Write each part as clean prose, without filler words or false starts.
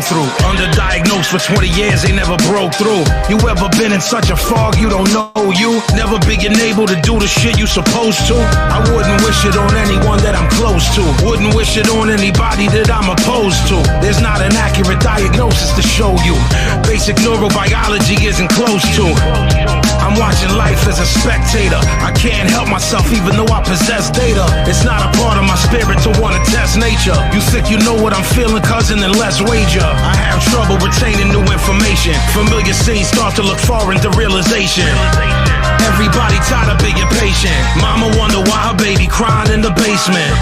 through. Underdiagnosed for 20 years, they never broke through. You ever been in such a fog you don't know you? Never being able to do the shit you supposed to? I wouldn't wish it on anyone that I'm close to. Wouldn't wish it on anybody that I'm opposed to. There's not an accurate diagnosis to show you. Basic neurobiology isn't close to. I'm watching life as a spectator. I can't help myself even though I possess data. It's not a part of my spirit to want to test nature. You think you know what I'm feeling, cousin, then let's wager. I have trouble retaining new information. Familiar scenes start to look foreign to realization. Everybody tired of being patient. Mama wonder why her baby crying in the basement.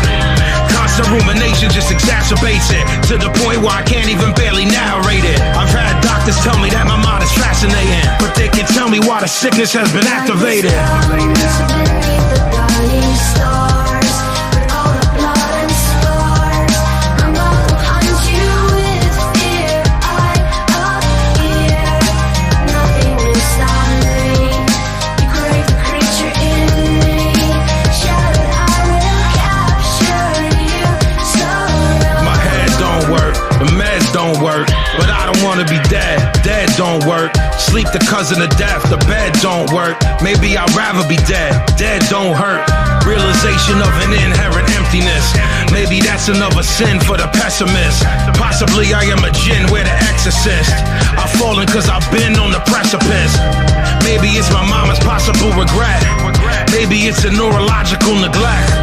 Constant rumination just exacerbates it, to the point where I can't even barely narrate it. I've had doctors tell me that my mind is fascinating, but they can tell me why the sickness has been activated. Don't work, but I don't wanna be dead. Dead don't work. Sleep the cousin of death. The bed don't work. Maybe I'd rather be dead. Dead don't hurt. Realization of an inherent emptiness. Maybe that's another sin for the pessimist. Possibly I am a jinn, we're the exorcist. I've fallen cause I've been on the precipice. Maybe it's my mama's possible regret. Maybe it's a neurological neglect.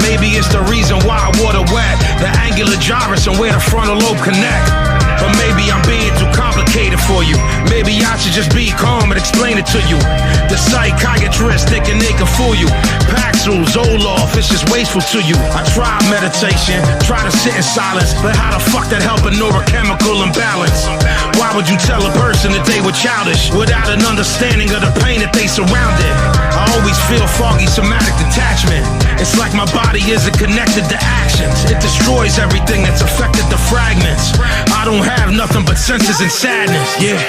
Maybe it's the reason why I water wet. The angular gyrus and where the frontal lobe connect. But maybe I'm being too complicated for you. Maybe I should just be calm and explain it to you. The psychiatrist thinking they can fool you. Paxil, Zoloft, it's just wasteful to you. I tried meditation, try to sit in silence, but how the fuck that help a neurochemical imbalance? Why would you tell a person that they were childish without an understanding of the pain that they surrounded? I always feel foggy somatic detachment. It's like my body isn't connected to actions. It destroys everything that's affected to fragments. I don't have nothing but senses and sadness, yeah.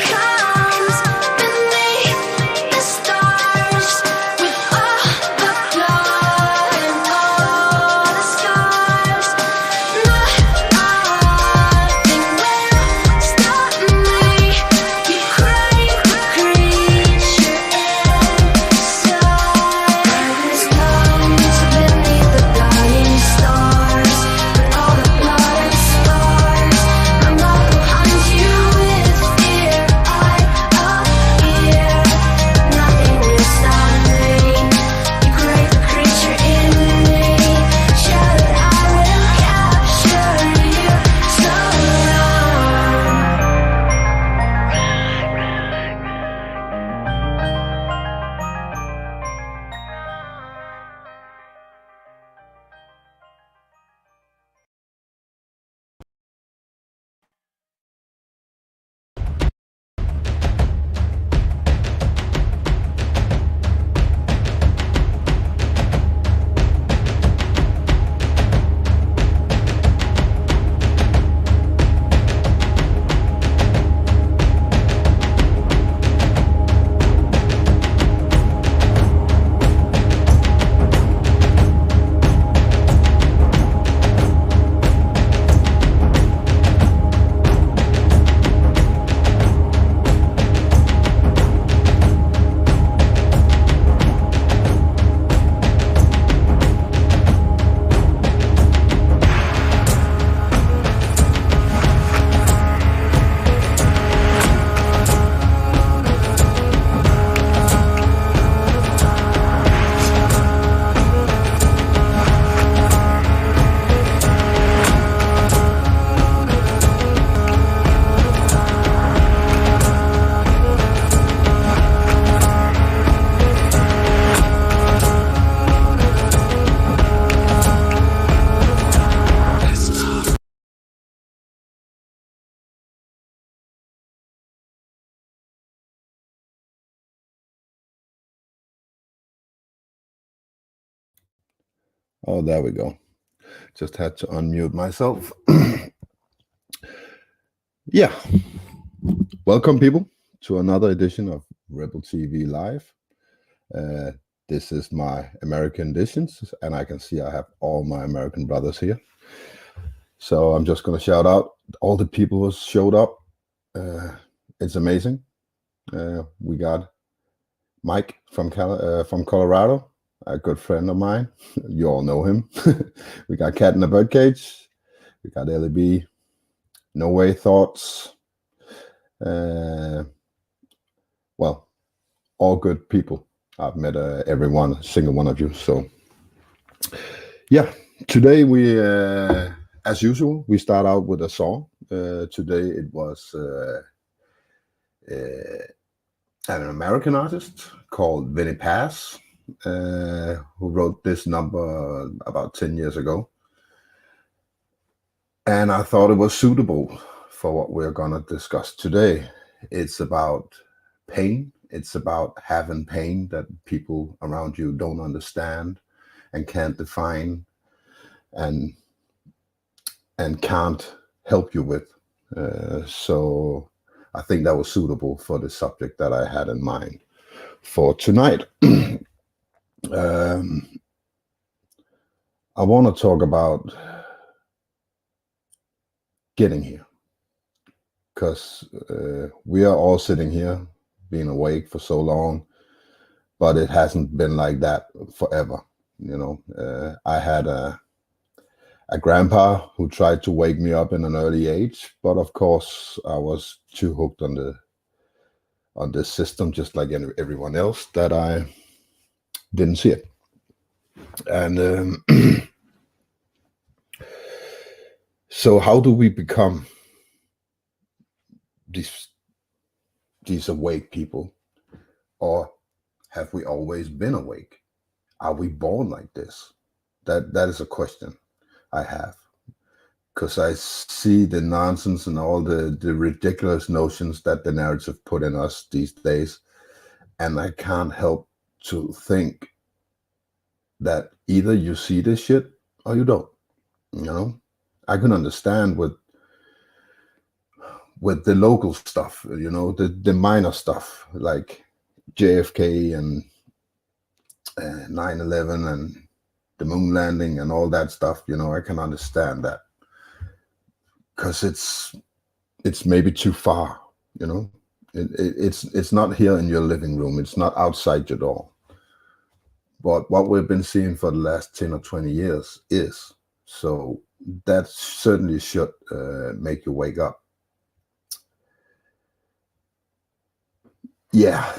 Oh, there we go. Just had to unmute myself. Yeah. Welcome, people, to another edition of Rebel TV Live. This is my American editions, and I can see I have all my American brothers here. So I'm just going to shout out all the people who showed up. It's amazing. We got Mike from Colorado, a good friend of mine. You all know him. We got Cat in the Birdcage. We got LB. No Way Thoughts. Well, all good people. I've met every one, single one of you. So, yeah, today we, as usual, we start out with a song. Today it was an American artist called Vinnie Paz, who wrote this number about 10 years ago. And I thought it was suitable for what we're going to discuss today. It's about pain. It's about having pain that people around you don't understand and can't define and can't help you with. So I think that was suitable for the subject that I had in mind for tonight. I want to talk about getting here, because we are all sitting here being awake for so long, but it hasn't been like that forever. You know, I had a grandpa who tried to wake me up in an early age, but of course I was too hooked on the system, just like everyone else, that I didn't see it. And so how do we become these awake people? Or have we always been awake? Are we born like this? That is a question I have, because I see the nonsense and all the ridiculous notions that the narrative put in us these days, and I can't help to think that either you see this shit or you don't. You know, I can understand with the local stuff, you know, the minor stuff like JFK and 9/11 and the moon landing and all that stuff. You know, I can understand that, because it's maybe too far. You know, it's not here in your living room. It's not outside your door. But what we've been seeing for the last 10 or 20 years is. So that certainly should make you wake up. Yeah.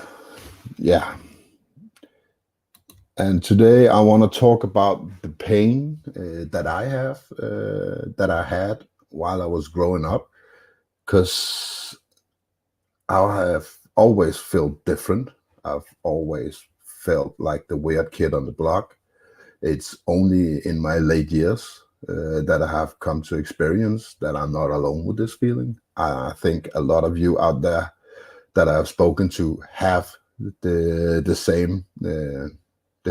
And today I want to talk about the pain that I have, that I had while I was growing up, because I have always felt different. I've always felt like the weird kid on the block. It's only in my late years that I have come to experience that I'm not alone with this feeling. I think a lot of you out there that I've spoken to have the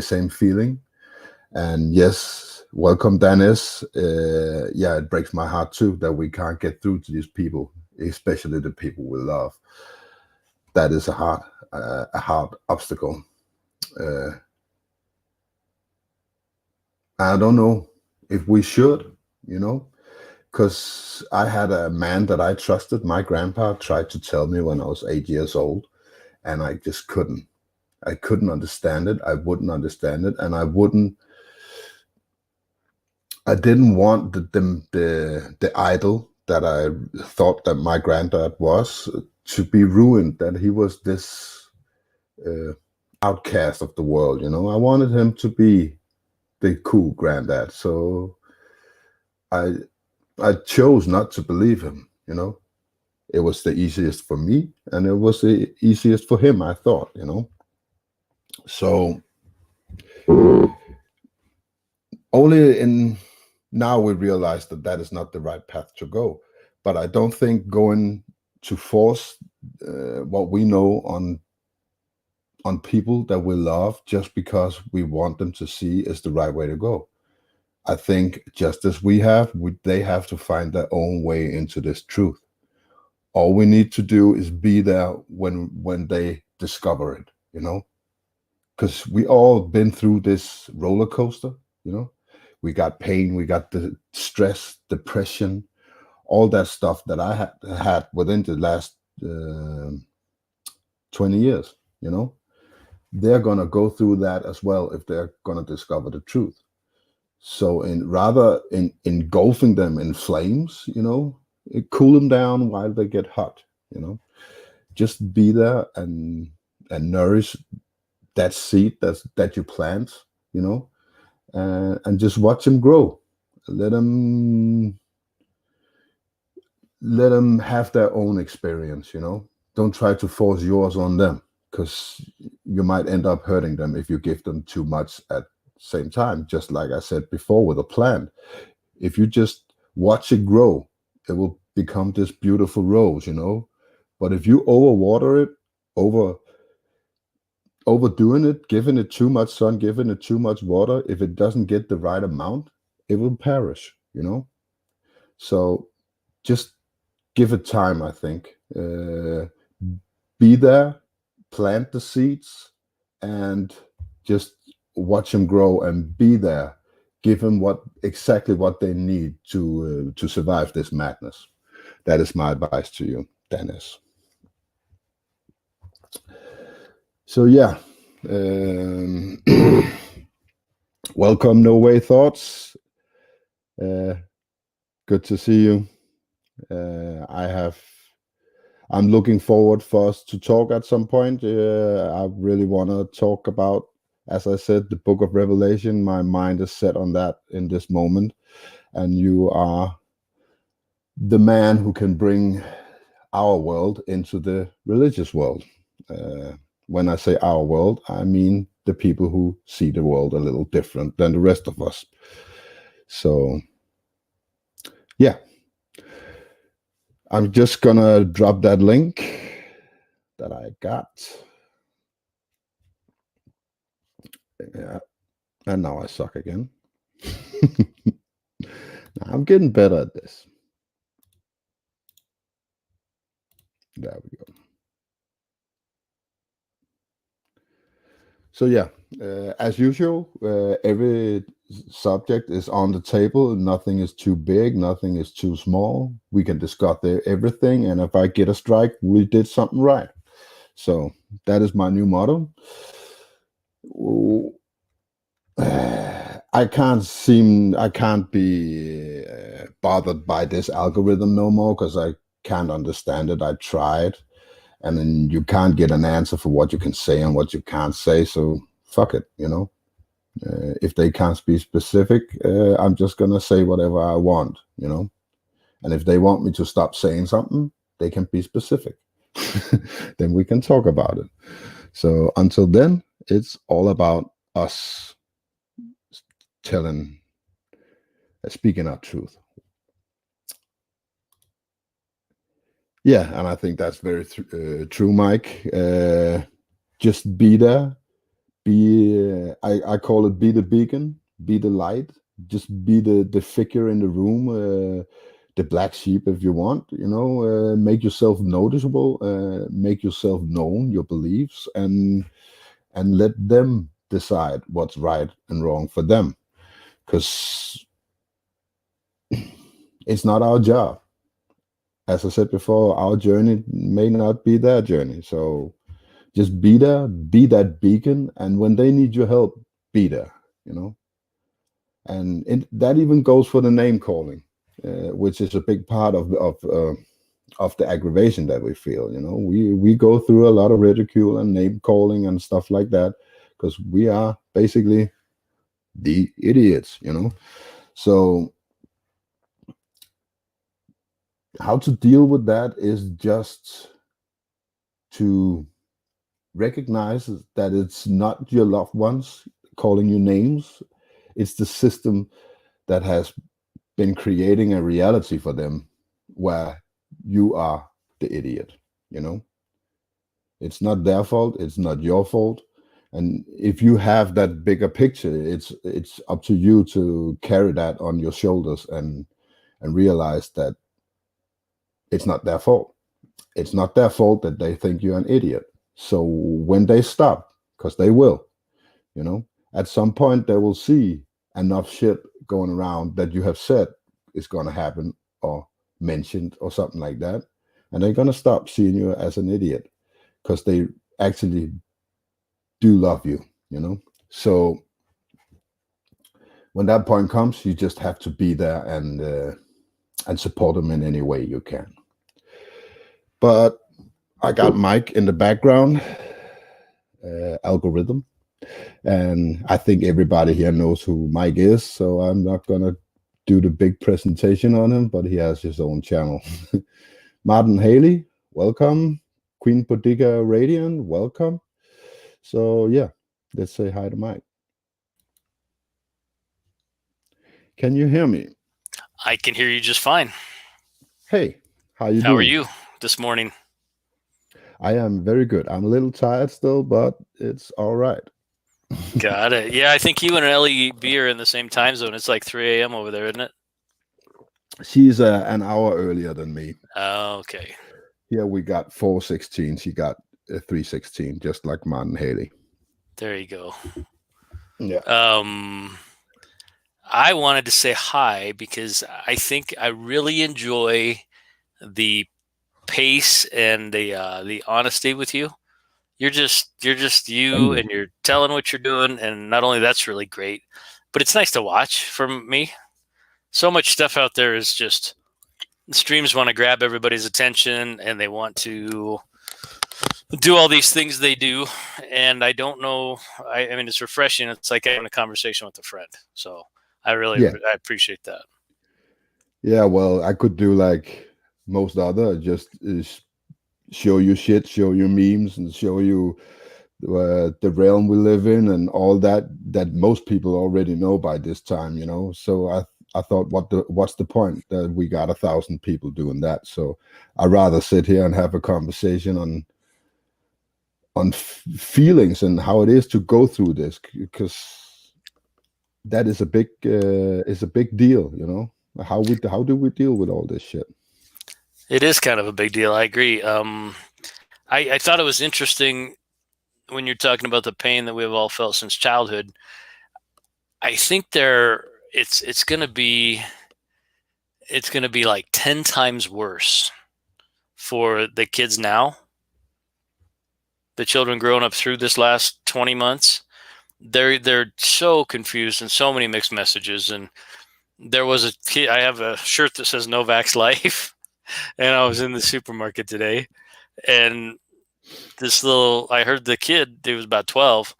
same feeling. And yes, welcome, Dennis. Yeah, it breaks my heart too that we can't get through to these people, especially the people we love. That is a hard obstacle. I don't know if we should, you know, because I had a man that I trusted. My grandpa tried to tell me when I was 8 years old, and I just couldn't. I couldn't understand it. I wouldn't understand it, and I didn't want the idol that I thought that my granddad was to be ruined. That he was this outcast of the world. You know, I wanted him to be the cool granddad. So I chose not to believe him. You know, it was the easiest for me, and it was the easiest for him, I thought. You know, so only in now we realize that that is not the right path to go. But I don't think going to force what we know on people that we love just because we want them to see is the right way to go. I think just as we have, they have to find their own way into this truth. All we need to do is be there when they discover it, you know, because we all been through this roller coaster, you know. We got pain, we got the stress, depression, all that stuff that I had within the last 20 years, you know. They're going to go through that as well if they're going to discover the truth. So in rather in engulfing them in flames, you know, cool them down while they get hot, you know. Just be there and nourish that seed that you plant, you know, and just watch them grow. Let them have their own experience, you know. Don't try to force yours on them, because you might end up hurting them if you give them too much at the same time. Just like I said before with a plant, if you just watch it grow, it will become this beautiful rose, you know. But if you overwater it, overdoing it, giving it too much sun, giving it too much water, if it doesn't get the right amount, it will perish, you know. So just give it time, I think. Be there, plant the seeds, and just watch them grow, and be there. Give them exactly what they need to survive this madness. That is my advice to you, Dennis. So yeah, welcome, No Way Thoughts. Good to see you. I'm looking forward for us to talk at some point. I really want to talk about, as I said, the Book of Revelation. My mind is set on that in this moment, and you are the man who can bring our world into the religious world. When I say our world, I mean the people who see the world a little different than the rest of us. So, yeah. I'm just gonna drop that link that I got. Yeah. And now I suck again. I'm getting better at this. There we go. So yeah, as usual, every subject is on the table. Nothing is too big, nothing is too small. We can discuss everything, and if I get a strike, we did something right. So that is my new motto. I can't be bothered by this algorithm no more, because I can't understand it. I tried, and then you can't get an answer for what you can say and what you can't say. So fuck it, you know. If they can't be specific, I'm just gonna say whatever I want, you know. And if they want me to stop saying something, they can be specific. Then we can talk about it. So until then, it's all about us speaking our truth. Yeah, and I think that's very true, Mike. Just be there. I call it, be the beacon, be the light. Just be the figure in the room, the black sheep, if you want. You know, make yourself noticeable, make yourself known, your beliefs, and let them decide what's right and wrong for them. Because it's not our job. As I said before, our journey may not be their journey. So just be there, be that beacon, and when they need your help, be there, you know. And that even goes for the name calling, which is a big part of the aggravation that we feel. You know, we go through a lot of ridicule and name calling and stuff like that, because we are basically the idiots, you know. So how to deal with that is just to recognize that it's not your loved ones calling you names. It's the system that has been creating a reality for them where you are the idiot, you know. It's not their fault, it's not your fault. And if you have that bigger picture, it's up to you to carry that on your shoulders and realize that it's not their fault. It's not their fault that they think you're an idiot. So when they stop, because they will, you know, at some point they will see enough shit going around that you have said is going to happen or mentioned or something like that, and they're going to stop seeing you as an idiot because they actually do love you, you know. So when that point comes, you just have to be there and support them in any way you can. But I got Mike in the background, algorithm, and I think everybody here knows who Mike is, so I'm not gonna do the big presentation on him, but he has his own channel. Martin Haley, welcome. Queen Bodiga Radiant, welcome. So yeah, let's say hi to Mike. Can you hear me? I can hear you just fine. Hey, how you doing? How are you this morning? I am very good. I'm a little tired still, but it's all right. Got it. Yeah, I think you and Ellie B are in the same time zone. It's like 3 a.m. over there, isn't it? She's an hour earlier than me. Oh, okay. Here we got 4:16. She got 3:16, just like Martin Haley. There you go. Yeah. I wanted to say hi because I think I really enjoy the pace and the honesty with you. You're just you, and you're telling what you're doing, and not only that's really great, but it's nice to watch for me. So much stuff out there is just streams want to grab everybody's attention, and they want to do all these things they do, and I don't know. I mean, it's refreshing. It's like having a conversation with a friend. So I appreciate that. Yeah, well, I could do like most other, just show you shit, show you memes, and show you the realm we live in, and all that most people already know by this time, you know. So I thought, what's the point that we got 1,000 people doing that? So I'd rather sit here and have a conversation on feelings and how it is to go through this, because that is a big deal, you know. How do we deal with all this shit? It is kind of a big deal. I agree. I thought it was interesting when you're talking about the pain that we've all felt since childhood. I think it's going to be like 10 times worse for the kids now. The children growing up through this last 20 months, they're so confused and so many mixed messages. And there was a kid, I have a shirt that says Novak's Life, and I was in the supermarket today, and I heard the kid, he was about 12,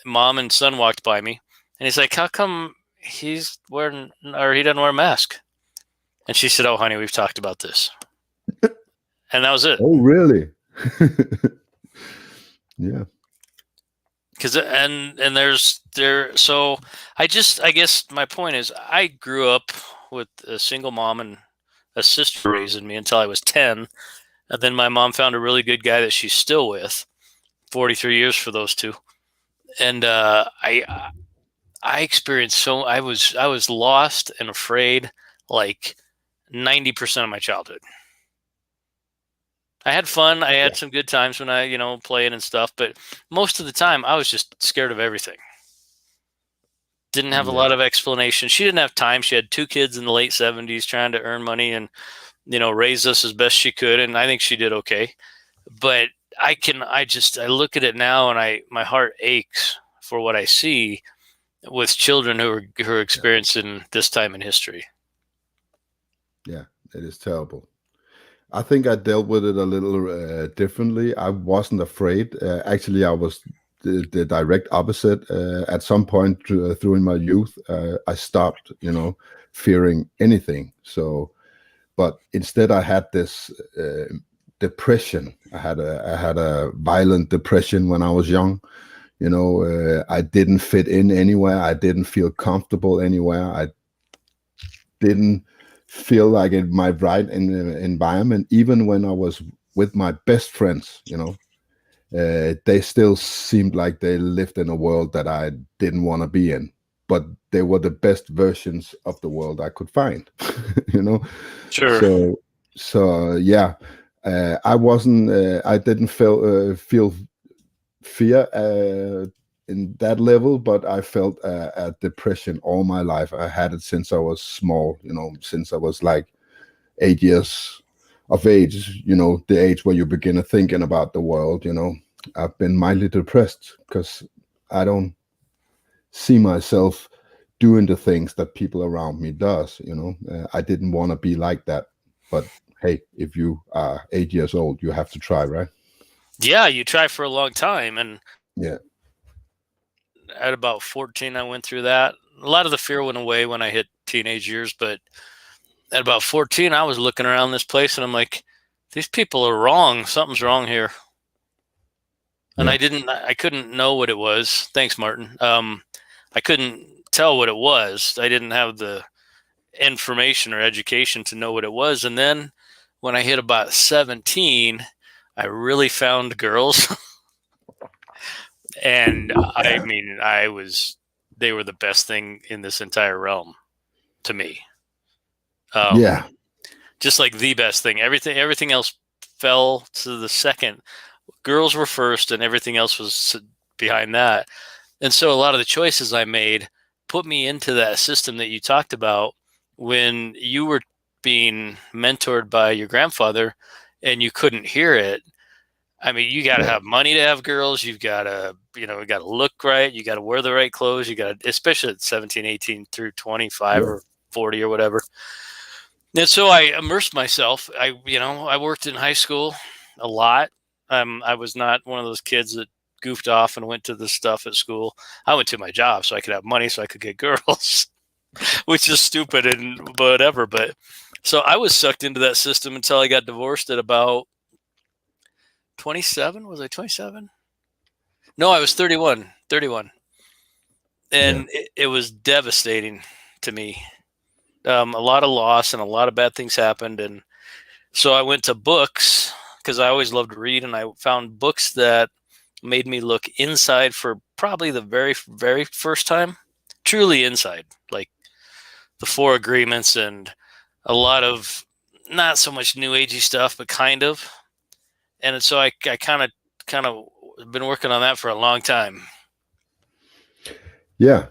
mom and son walked by me, and he's like, how come he doesn't wear a mask? And she said, oh, honey, we've talked about this. And that was it. Oh, really? Yeah. So I guess my point is, I grew up with a single mom and a sister raising me until I was 10. And then my mom found a really good guy that she's still with, 43 years for those two. And I experienced I was lost and afraid like 90% of my childhood. I had fun. I had some good times when I, playing and stuff, but most of the time I was just scared of everything. Didn't have a lot of explanation. She didn't have time. She had 2 kids in the late 70s trying to earn money and, raise us as best she could. And I think she did okay. But I look at it now and my heart aches for what I see with children who are experiencing this time in history. Yeah, it is terrible. I think I dealt with it a little differently. I wasn't afraid. Actually, I was the direct opposite. At some point through my youth, I stopped, fearing anything. So, but instead, I had this depression. I had a violent depression when I was young. I didn't fit in anywhere. I didn't feel comfortable anywhere. I didn't feel like in my right environment. Even when I was with my best friends, they still seemed like they lived in a world that I didn't want to be in, but they were the best versions of the world I could find. Sure. So yeah, I wasn't. I didn't feel fear in that level, but I felt a depression all my life. I had it since I was small, since I was like 8 years of age, the age where you begin thinking about the world. I've been mildly depressed because I don't see myself doing the things that people around me does. I didn't want to be like that, but hey, if you are 8 years old, you have to try, right? Yeah, you try for a long time, and Yeah. at about 14, I went through that. A lot of the fear went away when I hit teenage years, but at about 14, I was looking around this place, and I'm like, these people are wrong. Something's wrong here. And Yeah. I couldn't know what it was. Thanks, Martin. I couldn't tell what it was. I didn't have the information or education to know what it was. And then when I hit about 17, I really found girls. And I mean, they were the best thing in this entire realm to me. Yeah. Just like the best thing. Everything else fell to the second. Girls were first, and everything else was behind that. And so a lot of the choices I made put me into that system that you talked about when you were being mentored by your grandfather and you couldn't hear it. I mean, you got to have money to have girls. You've got to, you got to look right. You got to wear the right clothes. You got to, especially at 17, 18 through 25 or 40 or whatever. And so I immersed myself. I worked in high school a lot. I was not one of those kids that goofed off and went to the stuff at school. I went to my job so I could have money so I could get girls, which is stupid and whatever. But so I was sucked into that system until I got divorced at about 27. Was I 27? No, I was 31. 31. And it was devastating to me. A lot of loss and a lot of bad things happened. And so I went to books because I always loved to read. And I found books that made me look inside for probably the very, very first time, truly inside, like the Four Agreements and a lot of not so much new agey stuff, but kind of. And so I kind of been working on that for a long time. Yeah.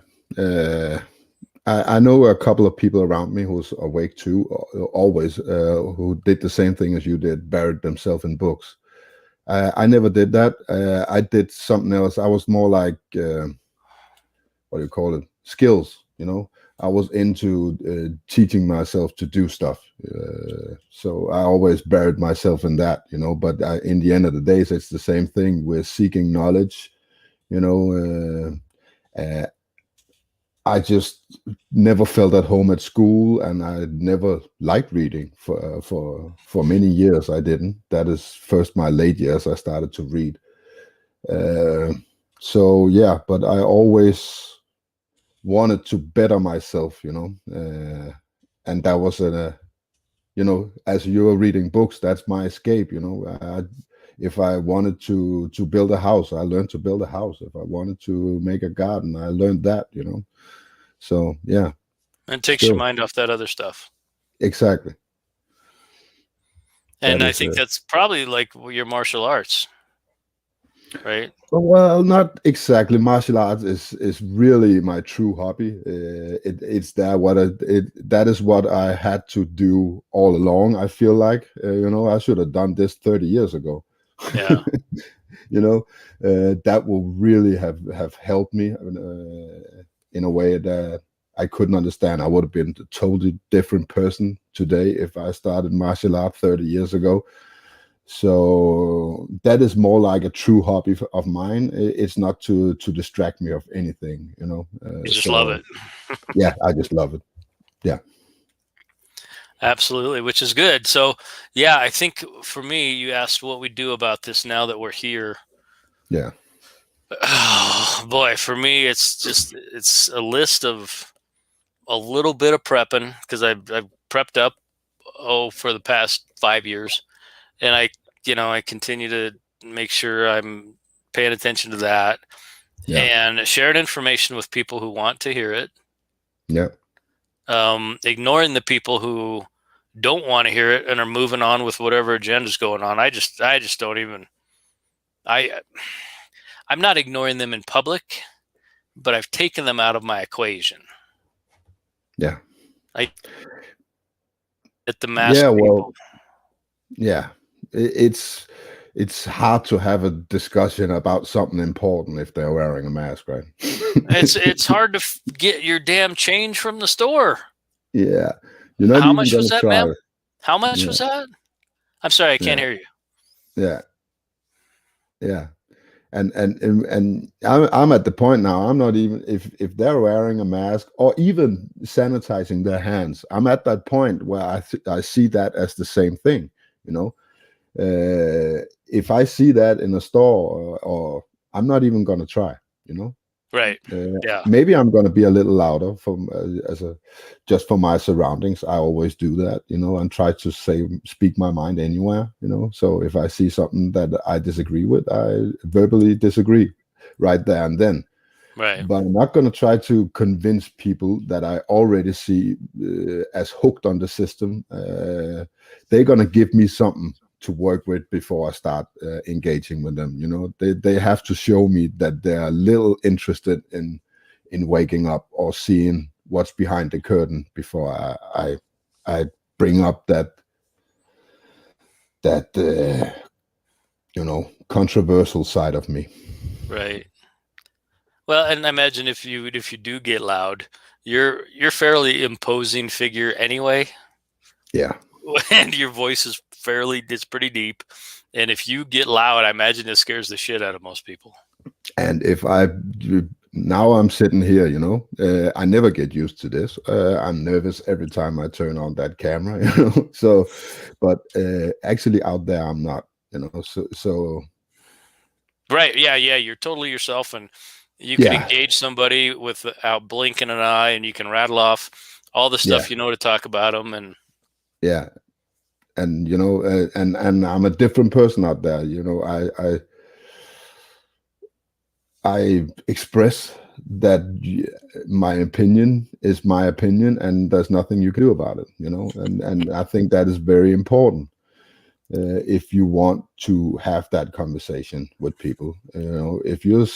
I know a couple of people around me who's awake too, always, who did the same thing as you did, buried themselves in books. I never did that. I did something else. I was more like, what do you call it? Skills, I was into teaching myself to do stuff. So I always buried myself in that, but in the end of the day, it's the same thing. We're seeking knowledge, I just never felt at home at school, and I never liked reading for many years. I didn't. That is first my late years I started to read. So yeah, but I always wanted to better myself, and that was as you were reading books, that's my escape. If I wanted to build a house, I learned to build a house. If I wanted to make a garden, I learned that. So yeah, and it takes your mind off that other stuff. Exactly. And I think that's probably like your martial arts, right? Well, not exactly. Martial arts is really my true hobby. It's that is what I had to do all along. I feel like I should have done this 30 years ago. Yeah. That will really have helped me in a way that I couldn't understand. I would have been a totally different person today if I started martial art 30 years ago. So that is more like a true hobby of mine. It's not to distract me of anything, You just love it. Yeah, I just love it. Yeah. Absolutely, which is good. So, yeah, I think for me, you asked what we do about this now that we're here. Yeah. Oh, boy, for me, it's a list of a little bit of prepping because I've prepped up for the past 5 years, and I continue to make sure I'm paying attention to that and sharing information with people who want to hear it. Yeah. Ignoring the people who don't want to hear it and are moving on with whatever agenda's going on. I just don't even. I'm not ignoring them in public, but I've taken them out of my equation. Yeah. At the mask people. Yeah. It's hard to have a discussion about something important if they're wearing a mask, right? It's hard to get your damn change from the store. Yeah. You're not How even much going was to that, try. ma'am? How much was that? I'm sorry, I can't hear you. Yeah. Yeah. And I'm at the point now. I'm not even if they're wearing a mask or even sanitizing their hands. I'm at that point where I see that as the same thing. You know, if I see that in a store, or I'm not even gonna try. You know, right? Yeah. Maybe I'm gonna be a little louder from just for my surroundings. I always do that. You know, and try to speak my mind anywhere. You know, so if I see something that I disagree with, I verbally disagree right there and then. Right. But I'm not going to try to convince people that I already see as hooked on the system. They're going to give me something to work with before I start engaging with them. You know, they have to show me that they're a little interested in waking up or seeing what's behind the curtain before I bring up that controversial side of me. Right. Well, and I imagine if you do get loud, you're fairly imposing figure anyway. Yeah. And your voice is it's pretty deep. And if you get loud, I imagine it scares the shit out of most people. And now I'm sitting here, you know, I never get used to this. I'm nervous every time I turn on that camera, you know. So, but actually out there, I'm not, you know. So. Right. Yeah. You're totally yourself, and you can engage somebody without blinking an eye, and you can rattle off all the stuff you know to talk about them, and and you know, and I'm a different person out there. You know, I express that my opinion is my opinion, and there's nothing you can do about it. You know, and I think that is very important. If you want to have that conversation with people, you know, if you're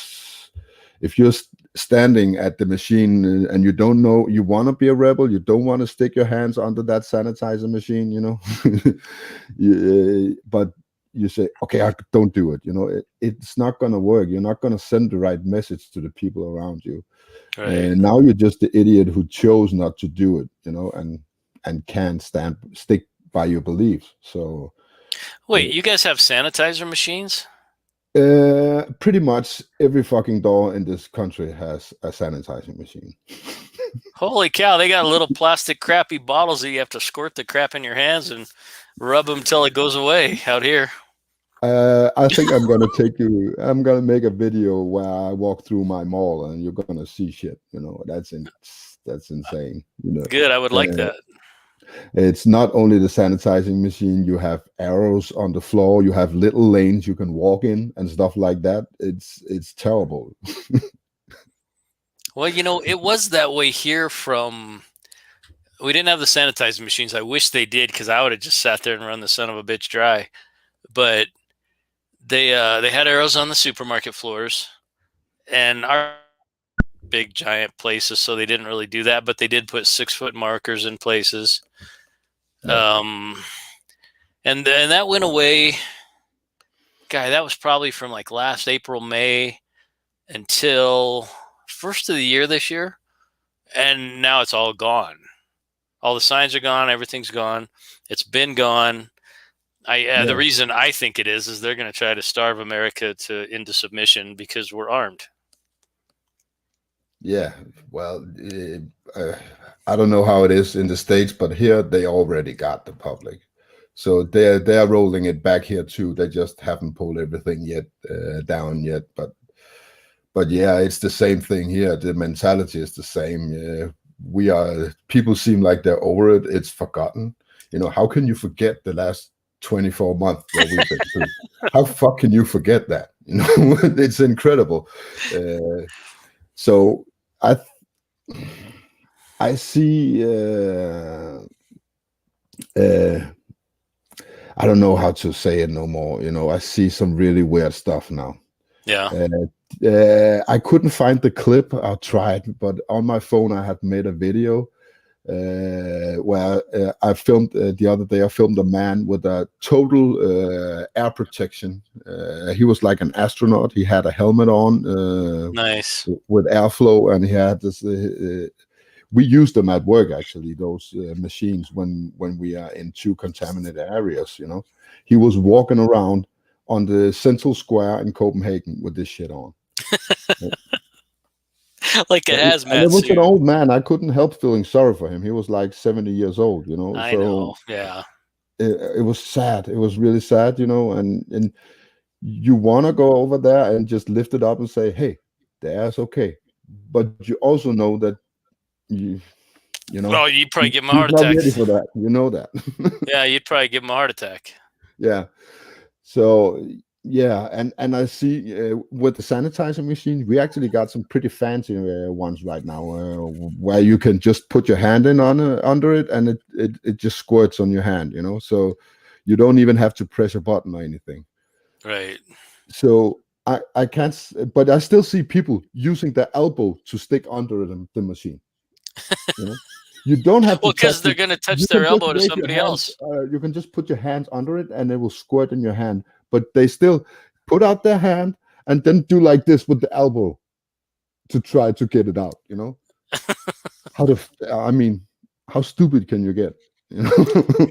standing at the machine and you don't know, you want to be a rebel, you don't want to stick your hands under that sanitizer machine, you know, but you say, okay, I don't do it. You know, it's not going to work. You're not going to send the right message to the people around you. Right. And now you're just the idiot who chose not to do it, you know, and can't stick by your beliefs. So. Wait, you guys have sanitizer machines? Pretty much every fucking door in this country has a sanitizing machine. Holy cow, they got little plastic crappy bottles that you have to squirt the crap in your hands and rub them till it goes away out here. I think I'm going to make a video where I walk through my mall and you're going to see shit, you know. That's insane, you know. Good, I would like that. It's not only the sanitizing machine, you have arrows on the floor, you have little lanes you can walk in and stuff like that. It's terrible. Well, you know, it was that way here we didn't have the sanitizing machines. I wish they did, because I would have just sat there and run the son of a bitch dry. But they had arrows on the supermarket floors, and our big giant places, so they didn't really do that, but they did put 6-foot markers in places. And that went away. Guy, that was probably from like last April, May until first of the year this year. And now it's all gone. All the signs are gone. Everything's gone. It's been gone. The reason I think it is they're going to try to starve America into submission because we're armed. Yeah, well, I don't know how it is in the States, but here they already got the public, so they're rolling it back here too. They just haven't pulled everything down yet, but yeah, it's the same thing here. The mentality is the same. People seem like they're over it. It's forgotten. You know, how can you forget the last 24 months that we've been through? How fuck can you forget that? You know, it's incredible. So I see. I don't know how to say it no more. You know, I see some really weird stuff now. Yeah. I couldn't find the clip. I tried, but on my phone I had made a video where I filmed the other day. I filmed a man with a total air protection. He was like an astronaut. He had a helmet on Nice. with airflow, and he had this. We use them at work actually. Those machines when we are in too contaminated areas. He was walking around on the central square in Copenhagen with this shit on. Like a And it hazmat was an suit. old man. I couldn't help feeling sorry for him. He was like 70 years old, I So know. Yeah. it was sad. It was really sad, and you want to go over there and just lift it up and say, hey, the air's okay. But you also know that you know Oh, you'd probably give him a he's heart not attack. ready for that. You know that. Yeah, you'd probably give him a heart attack. Yeah. So yeah, and I see with the sanitizer machine, we actually got some pretty fancy ones right now, where you can just put your hand in under it, and it just squirts on your hand, So you don't even have to press a button or anything. Right. So I can't, but I still see people using their elbow to stick under the machine. You don't have to Well, because touch they're it. going to touch You their can just elbow to wave your somebody hands. else. You can just put your hands under it, and it will squirt in your hand. But they still put out their hand and then do like this with the elbow to try to get it out. I mean, how stupid can you get?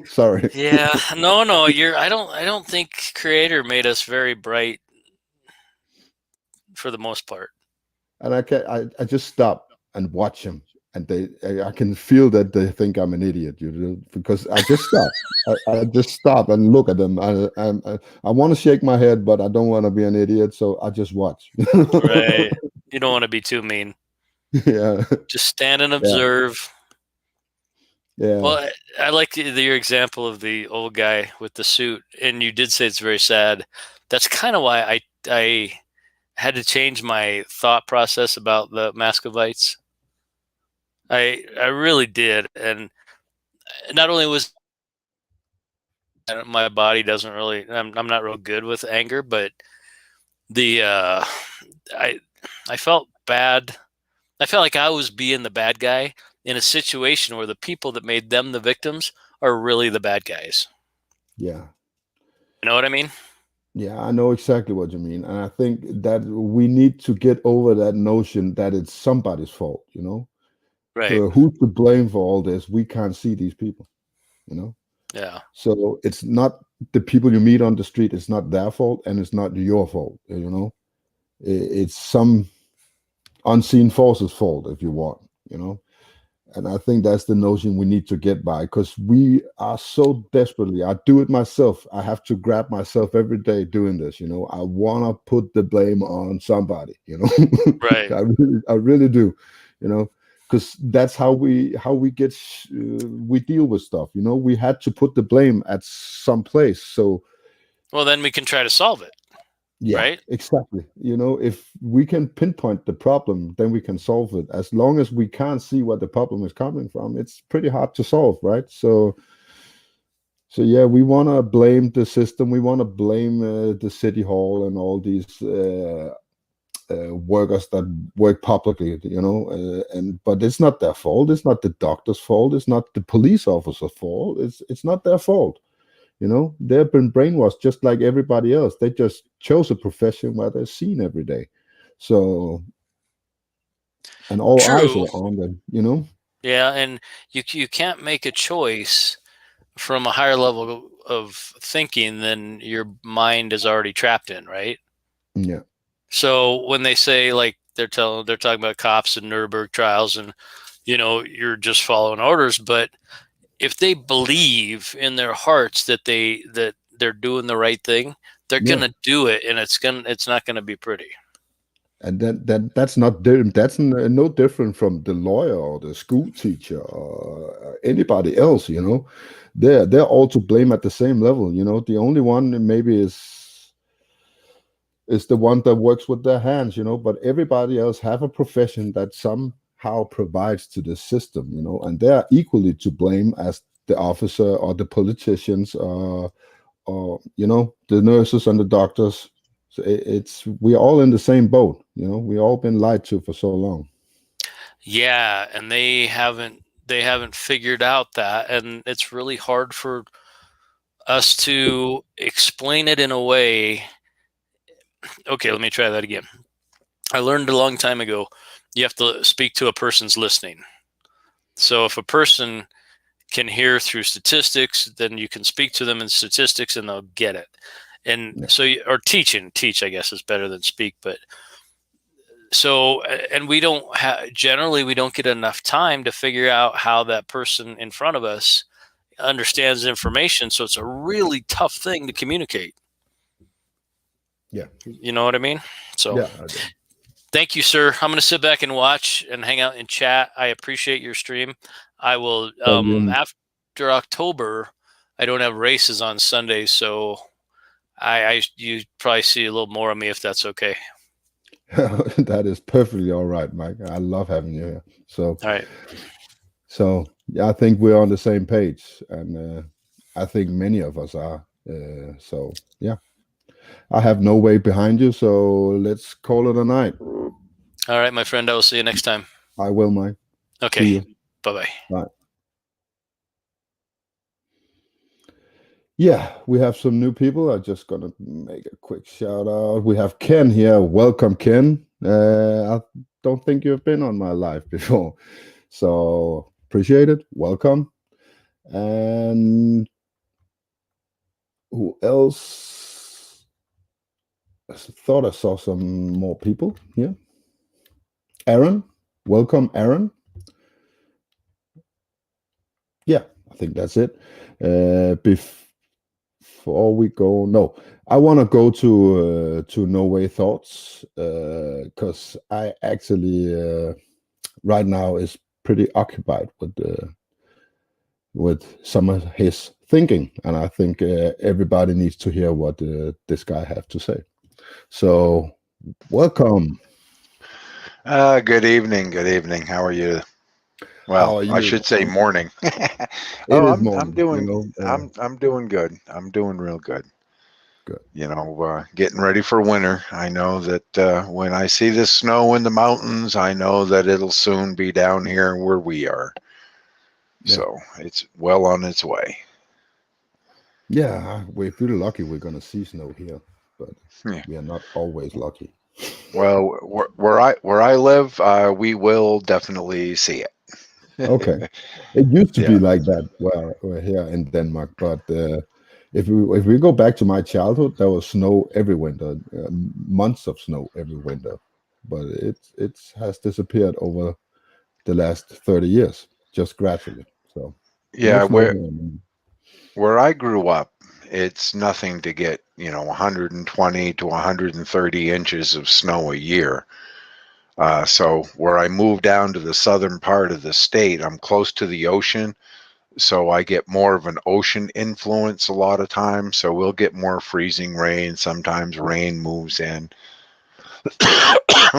Sorry. Yeah. No. I don't think Creator made us very bright for the most part. And I just stop and watch them, and I can feel that they think I'm an idiot, because I just stop. I just stop and look at them. I want to shake my head, but I don't want to be an idiot, so I just watch. Right. You don't want to be too mean. Yeah. Just stand and observe. Yeah. Well, I like your example of the old guy with the suit, and you did say it's very sad. That's kind of why I had to change my thought process about the Muscovites. I really did, and not only was my body doesn't really, I'm not real good with anger, but the I felt bad. I felt like I was being the bad guy in a situation where the people that made them the victims are really the bad guys. Yeah. You know what I mean? Yeah, I know exactly what you mean. And I think that we need to get over that notion that it's somebody's fault, Right. So who's to blame for all this? We can't see these people, Yeah. So it's not the people you meet on the street, it's not their fault, and it's not your fault, It's some unseen force's fault, if you want, And I think that's the notion we need to get by, because we are so desperately, I do it myself. I have to grab myself every day doing this, I want to put the blame on somebody, Right. I really do, because that's how we get we deal with stuff. We had to put the blame at some place. So Well, then we can try to solve it. yeah, Right. exactly. If we can pinpoint the problem, then we can solve it. As long as we can't see where the problem is coming from, it's pretty hard to solve, right? So yeah, we want to blame the system. We want to blame the city hall and all these workers that work publicly, but it's not their fault. It's not the doctor's fault. It's not the police officer's fault. It's not their fault. They've been brainwashed just like everybody else. They just chose a profession where they're seen every day. So, and all eyes True. are on them, Yeah, and you can't make a choice from a higher level of thinking than your mind is already trapped in, right? Yeah. So when they say, like, they're talking about cops and Nuremberg trials, and you're just following orders, but if they believe in their hearts that they're doing the right thing, they're gonna do it, and it's not gonna be pretty. And that's not that's no different from the lawyer or the school teacher or anybody else. They're all to blame at the same level. The only one maybe is the one that works with their hands. But everybody else have a profession that somehow provides to the system. And they are equally to blame as the officer or the politicians or the nurses and the doctors. So it's we're all in the same boat. You know, we all been lied to for so long. Yeah, and they haven't figured out that, and it's really hard for us to explain it in a way. Okay, let me try that again. I learned a long time ago, you have to speak to a person's listening. So if a person can hear through statistics, then you can speak to them in statistics and they'll get it. And Yeah. so, or teach, I guess is better than speak. But so, and we don't generally, we don't get enough time to figure out how that person in front of us understands information. So it's a really tough thing to communicate. Yeah. You know what I mean? So Yeah. I do. thank you, sir. I'm going to sit back and watch and hang out and chat. I appreciate your stream. I will, So you, after October, I don't have races on Sundays, so you probably see a little more of me if that's okay. that is perfectly all right, Mike. I love having you here. So, All right. yeah, I think we're on the same page, and I think many of us are. So, yeah, I have no way behind you. So let's call it a night. All right, my friend. I will see you next time. I will, Mike. See Okay. you. Bye-bye. Bye. Yeah, we have some new people. I'm just gonna make a quick shout out. We have Ken here. Welcome, Ken. I don't think you've been on my live before, so appreciate it. Welcome. And who else? I thought I saw some more people here. Aaron, welcome, Aaron. Yeah, I think that's it. Before we go, no, I want to go to No Way Thoughts because I actually right now is pretty occupied with some of his thinking, and I think everybody needs to hear what this guy have to say. So, welcome. Good evening. Good evening. How are you? How Well, are I you? should say morning. It Oh, is I'm morning, you doing know. I'm doing good. I'm doing real good. Good. You know, getting ready for winter. I know that when I see the snow in the mountains, I know that it'll soon be down here where we are. Yeah. So it's well on its way. Yeah, we feel lucky we're gonna see snow here, but Yeah. we are not always lucky. Well, where I live, we will definitely see Okay. it. It used to be Yeah. like that where we're here in Denmark, but if we go back to my childhood, there was snow every winter, months of snow every winter, but it has disappeared over the last 30 years, just gradually. So no Yeah. snow Where here. Where I grew up, it's nothing to get, 120 to 130 inches of snow a year. So where I moved down to the southern part of the state, I'm close to the ocean, so I get more of an ocean influence a lot of times. So we'll get more freezing rain. Sometimes rain moves in,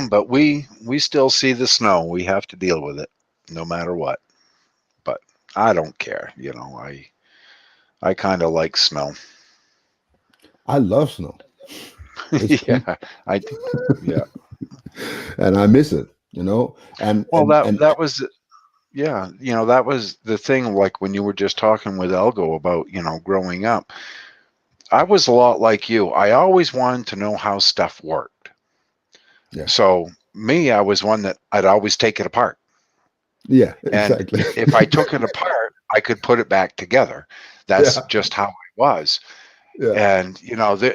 but we still see the snow. We have to deal with it, no matter what. But I don't care. I kind of like snow. I love snow. It's cool. Yeah, I yeah. And I miss it, you know. And Well, and that and that was yeah, that was the thing. Like when you were just talking with Elgo about growing up, I was a lot like you. I always wanted to know how stuff worked. yeah, So me, I was one that I'd always take it apart, yeah, and exactly. if I took it apart, I could put it back together. That's Yeah, just how I was. yeah, And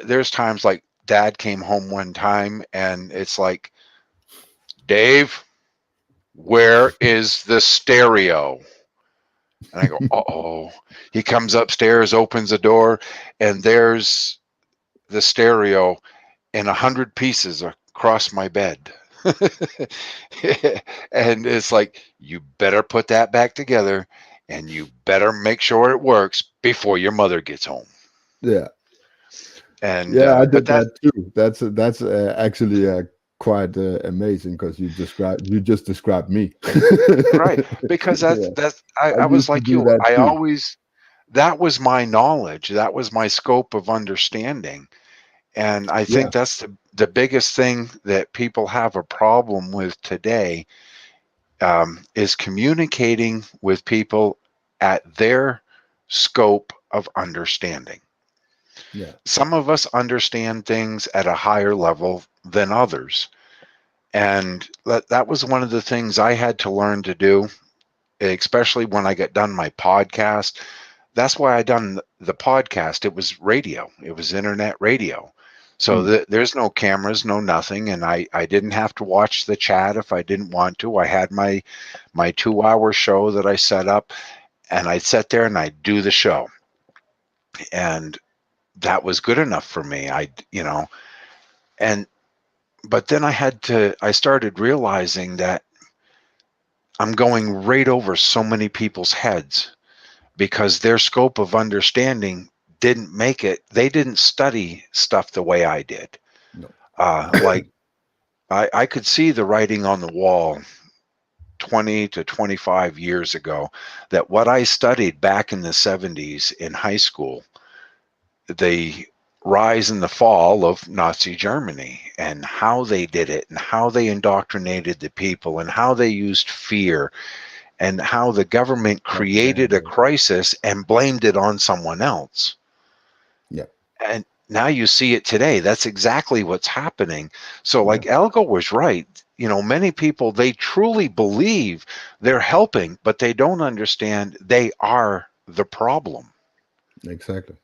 there's times like Dad came home one time, and it's like, Dave, where is the stereo? And I go, uh-oh. He comes upstairs, opens the door, and there's the stereo in 100 pieces across my bed. And it's like, you better put that back together, and you better make sure it works before your mother gets home. yeah, And yeah. I but did that too. That's actually quite amazing because you just described me. right, because Yeah, that's I I was used to like do you. that I too. always That was my knowledge. That was my scope of understanding. And I Yeah. think that's the biggest thing that people have a problem with today, is communicating with people at their scope of understanding. Yeah. Some of us understand things at a higher level than others. And that was one of the things I had to learn to do, especially when I got done my podcast. That's why I done the podcast. It was radio. It was internet radio. So Mm. there's no cameras, no nothing, and I didn't have to watch the chat if I didn't want to. I had my 2-hour show that I set up, and I'd sit there and I'd do the show, and that was good enough for me. And but then I started realizing that I'm going right over so many people's heads because their scope of understanding didn't make it. They didn't study stuff the way I did. No. Like I could see the writing on the wall 20 to 25 years ago that what I studied back in the 70s in high school, the rise and the fall of Nazi Germany and how they did it and how they indoctrinated the people and how they used fear and how the government created a Propaganda. crisis and blamed it on someone else. Yeah. And now you see it today. That's exactly what's happening. So, Yeah. like Elgo was right. Many people, they truly believe they're helping, but they don't understand they are the problem. Exactly.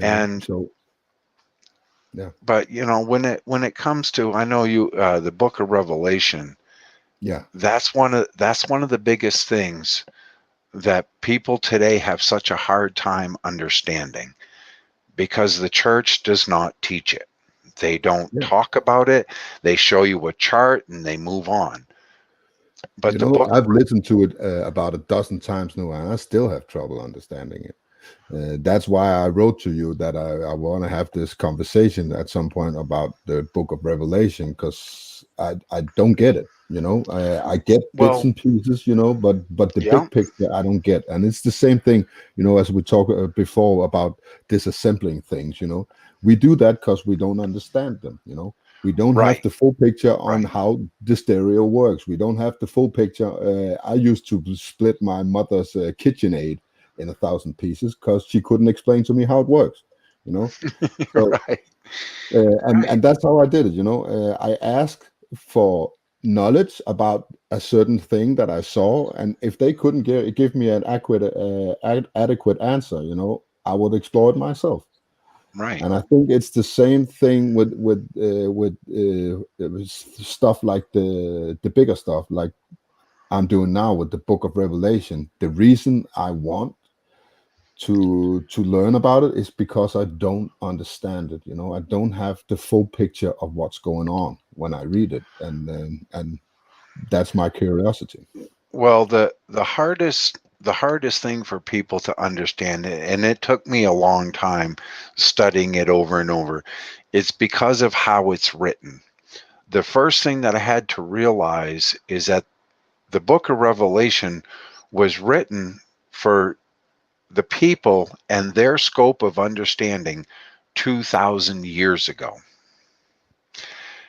And So yeah. but when it comes to, I know you, the Book of Revelation, Yeah. that's one of the biggest things that people today have such a hard time understanding, because the church does not teach it. They don't Yeah. talk about it. They show you a chart and they move on. But the book of I've listened to it about a dozen times now, and I still have trouble understanding it. That's why I wrote to you that I want to have this conversation at some point about the Book of Revelation, because I don't get it. I get bits well, and pieces, but the yeah, big picture I don't get. And it's the same thing, as we talked before about disassembling things. We do that because we don't understand them. We don't have right, the full picture on right, how the stereo works. We don't have the full picture. I used to split my mother's KitchenAid in 1,000 pieces because she couldn't explain to me how it works. You know, so right, and right, that's how I did it. I asked for knowledge about a certain thing that I saw, and if they couldn't give me an adequate answer, I would explore it myself. right. And I think it's the same thing with stuff like the bigger stuff, like I'm doing now with the Book of Revelation. The reason I want to learn about it is because I don't understand it. I don't have the full picture of what's going on when I read it, and that's my curiosity. Well, the hardest thing for people to understand, and it took me a long time studying it over and over, it's because of how it's written. The first thing that I had to realize is that the book of Revelation was written for the people and their scope of understanding 2,000 years ago.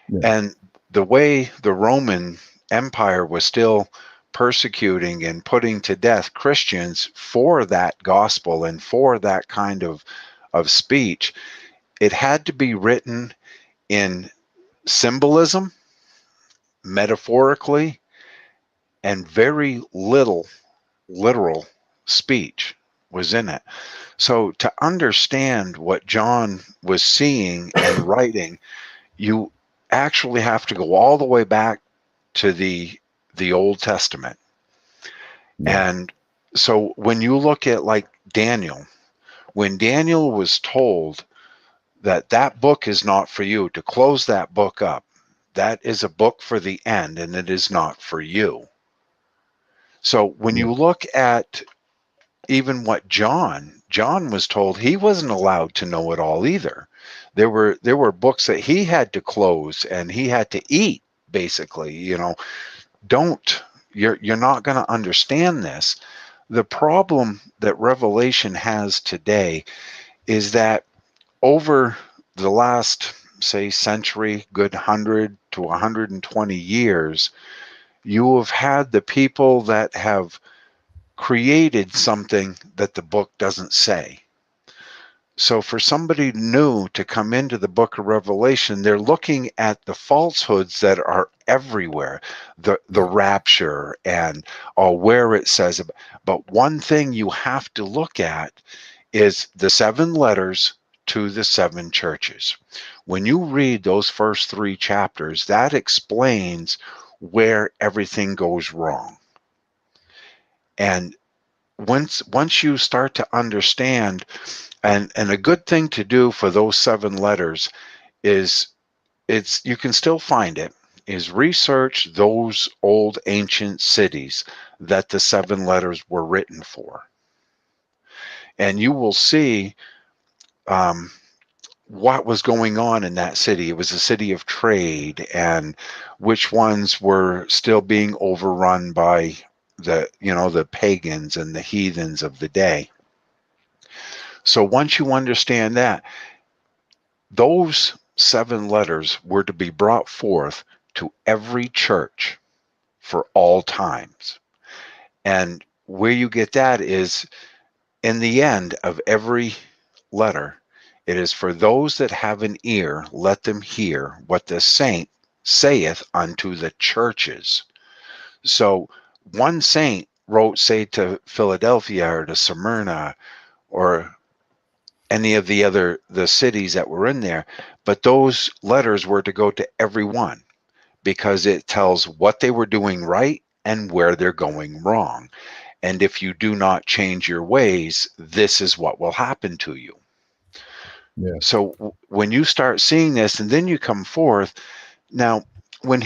Yeah, And the way the Roman Empire was still persecuting and putting to death Christians for that gospel and for that kind of speech, it had to be written in symbolism, metaphorically, and very little literal speech was in it. So to understand what John was seeing and writing, you actually have to go all the way back to the Old Testament. yeah, And so when you look at like Daniel, when Daniel was told that that book is not for you, to close that book up, that is a book for the end and it is not for you. So when yeah, you look at even what John was told, he wasn't allowed to know it all either. There were books that he had to close and he had to eat, basically. Don't you're not going to understand this. The problem that Revelation has today is that over the last, say, century, good 100 to 120 years, you have had the people that have created something that the book doesn't say. So for somebody new to come into the book of Revelation, they're looking at the falsehoods that are everywhere, the rapture and where it says. But one thing you have to look at is the 7 letters to the 7 churches. When you read those first 3 chapters, that explains where everything goes wrong. And once you start to understand, and a good thing to do for those 7 letters is, you can still find it, is research those old ancient cities that the 7 letters were written for. And you will see what was going on in that city. It was a city of trade, and which ones were still being overrun by the pagans and the heathens of the day. So once you understand that, those 7 letters were to be brought forth to every church for all times. And where you get that is, in the end of every letter, it is, for those that have an ear, let them hear what the saint saith unto the churches. So one saint wrote, say, to Philadelphia or to Smyrna or any of the cities that were in there, but those letters were to go to everyone, because it tells what they were doing right and where they're going wrong. And if you do not change your ways, this is what will happen to you. Yeah. So when you start seeing this, and then you come forth, now when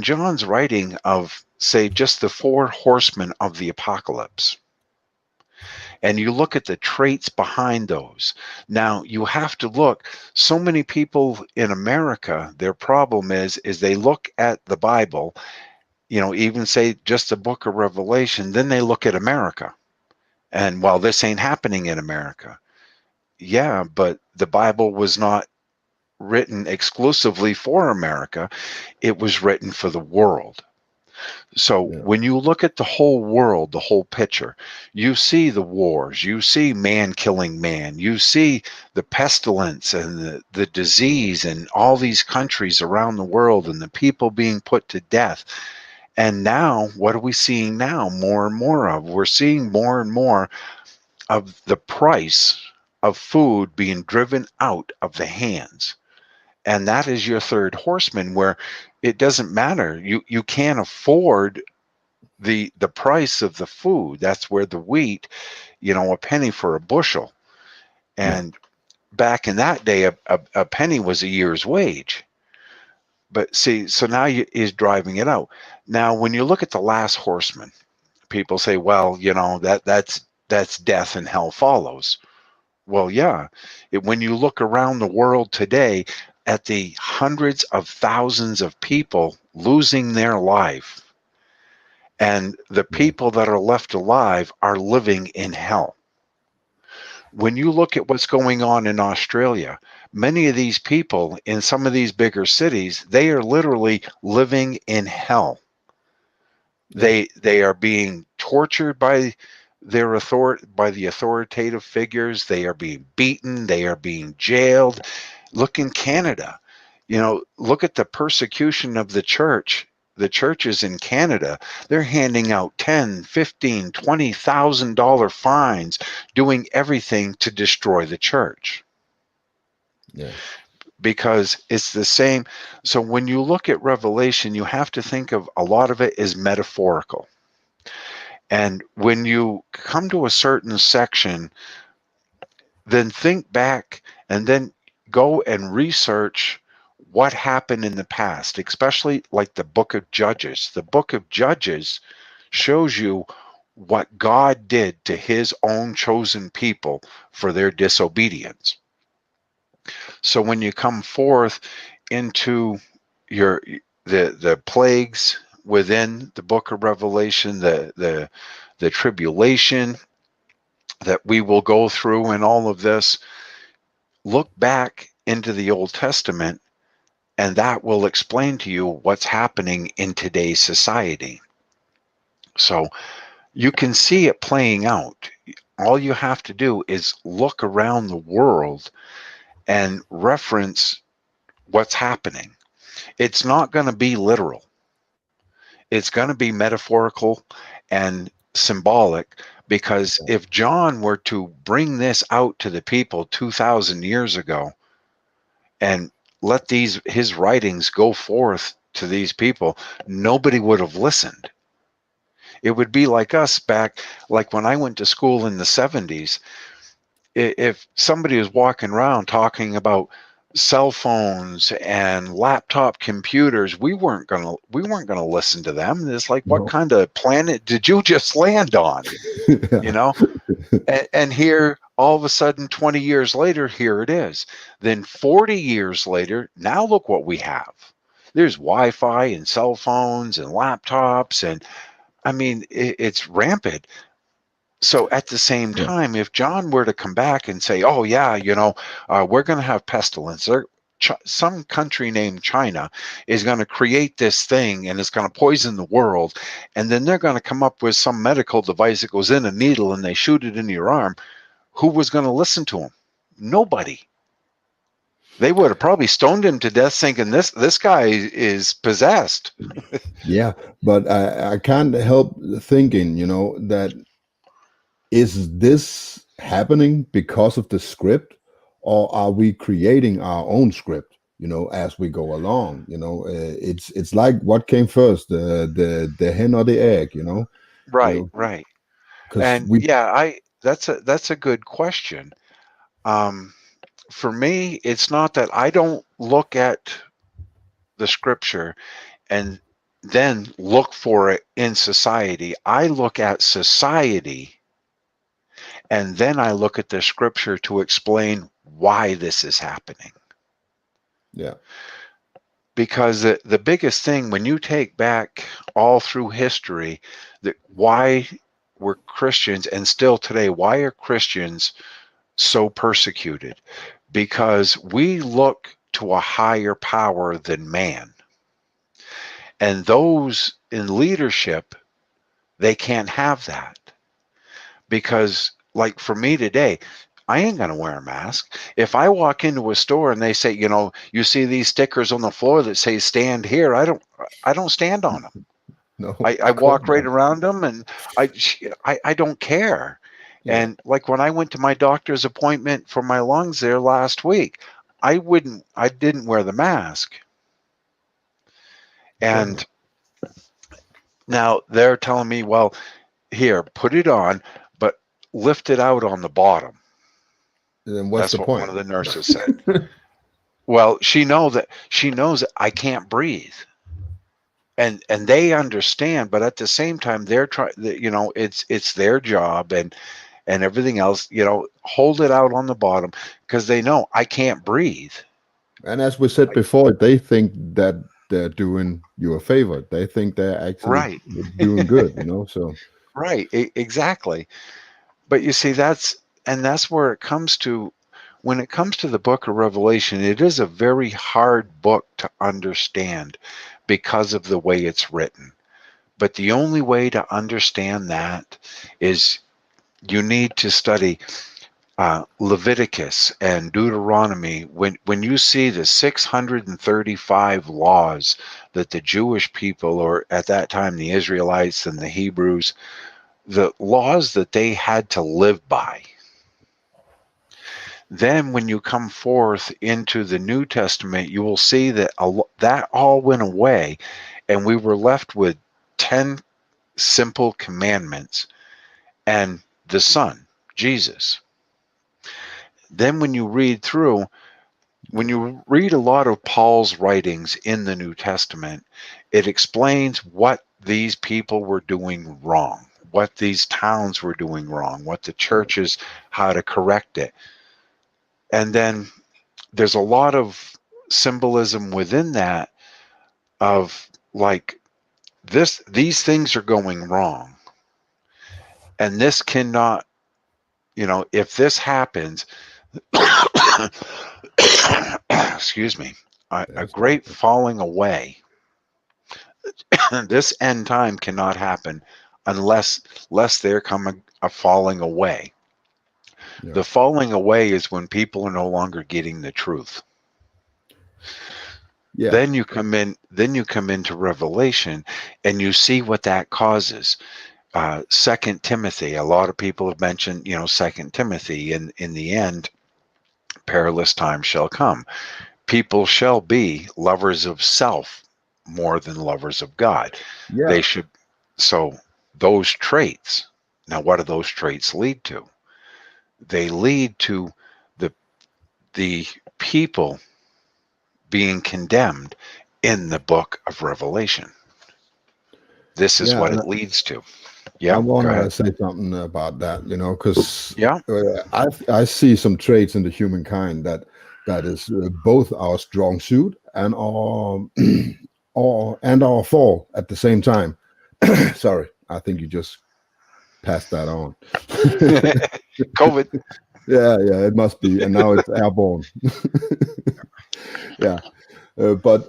John's writing of, say, just the 4 horsemen of the apocalypse, and you look at the traits behind those, now you have to look. So many people in America, their problem is they look at the Bible, even say just the book of Revelation, then they look at America. And, well, this ain't happening in America. Yeah, but the Bible was not written exclusively for America. It was written for the world. So when you look at the whole world, the whole picture, you see the wars, you see man killing man, you see the pestilence and the disease in all these countries around the world, and the people being put to death. And now, what are we seeing now? More and more of. We're seeing more and more of the price of food being driven out of the hands. And that is your 3rd horseman, where it doesn't matter. You can't afford the price of the food. That's where the wheat, a penny for a bushel. And back in that day, a penny was a year's wage. But see, so now he's driving it out. Now, when you look at the last horseman, people say, well, that's death and hell follows. Well, yeah. When you look around the world today at the hundreds of thousands of people losing their life, and the people that are left alive are living in hell. When you look at what's going on in Australia, many of these people in some of these bigger cities, they are literally living in hell. They are being tortured by the authoritative figures. They are being beaten. They are being jailed. Look in Canada. Look at the persecution of the church. The churches in Canada, they're handing out $10,000, $15,000, $20,000 fines, doing everything to destroy the church. Yeah. Because it's the same. So when you look at Revelation, you have to think of a lot of it is metaphorical. And when you come to a certain section, then think back and then go and research what happened in the past, especially like the book of Judges. The book of Judges shows you what God did to his own chosen people for their disobedience. So when you come forth into the plagues within the book of Revelation, the tribulation that we will go through and all of this, look back into the Old Testament, and that will explain to you what's happening in today's society. So you can see it playing out. All you have to do is look around the world and reference what's happening. It's not going to be literal. It's going to be metaphorical and symbolic, because if John were to bring this out to the people 2,000 years ago and let his writings go forth to these people, nobody would have listened. It would be like us back, like when I went to school in the 70s. If somebody was walking around talking about cell phones and laptop computers, we weren't gonna listen to them. It's like, what No. kind of planet did you just land on? You Yeah. know? And here, all of a sudden, 20 years later, here it is. Then 40 years later, now look what we have. There's Wi-Fi and cell phones and laptops, and I mean, it's rampant. So at the same Yeah. time, if John were to come back and say, "Oh yeah, we're going to have pestilence," some country named China is going to create this thing and it's going to poison the world, and then they're going to come up with some medical device that goes in a needle and they shoot it into your arm, who was going to listen to him? Nobody. They would have probably stoned him to death, thinking this guy is possessed. Yeah, but I can't help thinking, that is this happening because of the script, or are we creating our own script, as we go along? It's like, what came first, the hen or the egg, you Right, know, right. because And we yeah, I that's a good question. Um, for me, it's not that I don't look at the scripture and then look for it in society. I look at society and then I look at the scripture to explain why this is happening. yeah, Because the biggest thing, when you take back all through history, that why were Christians, and still today, why are Christians so persecuted? Because we look to a higher power than man. And those in leadership, they can't have that. Because, like for me today, I ain't going to wear a mask. If I walk into a store and they say, you see these stickers on the floor that say stand here, I don't stand on them. no, I of course walk right not. around them, and I don't care. Yeah, And like when I went to my doctor's appointment for my lungs there last week, I didn't wear the mask. of course not. And now they're telling me, well, here, put it on, but lift it out on the bottom. Then what's That's the what one point? of the nurses said. Well, she knows that I can't breathe. And they understand, but at the same time they're trying, it's their job, and everything else, hold it out on the bottom, because they know I can't breathe. And as we said before, they think that they're doing you a favor. They think they're actually Right. doing good, So Right. Exactly. But you see, that's where it comes to, when it comes to the book of Revelation, it is a very hard book to understand because of the way it's written. But the only way to understand that is you need to study Leviticus and Deuteronomy. When you see the 635 laws that the Jewish people, or at that time the Israelites and the Hebrews, the laws that they had to live by. Then when you come forth into the New Testament, you will see that that all went away, and we were left with 10 simple commandments and the Son, Jesus. Then when you read a lot of Paul's writings in the New Testament, it explains what these people were doing wrong, what these towns were doing wrong, what the churches, how to correct it. And then there's a lot of symbolism within that, of like, these things are going wrong, and this cannot, if this happens, Excuse me. A That's great falling away. This end time cannot happen unless there come a falling away. yeah, The falling away is when people are no longer getting the truth. yeah, Then you come into Revelation, and you see what that causes. Second Timothy. A lot of people have mentioned, Second Timothy. In the end, perilous times shall come. People shall be lovers of self more than lovers of God. They yeah, should. So those traits. Now, what do those traits lead to? They lead to the the people being condemned in the book of Revelation. This is yeah. what And it leads to. I Yeah, want go to ahead. say something about that, because Yeah. I see some traits in the humankind that is both our strong suit and our our fall at the same time. Sorry, I think you just passed that on. COVID. Yeah, it must be, and now it's airborne. Yeah, but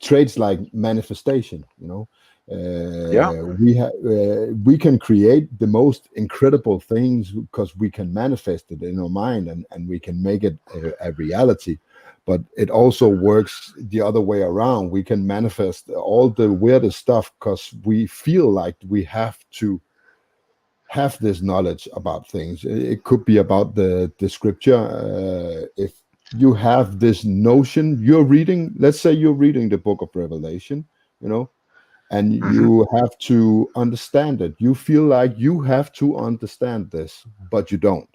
traits like manifestation, Yeah. we can create the most incredible things because we can manifest it in our mind, and we can make it a reality. But it also works the other way around. We can manifest all the weirdest stuff because we feel like we have to have this knowledge about things. It could be about the scripture. If you have this notion, you're reading, let's say you're reading the book of Revelation, you know, and Hmm. you have to understand it. You feel like you have to understand this, but you don't,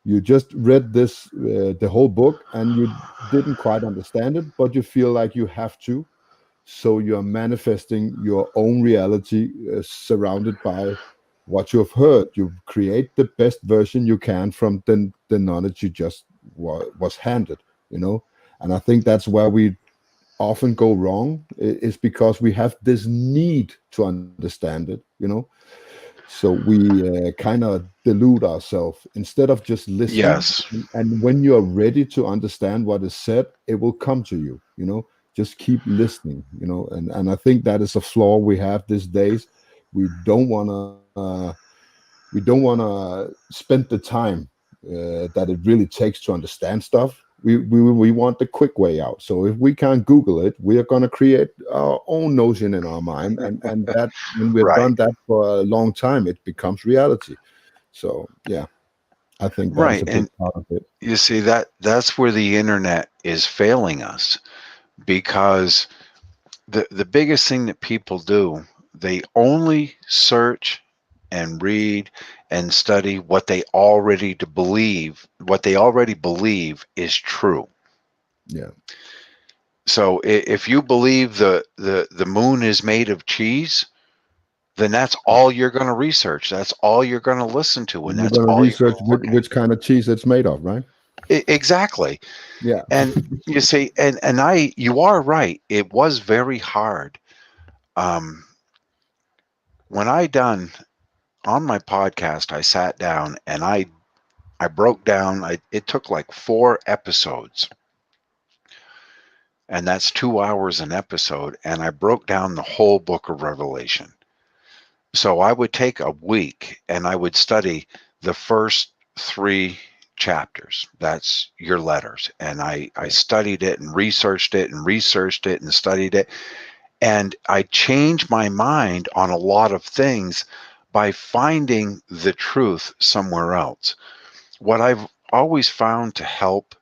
You just read the whole book, and you didn't quite understand it, but you feel like you have to. So you're manifesting your own reality, surrounded by what you've heard. You create the best version you can from the knowledge you just was handed, And I think that's where we often go wrong, is because we have this need to understand it. So we kind of delude ourselves instead of just listening. Yes. And when you're ready to understand what is said, it will come to you. Just keep listening, and I think that is a flaw we have these days. We don't want to spend the time that it really takes to understand stuff. We want the quick way out. So if we can't Google it, we are going to create our own notion in our mind, and that when we've Right. done that for a long time, it becomes reality. So yeah, I think that is Right. a big And part of it. you see that's where the internet is failing us, because the biggest thing that people do, they only search and read and study what they already believe is true. Yeah, So if you believe the moon is made of cheese, then that's all you're going to research. That's all you're going to listen to, and and you're that's going to all you're going research to look at. which kind of cheese it's made of, right? Exactly. Yeah, And you see, and you are right. It was very hard. Um, when I done on my podcast, I sat down and I broke down. It took like 4 episodes, and that's 2 hours an episode. And I broke down the whole book of Revelation. So I would take a week and I would study the first 3 chapters. That's your letters. And I yeah, studied it and researched it and researched it and studied it. And I changed my mind on a lot of things by finding the truth somewhere else. What I've always found to help,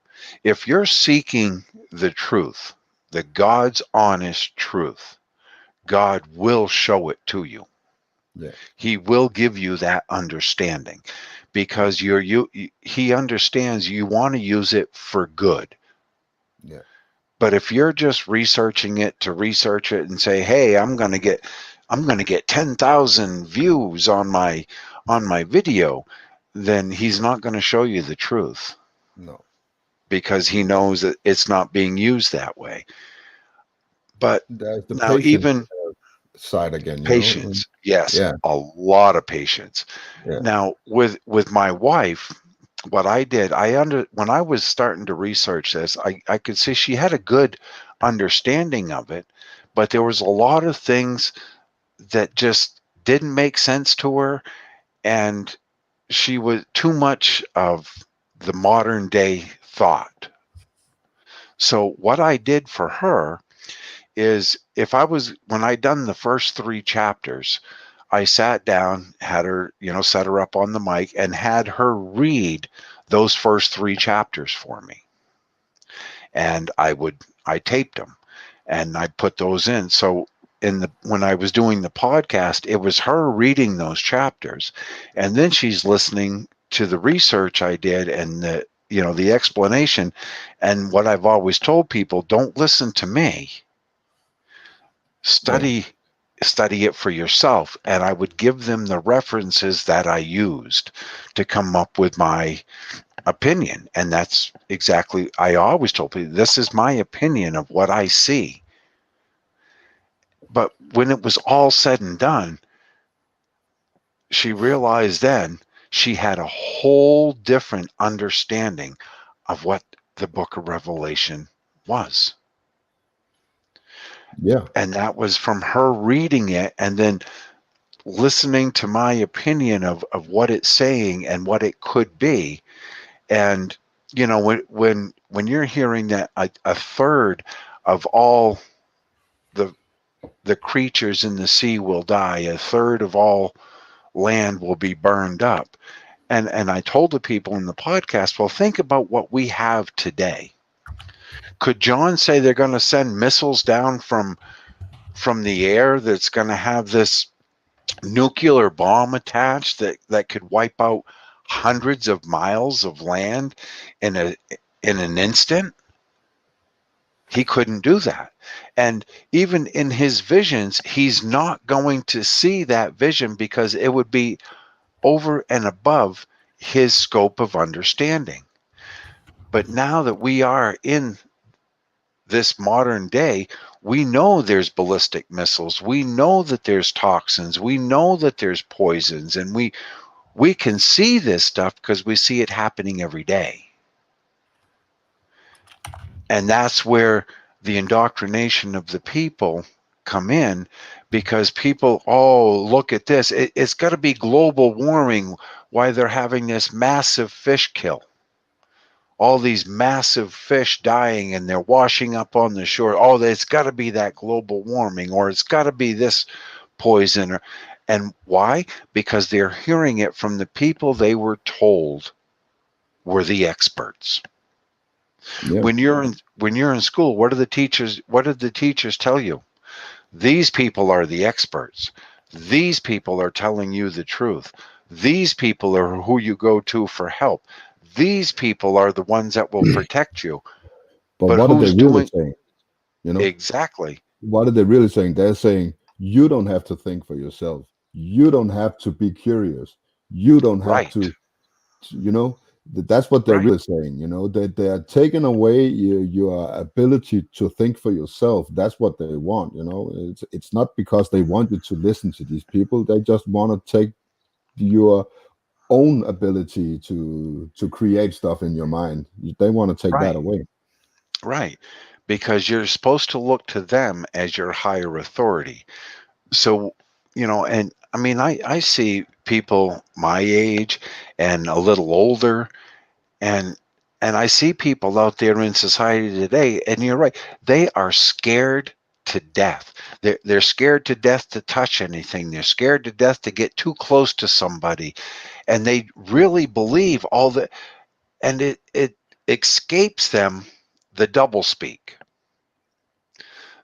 if you're seeking the truth, the God's honest truth, God will show it to you. yeah, He will give you that understanding, because he understands you want to use it for good. yeah, But if you're just researching it to research it and say, "Hey, I'm going to get 10,000 views on my video," then he's not going to show you the truth, no, because he knows that it's not being used that way. But there's the now patience. even side again, you know? Patience. Yes, Yeah, a lot of patience. yeah, Now, with my wife, what I did, when I was starting to research this, I could see she had a good understanding of it, but there was a lot of things that just didn't make sense to her, and she was too much of the modern day thought. So what I did for her is, when I done the first 3 chapters, I sat down, had her, set her up on the mic and had her read those first 3 chapters for me. And I taped them and I put those in. So when I was doing the podcast, it was her reading those chapters, and then she's listening to the research I did and the explanation. And what I've always told people, don't listen to me. yeah, Study it for yourself. And I would give them the references that I used to come up with my opinion. And that's exactly, I always told people, this is my opinion of what I see. But when it was all said and done, she realized then she had a whole different understanding of what the book of Revelation was. yeah, And that was from her reading it and then listening to my opinion of what it's saying and what it could be. And when you're hearing that a third of all the creatures in the sea will die, a third of all land will be burned up. And I told the people in the podcast, well, think about what we have today. Could John say they're going to send missiles down from the air that's going to have this nuclear bomb attached that could wipe out hundreds of miles of land in an instant? He couldn't do that. And even in his visions, he's not going to see that vision because it would be over and above his scope of understanding. But now that we are in this modern day, we know there's ballistic missiles. We know that there's toxins. We know that there's poisons. And we can see this stuff because we see it happening every day. And that's where the indoctrination of the people come in, because people, oh, look at this. It's got to be global warming, why they're having this massive fish kill. All these massive fish dying and they're washing up on the shore. Oh, it's got to be that global warming, or it's got to be this poison. And why? Because they're hearing it from the people they were told were the experts. yeah, When you're in school, what did the teachers tell you? These people are the experts. These people are telling you the truth. These people are who you go to for help. These people are the ones that will protect you. but But what are they who's really doing saying? You know, exactly? what are they really saying? They're saying you don't have to think for yourself. You don't have to be curious. You don't have Right, to, that's what they're right, really saying. They are taking away your ability to think for yourself. That's what they want. It's not because they want you to listen to these people. They just want to take your own ability to create stuff in your mind. They want to take that right, away. right. Because you're supposed to look to them as your higher authority. So, and I mean, I see people my age and a little older, and I see people out there in society today, and you're right, they are scared to death. They're scared to death to touch anything. They're scared to death to get too close to somebody, and they really believe all that, and it escapes them the doublespeak.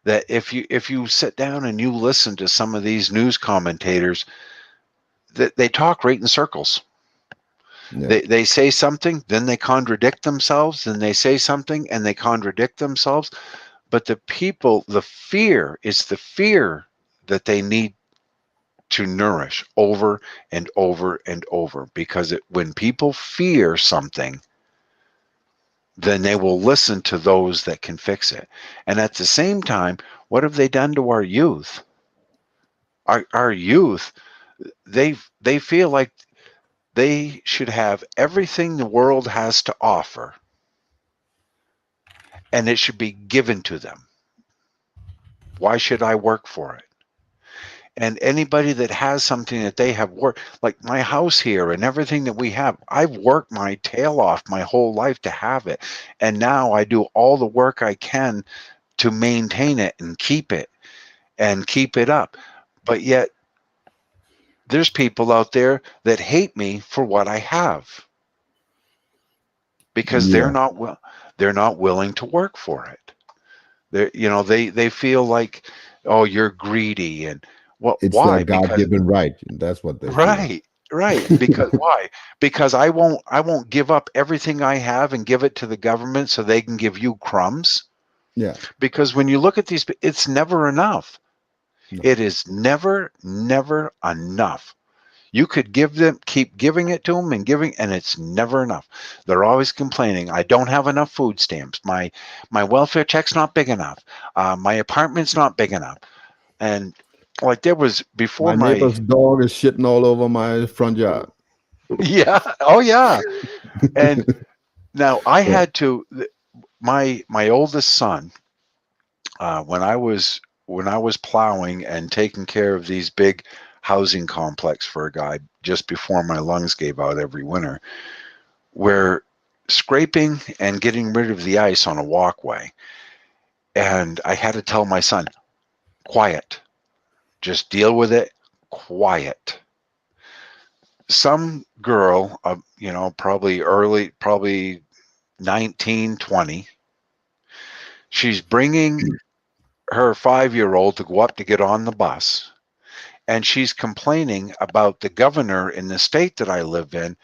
That if you sit down and you listen to some of these news commentators, that they talk right in circles. Yeah, They say something, then they contradict themselves, then they say something and they contradict themselves. But the people, the fear is the fear that they need to nourish over and over and over. Because when people fear something, then they will listen to those that can fix it. And at the same time, what have they done to our youth? our youth, they feel like they should have everything the world has to offer, and it should be given to them. Why should I work for it? And anybody that has something that they have worked, like my house here and everything that we have, I've worked my tail off my whole life to have it. And now I do all the work I can to maintain it and keep it up. But yet there's people out there that hate me for what I have because Yeah, they're not willing to work for it. They feel like, oh, you're greedy. And it's their why? Because God-given right. That's what they feel. right, right. Because why? Because I won't give up everything I have and give it to the government so they can give you crumbs. Yeah, Because when you look at these, it's never enough. no. It is never enough. You could keep giving it to them and giving, and it's never enough. They're always complaining. I don't have enough food stamps. My welfare check's not big enough. My apartment's not big enough. And like there was before My my neighbor's dog is shitting all over my front yard. yeah, oh yeah. And now I Yeah. had to my oldest son, when I was plowing and taking care of these big housing complex for a guy just before my lungs gave out every winter, we're scraping and getting rid of the ice on a walkway. And I had to tell my son, quiet, just deal with it, quiet. Some girl, probably 19, 20, she's bringing her 5-year-old to go up to get on the bus. And she's complaining about the governor in the state that I live in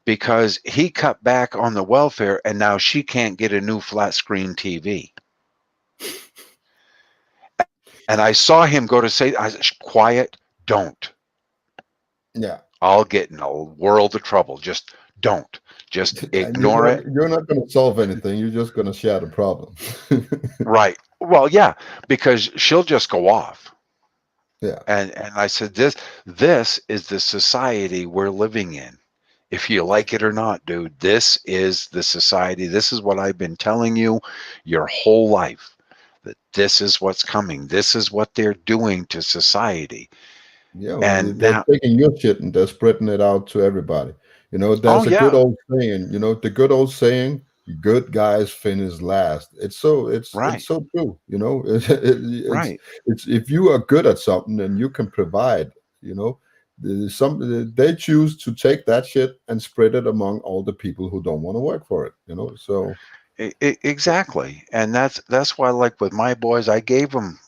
because he cut back on the welfare and now she can't get a new flat screen TV. And I saw him go to say, quiet, don't. Yeah. I'll get in a world of trouble. Just don't. Just And ignore it. you're not going to solve anything. You're just going to share the problem. Right. Well, yeah, because she'll just go off. Yeah. And I said, this is the society we're living in. If you like it or not, dude, this is the society. This is what I've been telling you your whole life, that this is what's coming. This is what they're doing to society. Yeah, well, And they're now, taking your shit and they're spreading it out to everybody. oh There's a good yeah, old saying, the good old saying, good guys finish last. It's right, so true, right. it's if you are good at something and you can provide, they choose to take that shit and spread it among all the people who don't want to work for it. So Exactly. And that's why, like with my boys, I gave them,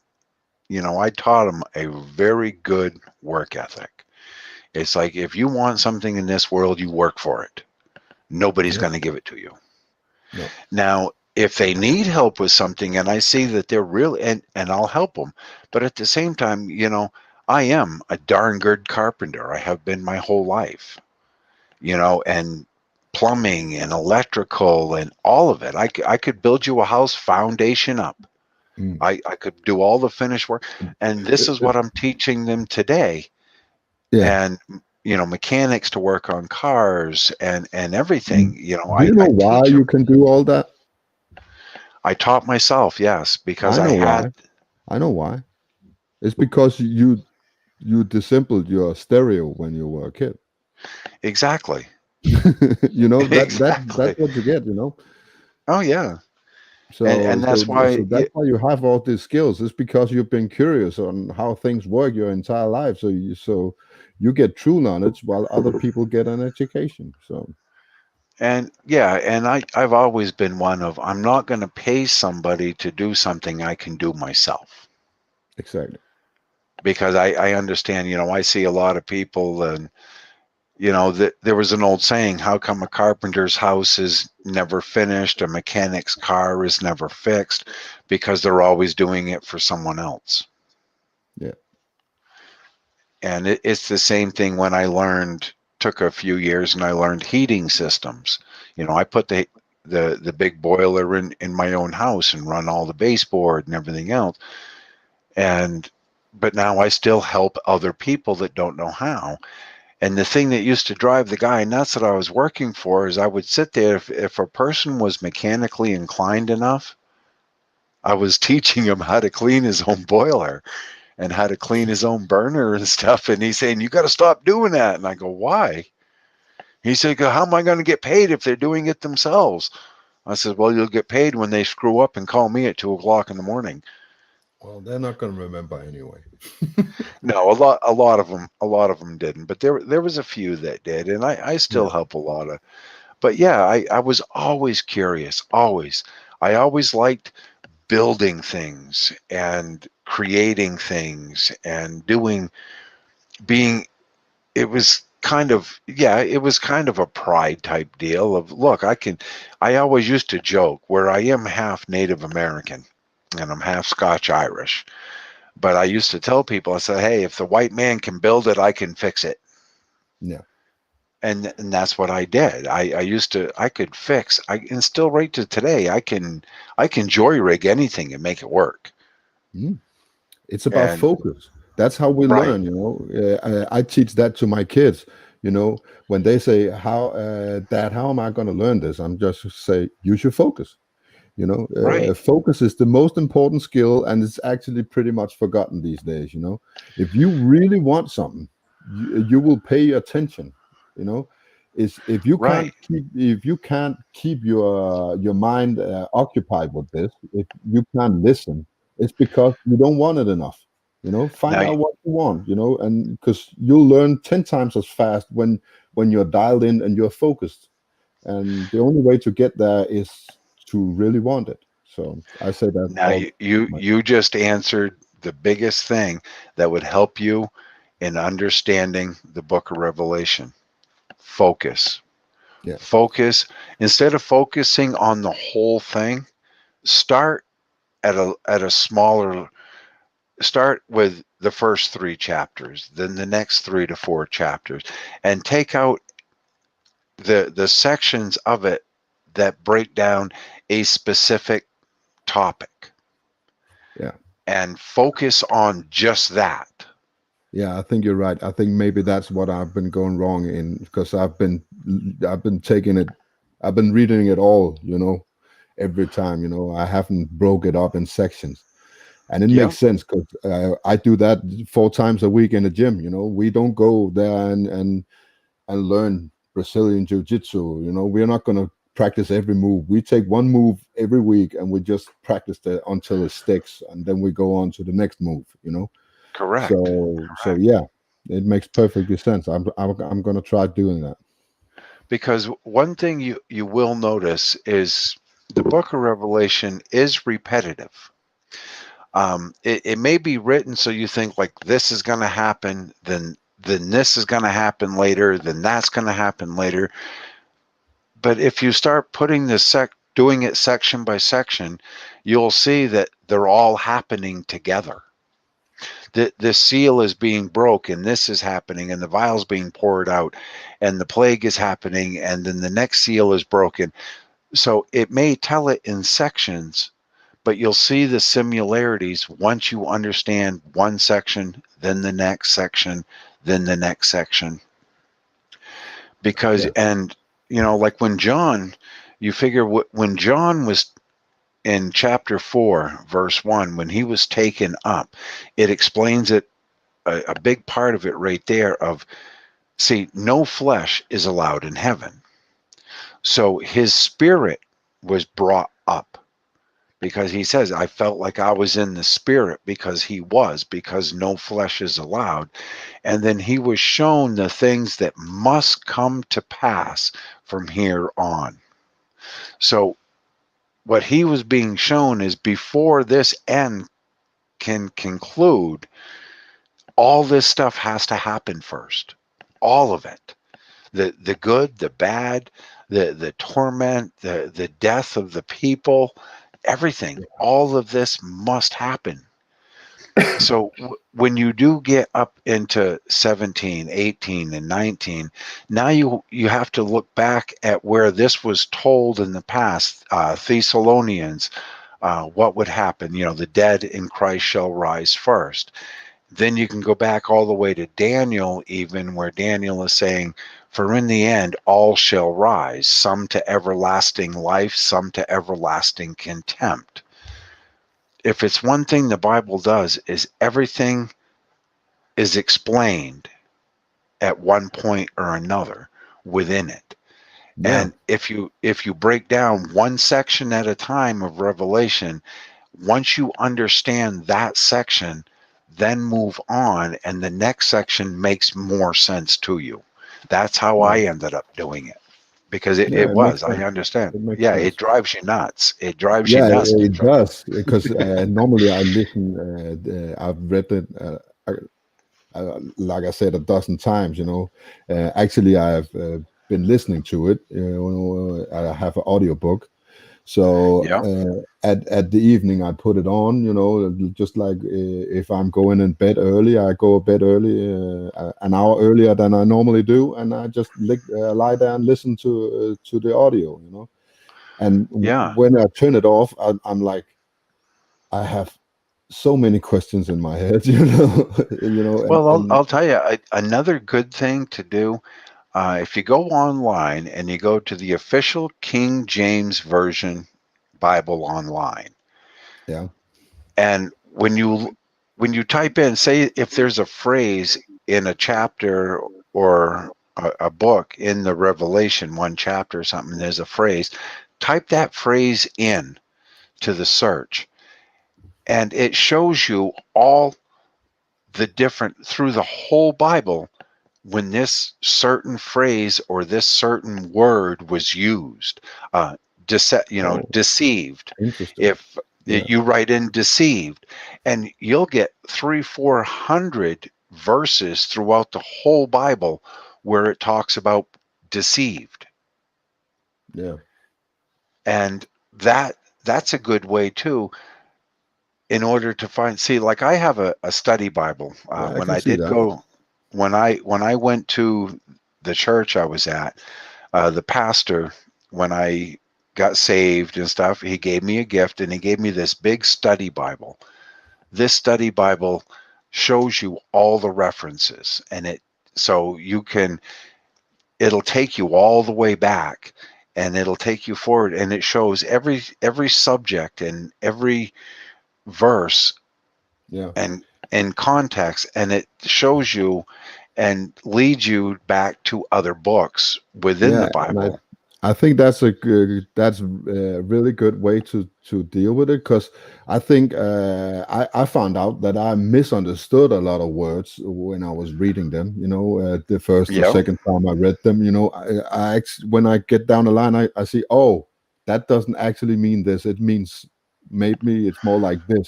I taught them a very good work ethic. It's like, if you want something in this world, you work for it. Nobody's yeah, going to give it to you. no, Now, if they need help with something and I see that they're really, and I'll help them, but at the same time, I am a darn good carpenter. I have been my whole life, and plumbing and electrical and all of it. I could build you a house foundation up. mm. I could do all the finish work. And this is what I'm teaching them today. Yeah. And, mechanics to work on cars and everything. Do you know I why teach you them. can do all that? I taught myself, yes, because I I know why. had, I know why. It's because you dissembled your stereo when you were a kid. exactly. That's Exactly. what you get. Oh yeah. And So and so that's why so that's why you have all these skills. It's because you've been curious on how things work your entire life. So you get true knowledge while other people get an education. So and yeah, and I've always been one of, I'm not going to pay somebody to do something I can do myself. exactly. Because I understand, I see a lot of people, and that there was an old saying, how come a carpenter's house is never finished, a mechanic's car is never fixed? Because they're always doing it for someone else. Yeah. And it's the same thing when took a few years and I learned heating systems. I put the big boiler in my own house and run all the baseboard and everything else. but now I still help other people that don't know how. And the thing that used to drive the guy nuts that I was working for is I would sit there, if a person was mechanically inclined enough, I was teaching him how to clean his own boiler and how to clean his own burner and stuff. And he's saying, you got to stop doing that. And I go, why? He said, how am I going to get paid if they're doing it themselves? I said, well, you'll get paid when they screw up and call me at 2 o'clock in the morning. Well, they're not going to remember anyway. No, a lot of them didn't, but there was a few that did, and I still help a lot of. But yeah, I was always curious, always. I always liked building things and creating things and being. It was kind of, it was kind of a pride type deal of, look, I always used to joke where I am half Native American and I'm half Scotch Irish. But I used to tell people, I said, hey, if the white man can build it, I can fix it. Yeah. And that's what I did. I could fix, and still right to today, I can joy rig anything and make it work. It's about focus. That's how we learn, you know. I teach that to my kids, you know, when they say, Dad, how am I going to learn this? I'm just say, use your focus. You know, focus is the most important skill, and it's actually pretty much forgotten these days. You know, if you really want something, you will pay attention. You know, is if you can't keep your mind occupied with this, if you can't listen, it's because you don't want it enough. You know, find out what you want. You know, and because you'll learn 10 times as fast when you're dialed in and you're focused. And the only way to get there is to really want it. So I say that. Now you just answered the biggest thing that would help you in understanding the book of Revelation. Focus. Yeah. Focus. Instead of focusing on the whole thing, start at a smaller, start with the first 3 chapters, then the next 3 to 4 chapters, and take out the sections of it that break down a specific topic. Yeah. And focus on just that. Yeah, I think you're right. I think maybe that's what I've been going wrong in, because I've been taking it, I've been reading it all, you know, every time, you know. I haven't broke it up in sections. And it makes sense because I do that 4 times a week in the gym, you know. We don't go there and learn Brazilian Jiu-Jitsu, you know. We're not going to practice every move. We take one move every week and we just practice it until it sticks, and then we go on to the next move, you know. Correct. So yeah, it makes perfectly sense. I'm going to try doing that. Because one thing you will notice is the book of Revelation is repetitive. It may be written so you think like this is going to happen, then this is going to happen later, then that's going to happen later. But if you start putting doing it section by section, you'll see that they're all happening together. The seal is being broken, this is happening, and the vial's being poured out, and the plague is happening, and then the next seal is broken. So it may tell it in sections, but you'll see the similarities once you understand one section, then the next section, then the next section. Because, and you know, like when John, you figure when John was in chapter 4, verse 1, when he was taken up, it explains it, a big part of it right there of, see, no flesh is allowed in heaven. So his spirit was brought up because he says, I felt like I was in the spirit because no flesh is allowed. And then he was shown the things that must come to pass from here on. So what he was being shown is before this end can conclude, all this stuff has to happen first. All of it. The good, the bad, the torment, the death of the people, everything. All of this must happen. So when you do get up into 17, 18, and 19, now you have to look back at where this was told in the past. Thessalonians, what would happen? You know, the dead in Christ shall rise first. Then you can go back all the way to Daniel, even where Daniel is saying, for in the end, all shall rise, some to everlasting life, some to everlasting contempt. If it's one thing the Bible does, is everything is explained at one point or another within it. Yeah. And if you break down one section at a time of Revelation, once you understand that section, then move on, and the next section makes more sense to you. That's how I Yeah. ended up doing it, because it, Yeah. it It makes was, I sense. understand. It makes Yeah, it sense. drives you nuts. It drives you Yeah, nuts to it try. does because normally I listen. I've read it, like I said, a dozen times. Actually, I've been listening to it. I have an audiobook. So Yeah, at the evening, I put it on. Just like if I'm going in bed early, I go to bed early, an hour earlier than I normally do, and I just lie there and listen to the audio. And yeah. when I turn it off, I'm like, I have so many questions in my head. Well, I'll, And I'll tell you, another good thing to do, if you go online and you go to the official King James Version Bible online, yeah, and when you type in, say if there's a phrase in a chapter or a book in the Revelation, one chapter or something, there's a phrase, type that phrase in to the search, and it shows you all the different through the whole Bible when this certain phrase or this certain word was used. oh, Deceived. interesting. If Yeah, you write in deceived, and you'll get 300-400 verses throughout the whole Bible where it talks about deceived. yeah, And that's a good way too, in order to find, see, like I have a study Bible. yeah. I When can I see did that. go, when I went to the church I was at, the pastor, when I got saved and stuff, he gave me a gift, and he gave me this big study Bible. This study Bible shows you all the references, and so you can, it'll take you all the way back, and it'll take you forward, and it shows every subject and every verse Yeah. and in context, and it shows you and leads you back to other books within the Yeah, and I Bible. I think that's a really good way to deal with it because I think I found out that I misunderstood a lot of words when I was reading them. The first or Yeah, second time I read them. When I get down the line, I see, oh, that doesn't actually mean this. It means maybe it's more like this.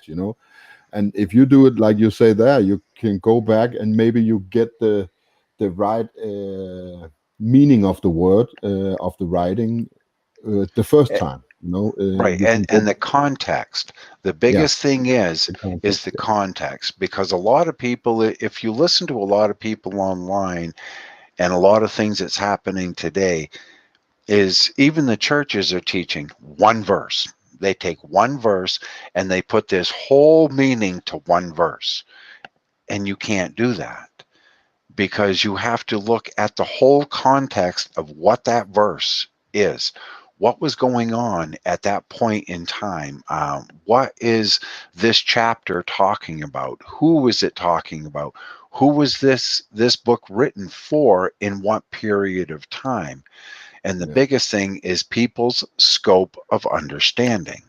And if you do it like you say there, you can go back and maybe you get the right meaning of the word of the writing the first eh, time. right. You and can go. and the context, the Yeah, biggest thing is the is context. the context, because a lot of people, if you listen to a lot of people online and a lot of things that's happening today, is even the churches are teaching one verse. They take one verse and they put this whole meaning to one verse, and you can't do that, because you have to look at the whole context of what that verse is. What was going on at that point in time? What is this chapter talking about? Who is it talking about? Who was this book written for? In what period of time? And the Yeah, biggest thing is people's scope of understanding.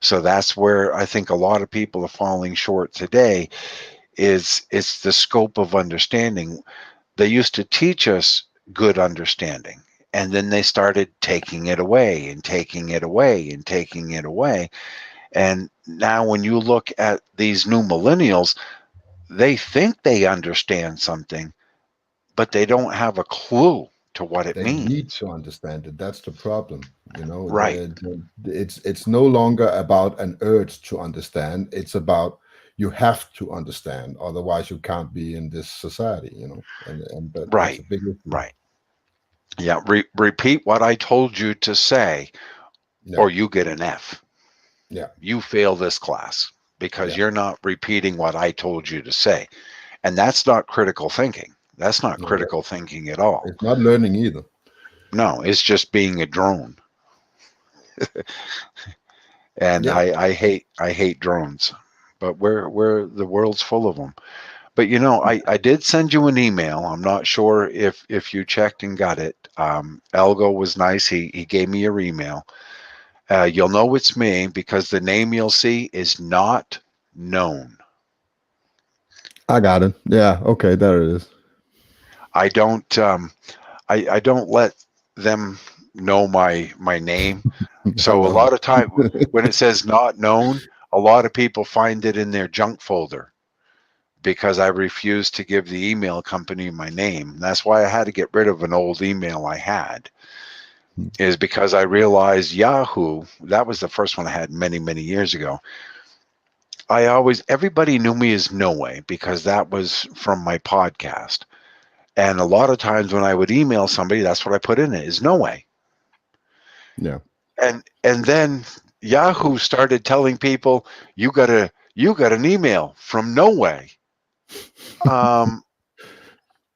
So that's where I think a lot of people are falling short today. Is it's the scope of understanding. They used to teach us good understanding, and then they started taking it away and taking it away and taking it away. And now when you look at these new millennials, they think they understand something, but they don't have a clue to what it they need means. to understand it. That's the problem. Right, It's no longer about an urge to understand. It's about you have to understand, otherwise you can't be in this society. And that's a right, big issue. right. Yeah, repeat what I told you to say, Yeah, or you get an F. yeah, You fail this class. because Yeah. you're not repeating what I told you to say. And that's not critical thinking. That's not No, critical thinking at all. it's not learning either. No, it's just being a drone. And Yeah. I hate drones, but we're the world's full of them. But I did send you an email. I'm not sure if you checked and got it. Elgo was nice. He gave me your email. You'll know it's me because the name you'll see is not known. I got it. Yeah. Okay. There it is. I don't I don't let them know my name. I So a know. lot of time when it says not known, a lot of people find it in their junk folder because I refuse to give the email company my name. That's why I had to get rid of an old email I had, is because I realized Yahoo, that was the first one I had many, many years ago. Everybody knew me as No Way because that was from my podcast. And a lot of times when I would email somebody, that's what I put in it, is No Way. Yeah. And then Yahoo started telling people, you got an email from No Way. I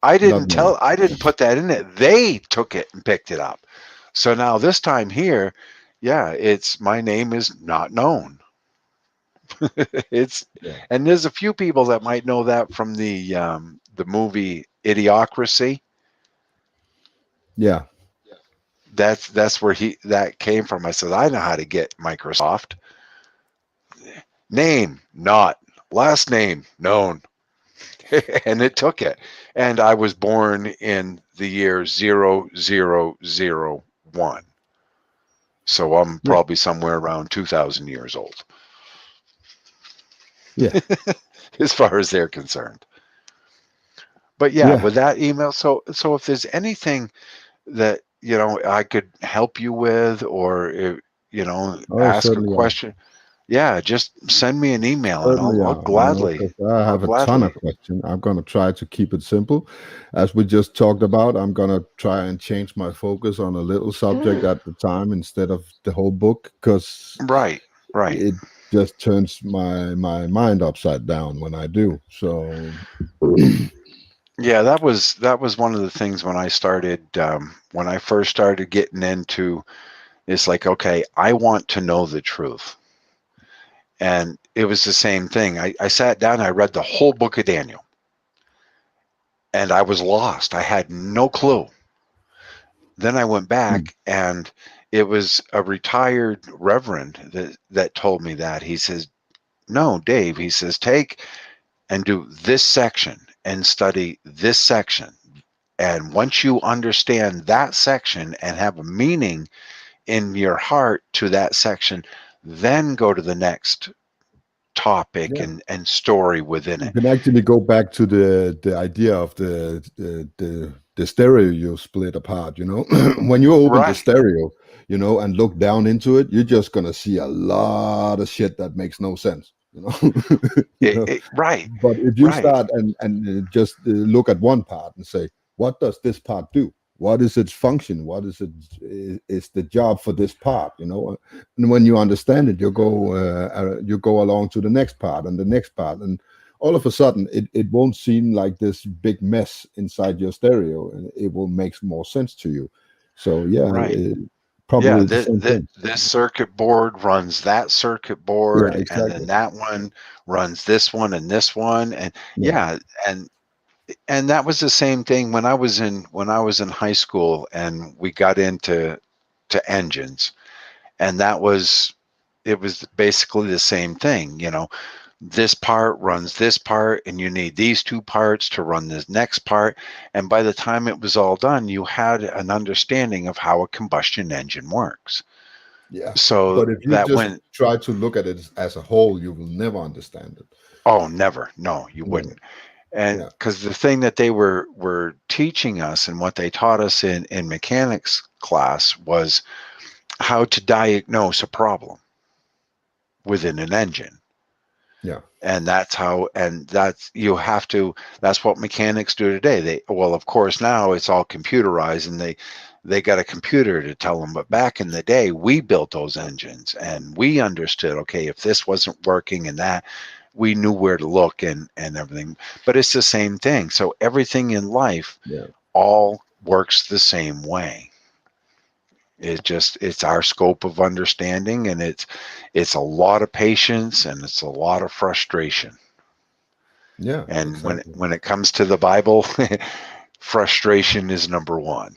Not didn't known. put that in it. They took it and picked it up. So now this time here, yeah, it's my name is not known. It's Yeah. and there's a few people that might know that from the movie Idiocracy. Yeah. That's where that came from. I said, I know how to get Microsoft. Name not, last name known. And it took it. And I was born in the year 0001. So I'm Yeah. probably somewhere around 2,000 years old, Yeah. as far as they're concerned. But yeah, Yeah. with that email, so if there's anything that I could help you with, or if, Oh, ask a certainly are. question, yeah, just send me an email and Certainly I'll are. You know, gladly, because I I'll have a ton of gladly. questions. I'm going to try to keep it simple. As we just talked about, I'm going to try and change my focus on a little subject at the time instead of the whole book, because Right, right. it just turns my mind upside down when I do. So, Yeah, that was one of the things when I started, when I first started getting into, it's like, okay, I want to know the truth. And it was the same thing. I sat down, I read the whole book of Daniel, and I was lost. I had no clue. Then I went mm, back, and it was a retired reverend that told me that. He says, no, Dave, he says, take and do this section and study this section. And once you understand that section and have a meaning in your heart to that section, then go to the next topic yeah, and story within you it. can actually go back to the idea of the stereo you split apart. You know, when you open the Right. stereo, you know, and look down into it, you're just gonna see a lot of shit that makes no sense. You know, you know. Right. But if you Right. start and just look at one part and say, what does this part do? What is its function? What is it? Is the job for this part? You know, and when you understand it, you go along to the next part and the next part, and all of a sudden, it won't seem like this big mess inside your stereo, and it will make more sense to you. So yeah, Right. Yeah. probably the This, same this, thing. this circuit board runs that circuit Yeah, board, and then exactly. that one runs this one and this one. And Yeah, yeah, and that was the same thing when I was in high school and we got into engines, and it was basically the same thing. This part runs this part, and you need these two parts to run this next part. And by the time it was all done, you had an understanding of how a combustion engine works. yeah. So But if you that just went, try to look at it as a whole, you will never understand it. oh, never, no, you Never. wouldn't. And Yeah. because the thing that they were teaching us and what they taught us in mechanics class was how to diagnose a problem within an engine. Yeah. And that's what mechanics do today. Well, of course, now it's all computerized, and they got a computer to tell them. But back in the day, we built those engines and we understood, okay, if this wasn't working and that, we knew where to look and everything. But it's the same thing. So everything in life Yeah. all works the same way. It's our scope of understanding, and it's a lot of patience and it's a lot of frustration. Yeah. And Exactly. when it comes to the Bible, frustration is number one.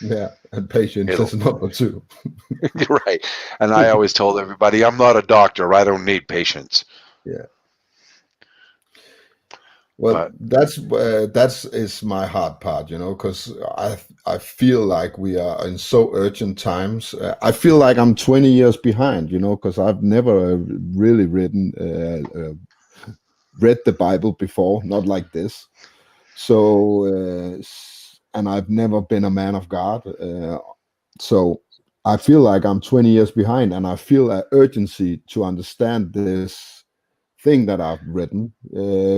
Yeah. And patience is It'll number two. You're right. And I always told everybody, I'm not a doctor. I don't need patience. Yeah. Well, But that's is my hard part, because I feel like we are in so urgent times. I feel like I'm 20 years behind, because I've never really read the Bible before, not like this. So, and I've never been a man of God. So I feel like I'm 20 years behind, and I feel an urgency to understand this thing that I've written,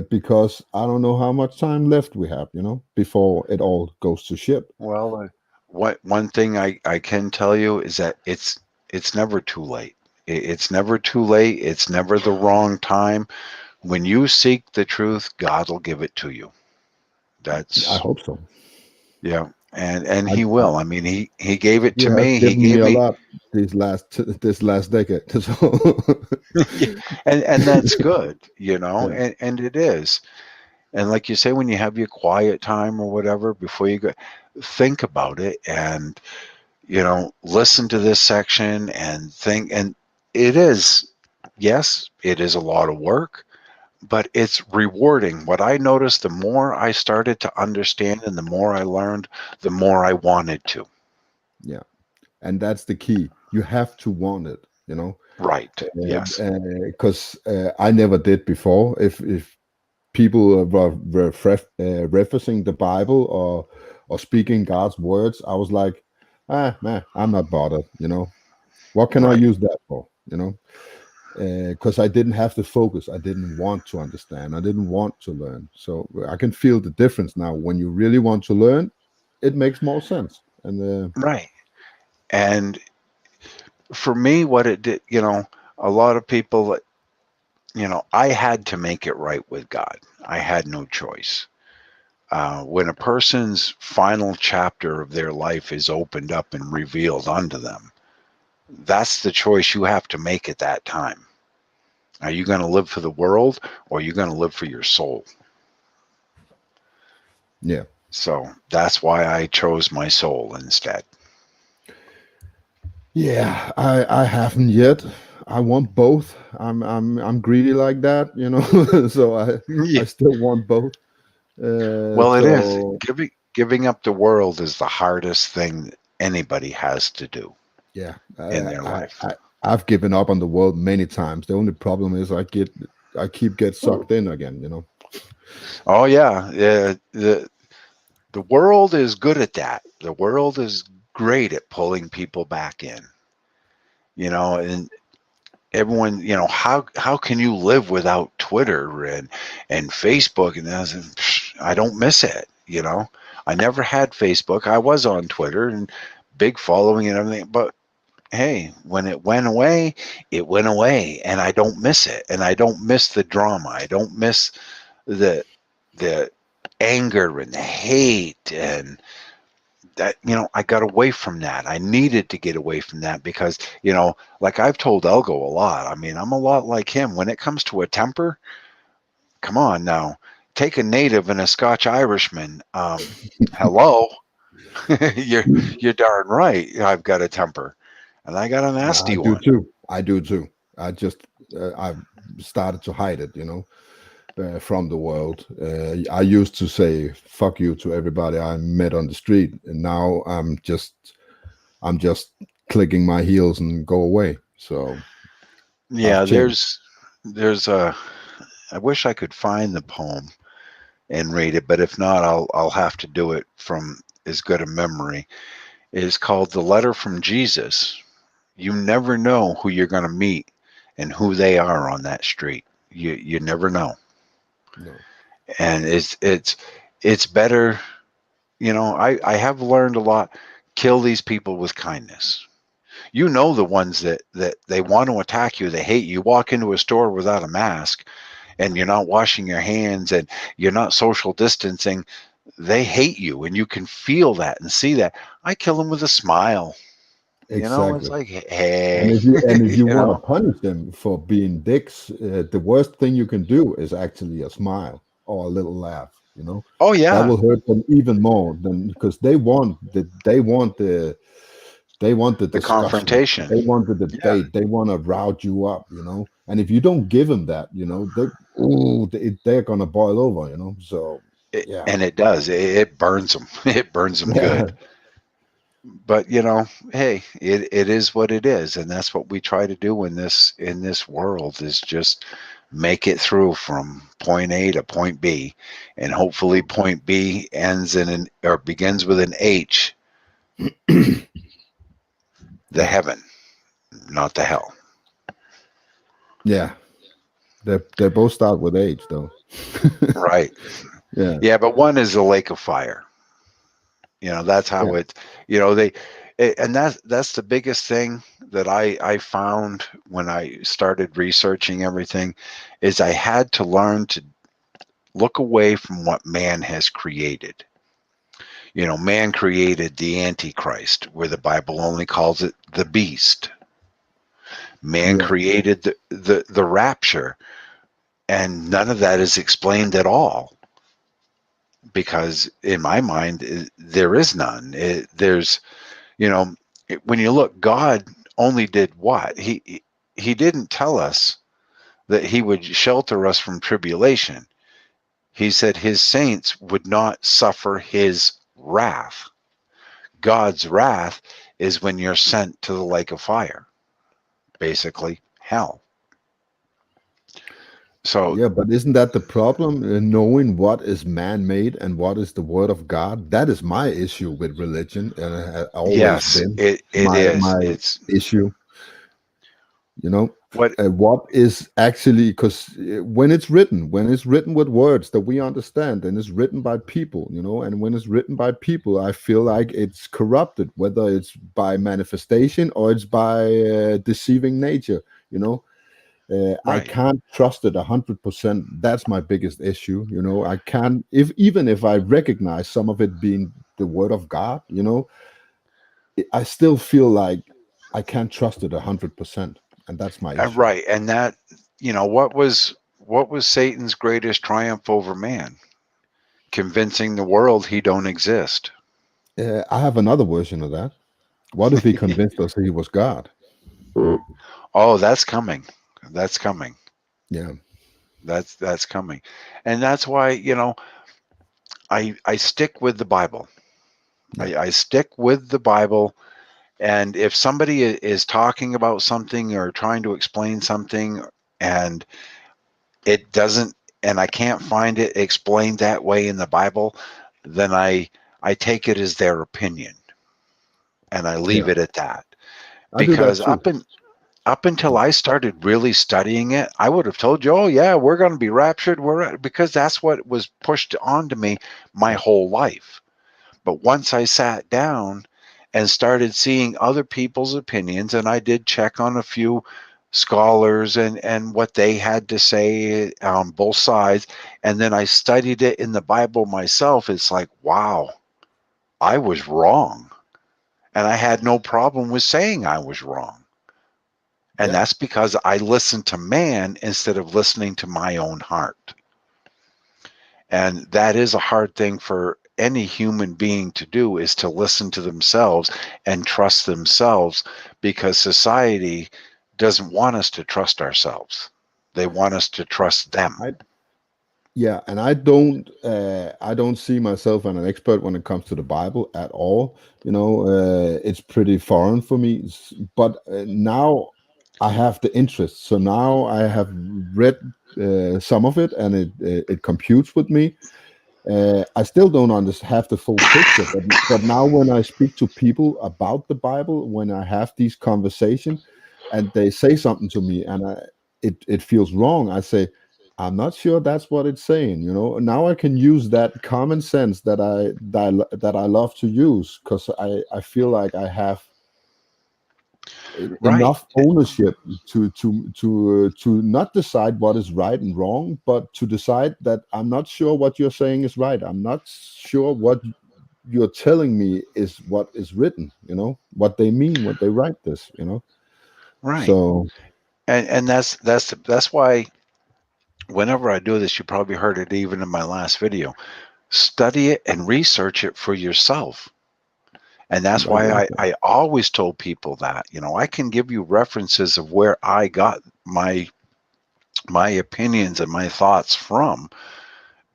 because I don't know how much time left we have, before it all goes to shit. well, one thing I can tell you is that it's never too late. It's never too late. It's never the wrong time. When you seek the truth, God will give it to you. I That's hope so. Yeah, and I, He will. I mean, He gave it you to have me. He given me gave a me, lot this last decade. So yeah, and that's good, yeah, and it is. And like you say, when you have your quiet time or whatever before you go, think about it and listen to this section and think. And it is, yes, it is a lot of work, but it's rewarding. What I noticed, the more I started to understand and the more I learned, the more I wanted to. yeah, and that's the key. You have to want it, Right. Yes. because I never did before. If people were referencing the Bible or speaking God's words, I was like, man, I'm not bothered. What can I Right. use that for? Because I didn't have the focus. I didn't want to understand. I didn't want to learn. So I can feel the difference now. When you really want to learn, it makes more sense. And Right. And for me, what it did, a lot of people, I had to make it right with God. I had no choice. When a person's final chapter of their life is opened up and revealed unto them, that's the choice you have to make at that time. Are you going to live for the world or are you going to live for your soul? yeah, So that's why I chose my soul instead. yeah, I haven't yet. I want both. I'm greedy like that, so I Yeah. still want both. Well, it is. So Giving up the world is the hardest thing anybody has to do yeah, in their life. I've given up on the world many times. The only problem is I keep get sucked in again. Oh yeah, the world is good at that. The world is great at pulling people back in. And everyone, how can you live without Twitter and Facebook? And I don't miss it. I never had Facebook. I was on Twitter and big following and everything, but hey, when it went away, and I don't miss it, and I don't miss the drama. I don't miss the the anger and the hate and that. I got away from that. I needed to get away from that because like I've told Elgo a lot. I mean, I'm a lot like him when it comes to a temper. Come on now, take a native and a Scotch Irishman. Hello. You're darn right. I've got a temper, and I got a I nasty do one. too. I do too. I just I've started to hide it, from the world. I used to say "fuck you" to everybody I met on the street, and now I'm just clicking my heels and go away. So I've Yeah, changed. there's a. I wish I could find the poem and read it, but if not, I'll have to do it from as good a memory. It is called "The Letter from Jesus." You never know who you're going to meet and who they are on that street. You never know, No. and it's better. I have learned a lot. kill these people with kindness. You know the ones that they want to attack you, they hate you. You walk into a store without a mask and you're not washing your hands and you're not social distancing, they hate you and you can feel that and see that. I kill them with a smile. It's Exactly. like, And hey, if you you want to know. punish them for being dicks, the worst thing you can do is actually a smile or a little laugh. Oh That yeah, will hurt them even more than because they want the the discussion, confrontation. they want the Yeah. debate, they want to route you up. And if you don't give them that, they're gonna boil over. So yeah, And it does. It burns them. It burns them yeah, good. But hey, it is what it is, and that's what we try to do in this world is just make it through from point A to point B, and hopefully point B ends in an or begins with an H, the yeah, heaven, not the hell. yeah. They both start with H though. Right. Yeah, Yeah, but one is the lake of fire. That's yeah, how it. And that's the biggest thing that I found when I started researching everything, is I had to learn to look away from what man has created. Man created the Antichrist, where the Bible only calls it the beast. Man yeah, created the rapture, and none of that is explained at all, because in my mind there is none. There's you know when you look, God only did what he didn't tell us that he would shelter us from tribulation. He said his saints would not suffer his wrath. God's wrath is when you're sent to the lake of fire, basically hell. So yeah. But isn't that the problem? Knowing what is man-made and what is the word of God? That is my issue with religion, and it has always yes, been it is. my It's issue. You know, what. what is actually, because when it's written with words that we understand, and it's written by people, and when it's written by people, I feel like it's corrupted, whether it's by manifestation or it's by deceiving nature. I Right. can't trust it 100%. That's my biggest issue. I can't, if even if I recognize some of it being the word of God. I still feel like I can't trust it 100%, and that's my issue. Right. And that, what was Satan's greatest triumph over man? Convincing the world he don't exist. I have another version of that. What if he convinced us he was God? Oh, that's coming. That's coming. Yeah, That's coming. And that's why, I stick with the Bible. yeah, I stick with the Bible. And if somebody is talking about something or trying to explain something and it doesn't, and I can't find it explained that way in the Bible, then I take it as their opinion and I leave yeah. it at that. I do that Because too. up until Yeah, I started really studying it, I would have told you, "Oh yeah, we're going to be raptured." Because that's what was pushed onto me my yeah, whole life. But once I sat down and started seeing other people's opinions, and I did check on a few scholars and what they had to say on both sides, and then I studied it in the Bible myself, it's like, wow, I was wrong. And I had no problem with saying I was wrong. And yeah. that's because I listened to man instead of listening to my own heart. And that is a hard thing for any human being to do, is to listen to themselves and trust themselves, because society doesn't want us to trust ourselves. They want us to trust them. I Yeah, and I don't see myself as an expert when it comes to the Bible at all. It's pretty foreign for me. But now I have the interest. So now I have read some of it, and it computes with me. I still don't have the full picture, but now when I speak to people about the Bible, when I have these conversations, and they say something to me, and it feels wrong, I say, I'm not sure that's what it's saying. Now I can use that common sense that I love to use, because I feel like I have Right. enough ownership to not decide what is right and wrong, but to decide that I'm not sure what you're saying is right. I'm not sure what you're telling me is what is written. What they mean when they write this. Right. So And that's why whenever I do this, you probably heard it even in my last video. Study it and research it for yourself. And that's I why love I always told people that, I can give you references of where I got my opinions and my thoughts from,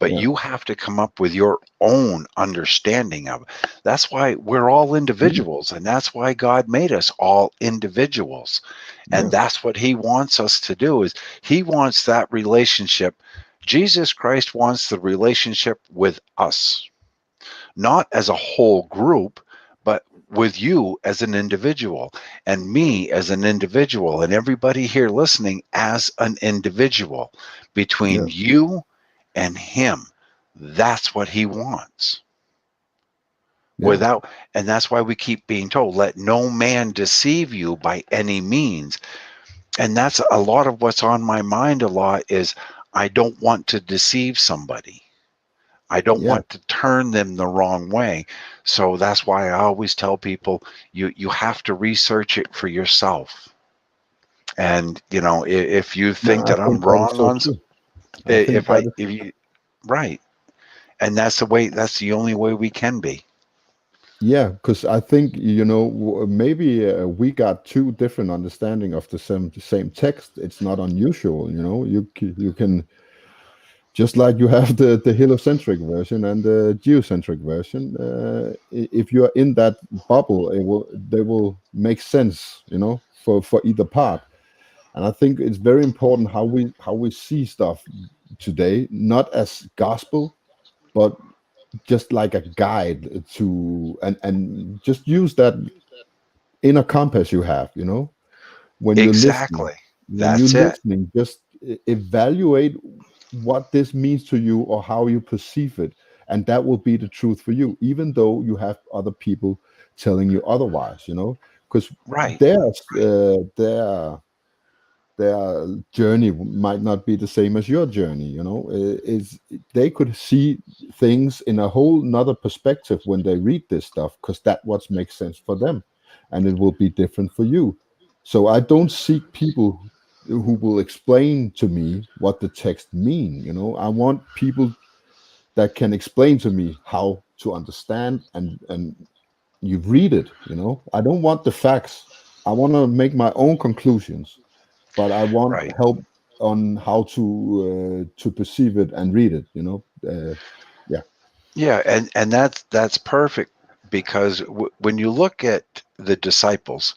but yeah, you have to come up with your own understanding of it. That's why we're all mm, individuals, and that's why God made us all individuals. And yeah, that's what he wants us to do, is he wants that relationship. Jesus Christ wants the relationship with us, not as a whole group, but with you as an individual, and me as an individual, and everybody here listening as an individual. Between yeah, you and him, that's what he wants. yeah, Without, and that's why we keep being told, let no man deceive you by any means. And that's a lot of what's on my mind a lot, is I don't want to deceive somebody. I don't yeah, want to turn them the wrong way. So that's why I always tell people, you have to research it for yourself. And if you no, think I that I'm think that is wrong so on, true. I think that is if you, right. And that's the only way we can be. Yeah, because I think maybe we got two different understanding of the same text. It's not unusual. You can, just like you have the heliocentric version and the geocentric version. If you're in that bubble, they will make sense. For either part. And I think it's very important how we see stuff today, not as gospel, but just like a guide to, and just use that inner compass you have. when you're listening Exactly. when you're That's it. listening, just evaluate what this means to you or how you perceive it, and that will be the truth for you, even though you have other people telling you otherwise. Because Right. their journey might not be the same as your journey. Is they could see things in a whole nother perspective when they read this stuff, because that what makes sense for them, and it will be different for you. So I don't seek people who will explain to me what the text mean. I want people that can explain to me how to understand, and you read it. I don't want the facts. I want to make my own conclusions, but I want Right. help on how to perceive it and read it. Yeah, Yeah, and that's perfect, because when you look at the disciples,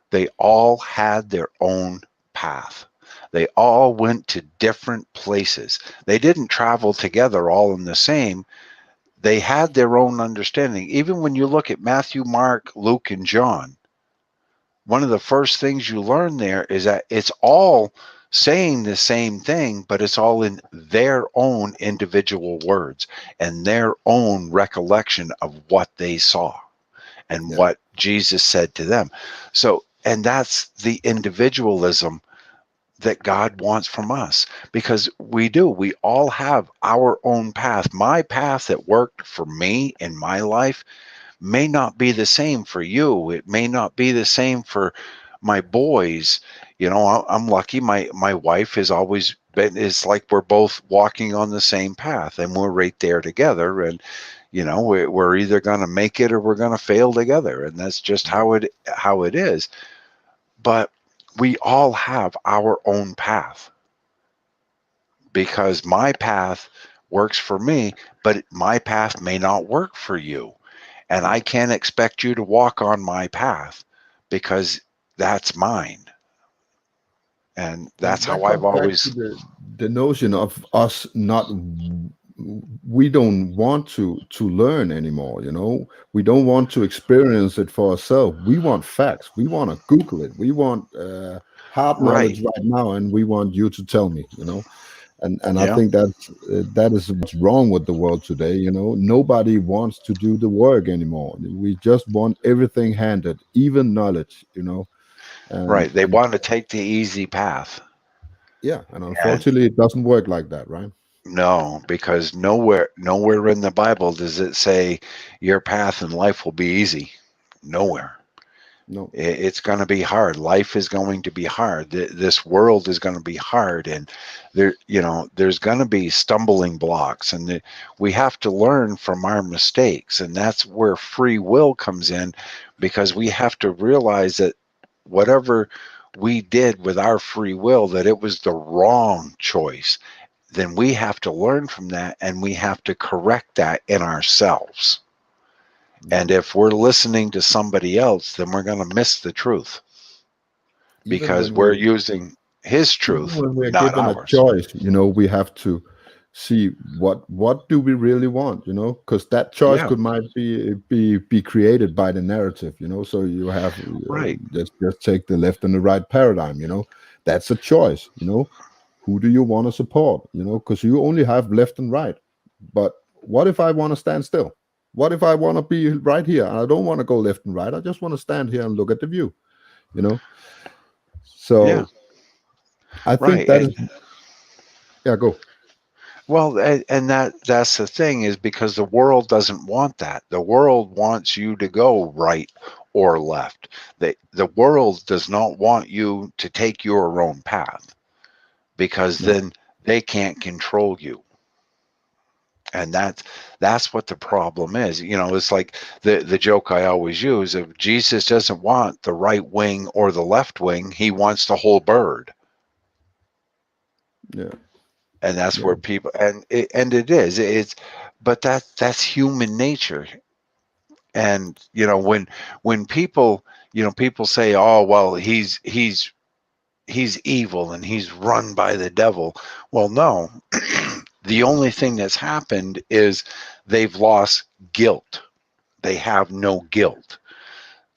they all had their own path. They all went to different places. They didn't travel together all in the same. They had their own understanding. Even when you look at Matthew, Mark, Luke, and John, one of the first things you learn there is that it's all saying the same thing, but it's all in their own individual words and their own recollection of what they saw and yeah, what Jesus said to them. So, and that's the individualism that God wants from us, because we all have our own path. My path that worked for me in my life may not be the same for you. It may not be the same for my boys. I'm lucky. My wife has always been. It's like we're both walking on the same path, and we're right there together. And we're either going to make it or we're going to fail together, and that's just how it is. But we all have our own path, because my path works for me, but my path may not work for you. And I can't expect you to walk on my path, because that's mine. And that's and that how I've comes back to always, the notion of us not. We don't want to learn anymore. We don't want to experience it for ourselves. We want facts. We want to Google it. We want hard right. knowledge right now, and we want you to tell me. And I Yeah. think that is what's wrong with the world today. Nobody wants to do the work anymore. We just want everything handed, even knowledge. and Right. They and want to take the easy path. yeah, and And unfortunately, it doesn't work like that, right? no, because nowhere in the Bible does it say your path in life will be easy. Nowhere. No. It's going to be hard. Life is going to be hard. This world is going to be hard, and there's going to be stumbling blocks, and we have to learn from our mistakes, and that's where free will comes in, because we have to realize that whatever we did with our free will, that it was the wrong choice. Then we have to learn from that, and we have to correct that in ourselves. Yeah. And if we're listening to somebody else, then we're going to miss the truth, even because when we're we're using his even truth, when we're not given a ours. choice, we have to see what do we really want, because that choice Yeah, could might be created by the narrative. So you have, right. just take the left and the right paradigm. That's a choice. Who do you want to support? Because you only have left and right. But what if I want to stand still? What if I want to be right here and I don't want to go left and right? I just want to stand here and look at the view. you know Yeah, so I think right. that is, And yeah, go. well, and that's the thing, is because the world doesn't want that. The world wants you to go right or left. The world does not want you to take your own path, because No. then they can't control you. And that's what the problem is. It's like the joke I always use: if Jesus doesn't want the right wing or the left wing, he wants the whole bird. Yeah. And that's Yeah. where people, and it is, it's, but that's human nature. And when people say, oh well, he's evil and he's run by the devil. Well, no. The only thing that's happened is they've lost guilt. They have no guilt.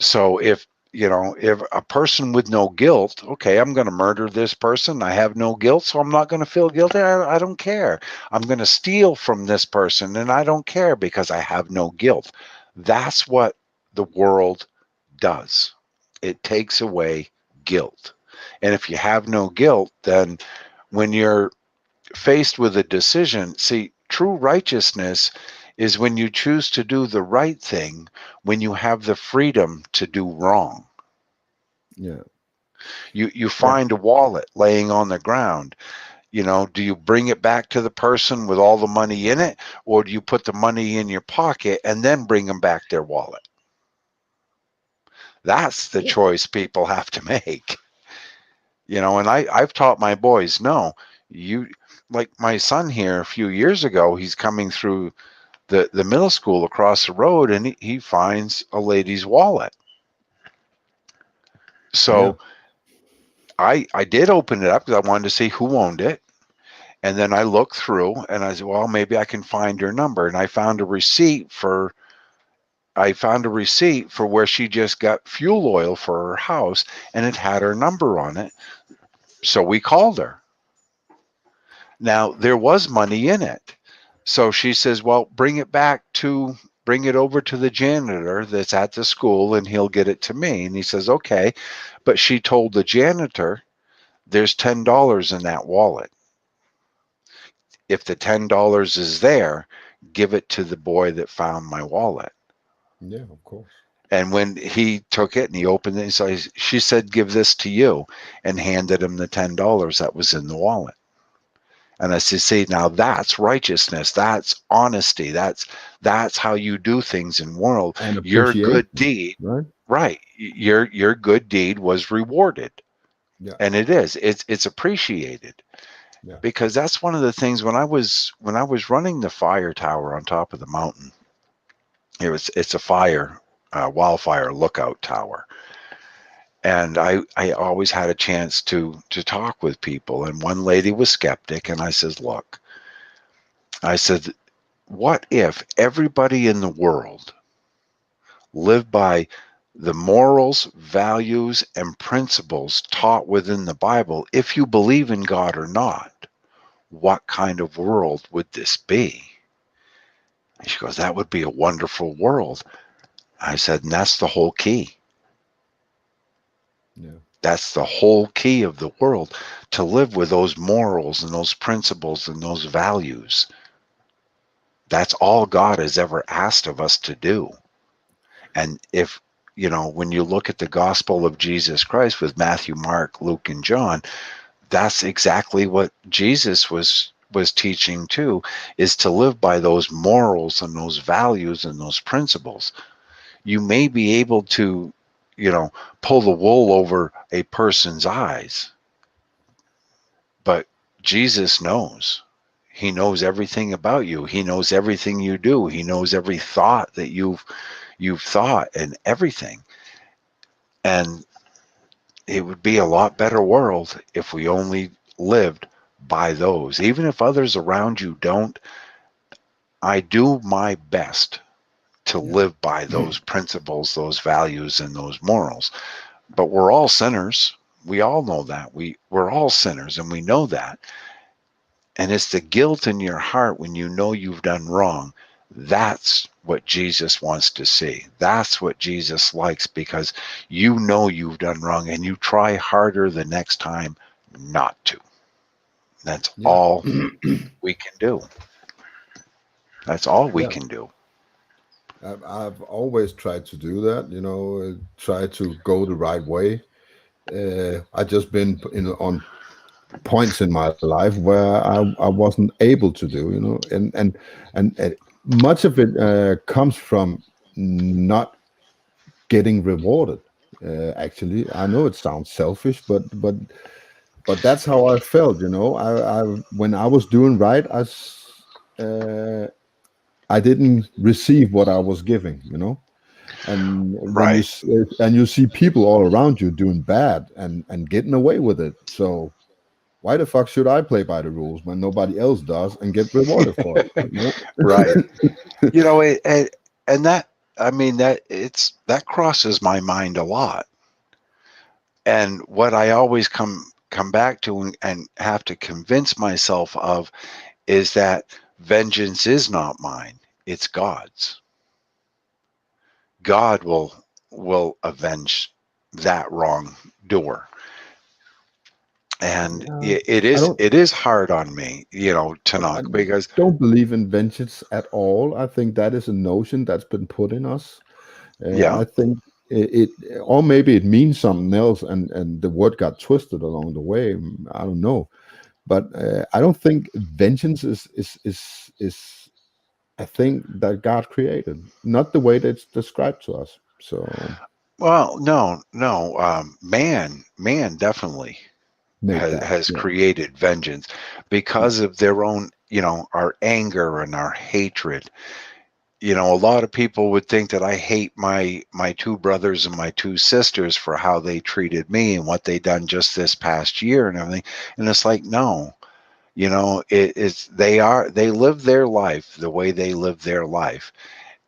So if a person with no guilt, okay, I'm going to murder this person. I have no guilt, so I'm not going to feel guilty. I don't care. I'm going to steal from this person, and I don't care because I have no guilt. That's what the world does. It takes away guilt. And if you have no guilt, then when you're faced with a decision, see, true righteousness is when you choose to do the right thing when you have the freedom to do wrong. Yeah. You Yeah. find a wallet laying on the ground. Do you bring it back to the person with all the money in it, or do you put the money in your pocket and then bring them back their wallet? That's the Yeah. choice people have to make. And I've taught my boys, no, you, like my son here a few years ago, he's coming through the middle school across the road, and he finds a lady's wallet. Yeah. So I did open it up because I wanted to see who owned it. And then I looked through and I said, well, maybe I can find her number. And I found a receipt for where she just got fuel oil for her house, and it had her number on it. So we called her. Now there was money in it. So she says, well, bring it over to the janitor that's at the school and he'll get it to me. And he says, okay. But she told the janitor, there's $10 in that wallet. If the $10 is there, give it to the boy that found my wallet. Yeah, of course. And when he took it and he opened it, she said, give this to you, and handed him the $10 that was in the wallet. And I said, see, now that's righteousness. That's honesty. That's how you do things in the world. And Your good appreciation, deed, right? right? Your good deed was rewarded, Yeah. and it is. It's appreciated, Yeah. because that's one of the things when I was running the fire tower on top of the mountain. It's a wildfire lookout tower, and I always had a chance to talk with people. And one lady was skeptic, and I said, look, I said, what if everybody in the world lived by the morals, values, and principles taught within the Bible, if you believe in God or not? what kind of world would this be? And she goes, that would be a wonderful world. I said, and that's the whole key. Yeah. That's the whole key of the world, to live with those morals and those principles and those values. That's all God has ever asked of us to do. And if, when you look at the gospel of Jesus Christ with Matthew, Mark, Luke, and John, that's exactly what Jesus was teaching too, is to live by those morals and those values and those principles. You may be able to, pull the wool over a person's eyes, but Jesus knows. He knows everything about you. He knows everything you do. He knows every thought that you've thought and everything. And it would be a lot better world if we only lived by those. Even if others around you don't, I do my best to Yeah. live by those principles, those values, and those morals. But we're all sinners. We all know that. We're all sinners, and we know that. And it's the guilt in your heart when you know you've done wrong. That's what Jesus wants to see. That's what Jesus likes, because you know you've done wrong and you try harder the next time not to. That's Yeah. all we can do. That's all we Yeah. can do. I've always tried to do that, try to go the right way. I just been on points in my life where I wasn't able to do, and much of it comes from not getting rewarded. Actually, I know it sounds selfish, but that's how I felt. I when I was doing right, I didn't receive what I was giving. And when Right. you see people all around you doing bad and getting away with it, so why the fuck should I play by the rules when nobody else does and get rewarded for Right. it? And that, I mean, that crosses my mind a lot. And what I always come back to and have to convince myself of is that vengeance is not mine, it's God's. God will avenge that wrongdoer. And Yeah, it I is don't. it is hard on me, I Tanakh, because don't believe in vengeance at all. I think that is a notion that's been put in us. yeah, I think or maybe it means something else, and the word got twisted along the way. I don't know, but I don't think vengeance is a thing that God created, not the way that it's described to us. So well, no, man definitely make that, has yeah, created vengeance yeah, because of their own, our anger and our hatred. A lot of people would think that I hate my two brothers and my two sisters for how they treated me and what they done just this past year and everything. And it's like, no, they live their life the way they live their life,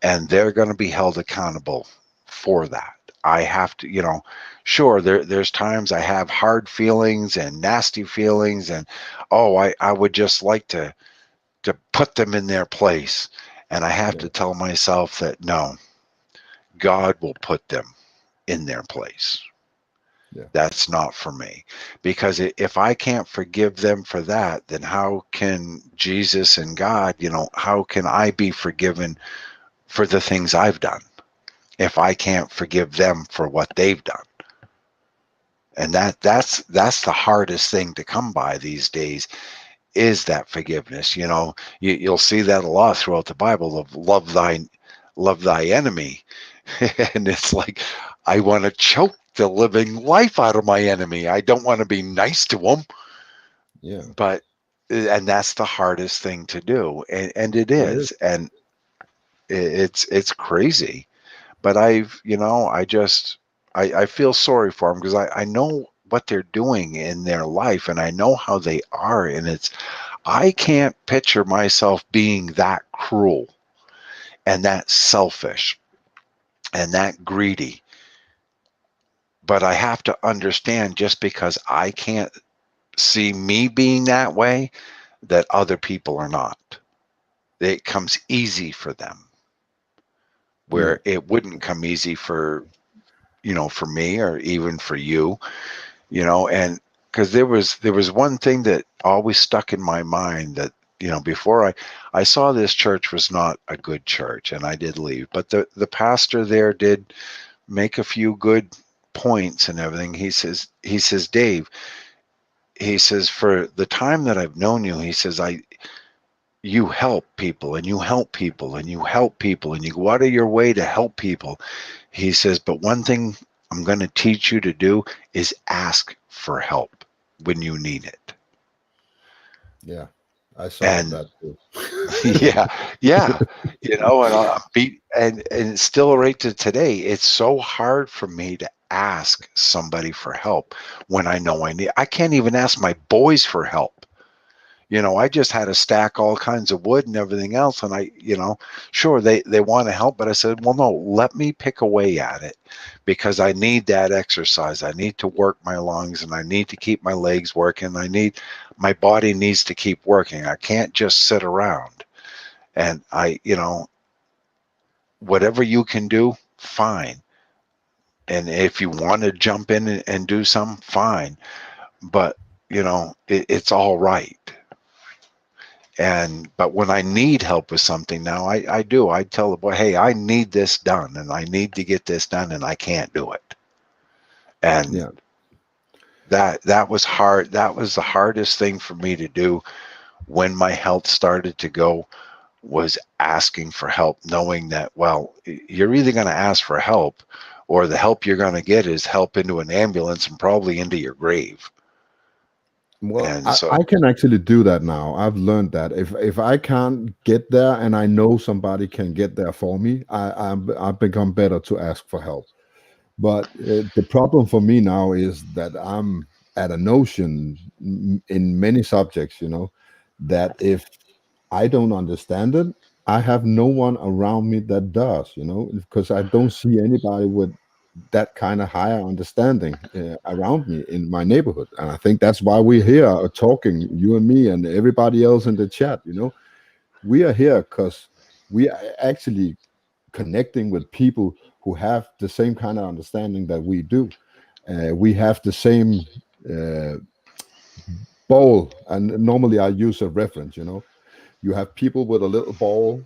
and they're going to be held accountable for that. I have to, sure, there's times I have hard feelings and nasty feelings, and oh, I would just like to put them in their place. And I have yeah, to tell myself that no, God will put them in their place. yeah, That's not for me. Because if I can't forgive them for that, then how can Jesus and God, how can I be forgiven for the things I've done if I can't forgive them for what they've done? And that's the hardest thing to come by these days, is that forgiveness. You'll see that a lot throughout the Bible, of love thy enemy. And it's like, I want to choke the living life out of my enemy. I don't want to be nice to him. yeah. But and that's the hardest thing to do, and it It is. is, and it's crazy. But I feel sorry for them, because I know what they're doing in their life, and I know how they are, and I can't picture myself being that cruel and that selfish and that greedy. But I have to understand, just because I can't see me being that way, that other people are not. It comes easy for them, Yeah. where it wouldn't come easy for, for me or even for you, and because there was one thing that always stuck in my mind, that before I saw this church was not a good church, and I did leave, but the pastor there did make a few good points and everything. He says, Dave, he says, for the time that I've known you, he says, you help people and you help people and you help people and you go out of your way to help people. He says, but one thing I'm going to teach you to do is ask for help when you need it. Yeah. I some of And that too. yeah, yeah, and I'll be, and it's still right to today. It's so hard for me to ask somebody for help when I know I need. I can't even ask my boys for help. I just had to stack all kinds of wood and everything else. And sure, they want to help, but I said, well, no, let me pick away at it, because I need that exercise. I need to work my lungs, and I need to keep my legs working. My body needs to keep working. I can't just sit around. And whatever you can do, fine. And if you want to jump in and do some, fine. But, it's all right. But when I need help with something now, I do. I tell the boy, hey, I need this done, and I need to get this done, and I can't do it. And Yeah. that was hard. That was the hardest thing for me to do when my health started to go, was asking for help, knowing that, well, you're either going to ask for help, or the help you're going to get is help into an ambulance and probably into your grave. Well, And I so, can actually do that now. I've learned that if I can't get there and I know somebody can get there for me, I've become better to ask for help. But the problem for me now is that I'm at a notion in many subjects, that if I don't understand it, I have no one around me that does, because I don't see anybody with that kind of higher understanding around me in my neighborhood. And I think that's why we're here talking, you and me and everybody else in the chat. We are here because we are actually connecting with people who have the same kind of understanding that we do. We have the same uh, ball, and normally I use a reference. You have people with a little ball.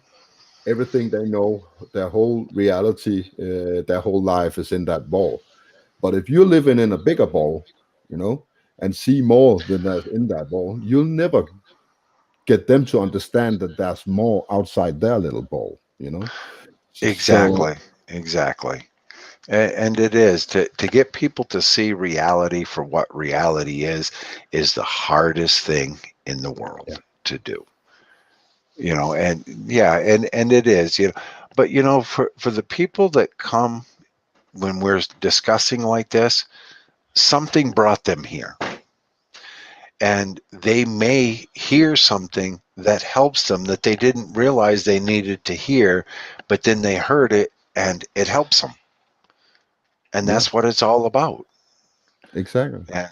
Everything they know, their whole reality, their whole life is in that ball. But if you're living in a bigger ball, and see more than that's in that ball, you'll never get them to understand that there's more outside their little ball. So exactly, exactly. And it is to get people to see reality for what reality is the hardest thing in the yeah, world to do. And yeah, and it is, but for the people that come when we're discussing like this, something brought them here, and they may hear something that helps them that they didn't realize they needed to hear, but then they heard it and it helps them. And yeah, that's what it's all about. exactly. And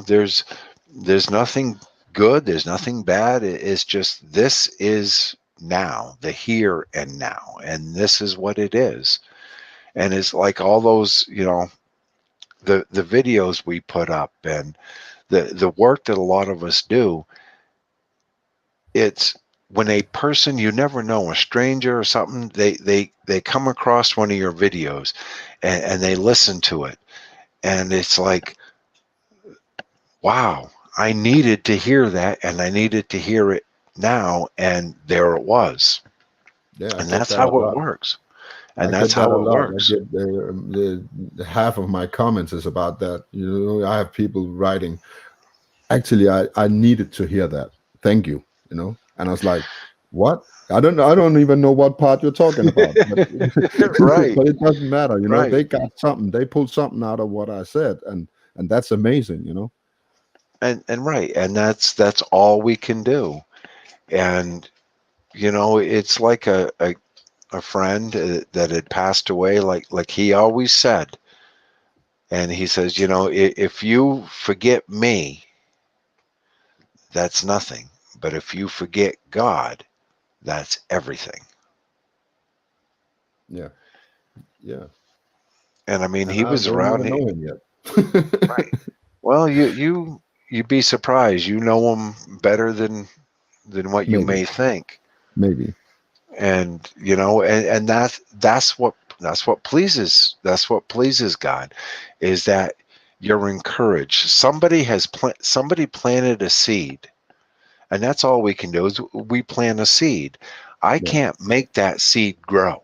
there's nothing good, there's nothing bad. It's just, this is now, the here and now, and this is what it is. And it's like all those, the videos we put up, and the work that a lot of us do. It's when a person you never know, a stranger or something, they come across one of your videos, and they listen to it, and it's like, wow, I needed to hear that, and I needed to hear it now, and there it was. Yeah, I And get that's that a how it lot. works. I And that's get that how a it lot. I works. get the half of my comments is about that. I have people writing, actually, I needed to hear that. Thank you. And I was like, what? I don't even know what part you're talking about, but Right, but it doesn't matter. right. They got something. They pulled something out of what I said, and that's amazing. And right. And that's all we can do. And it's like a friend that had passed away, like he always said. And he says, if you forget me, that's nothing. But if you forget God, that's everything. Yeah. Yeah. And I mean, And he I was don't around. even know him yet. Right. Well, you'd be surprised. You know him better than what you Maybe. may think. Maybe. And and that's what pleases God, is that you're encouraged. Somebody planted a seed, and that's all we can do is we plant a seed. I Yeah. can't make that seed grow,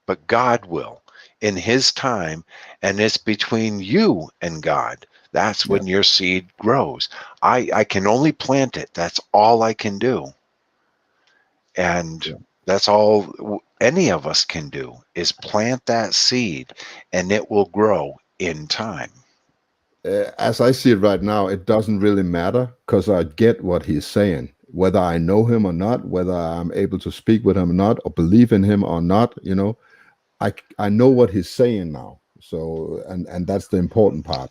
but God will in his time, and it's between you and God. That's Yeah. when your seed grows. I can only plant it. That's all I can do. And Yeah. that's all any of us can do is plant that seed, and it will grow in time. As I see it right now, it doesn't really matter because I get what he's saying. Whether I know him or not, whether I'm able to speak with him or not, or believe in him or not, I know what he's saying now. So and that's the important part.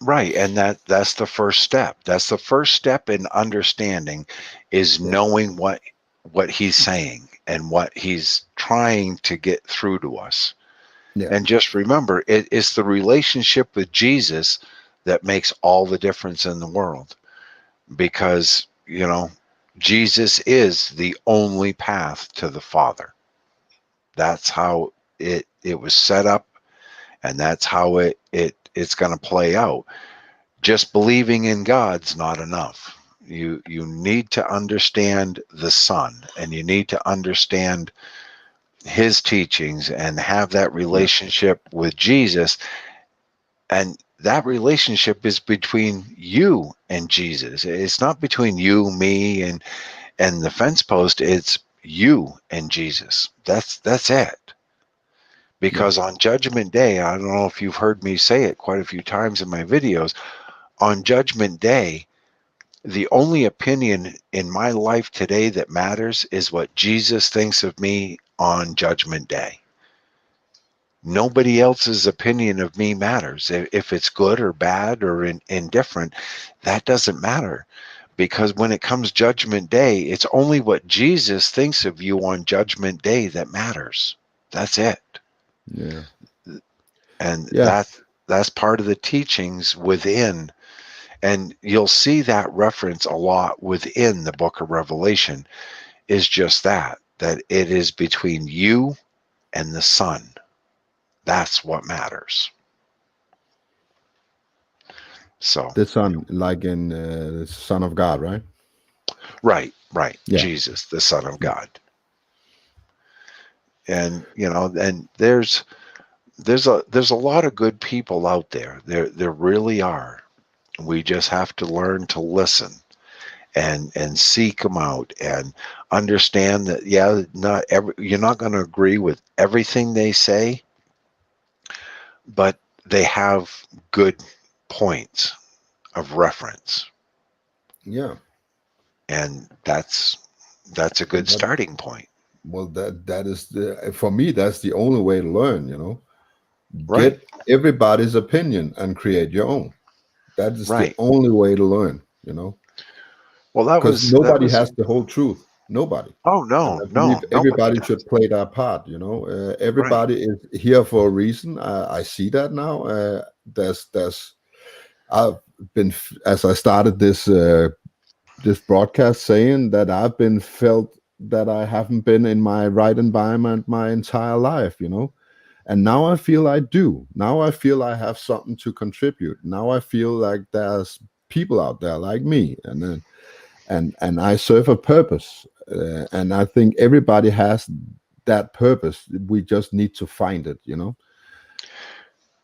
Right, and that's the first step. That's the first step in understanding, is Yeah. knowing what he's saying and what he's trying to get through to us. Yeah. And just remember, it's the relationship with Jesus that makes all the difference in the world, because Jesus is the only path to the Father. That's how it was set up, and that's how it's going to play out. Just believing in God's not enough. You need to understand the Son, and you need to understand his teachings and have that Yeah. relationship with Jesus. And that relationship is between you and Jesus. It's not between you, me, and the fence post. It's you and Jesus. That's it. Yeah. Because on Judgment Day, I don't know if you've heard me say it quite a few times in my videos, on Judgment Day, the only opinion in my life today that matters is what Jesus thinks of me on Judgment Day. Nobody else's opinion of me matters. If it's good or bad or indifferent, that doesn't matter. Because when it comes Judgment Day, it's only what Jesus thinks of you on Judgment Day that matters. That's it. Yeah. And Yeah. that's part of the teachings within. And you'll see that reference a lot within the book of Revelation, is just that it is between you and the Son. That's what matters. So, The son, like in the Son of God, right? right. Yeah. Jesus, the Son of Yeah. God. And and there's a lot of good people out there. There really are. We just have to learn to listen and seek them out and understand that, yeah, you're not going to agree with everything they say, but they have good points of reference, Yeah. and that's a good That, starting point. well, that is for me, that's the only way to learn. Right, Get everybody's opinion and create your own. That is the right. only way to learn. Well, that Because was that nobody was has the whole truth. Nobody. oh, And no, I believe no, nobody everybody does. should play their part. Right. Everybody is here for a reason. I see that now. I've been, as I started this broadcast, saying that I've been felt that I haven't been in my right environment my entire life. And now I feel I do. Now I feel I have something to contribute. Now I feel like there's people out there like me, and I serve a purpose. And I think everybody has that purpose. We just need to find it.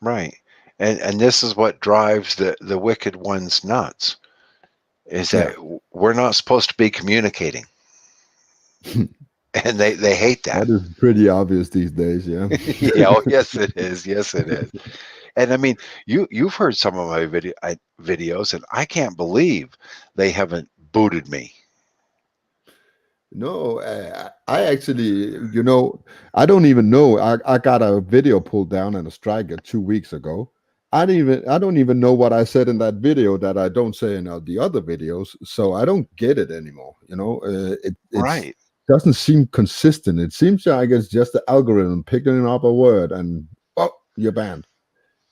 Right. And this is what drives the wicked ones nuts, is that Yeah. we're not supposed to be communicating. And they hate That that. is pretty obvious these days. Yeah. Yeah, oh, yes it is. Yes it is. And I mean, you've heard some of my videos, and I can't believe they haven't booted me. No, I actually, I don't even know. I got a video pulled down and a striker 2 weeks ago, I don't even know what I said in that video that I don't say in the other videos. So I don't get it anymore. It's Right. doesn't seem consistent. It seems like it's just the algorithm picking up a word and oh, you're banned.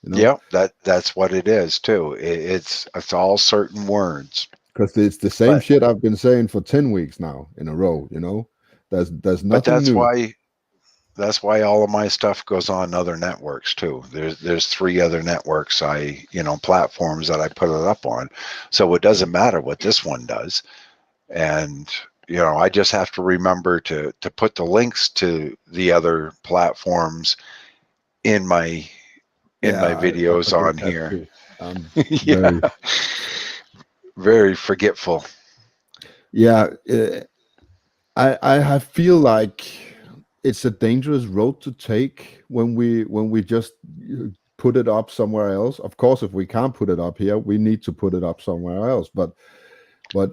Yeah, that's what it is too. It's all certain words. Because it's the same But shit I've been saying for 10 weeks now in a row. There's but nothing new. that's why all of my stuff goes on other networks too. There's three other networks platforms that I put it up on. So it doesn't matter what this one does. And I just have to remember to put the links to the other platforms in my Yeah, I videos forget on that here. too. I'm Yeah, very very forgetful. yeah. I feel like it's a dangerous road to take when we just put it up somewhere else. Of course, if we can't put it up here, we need to put it up somewhere else. But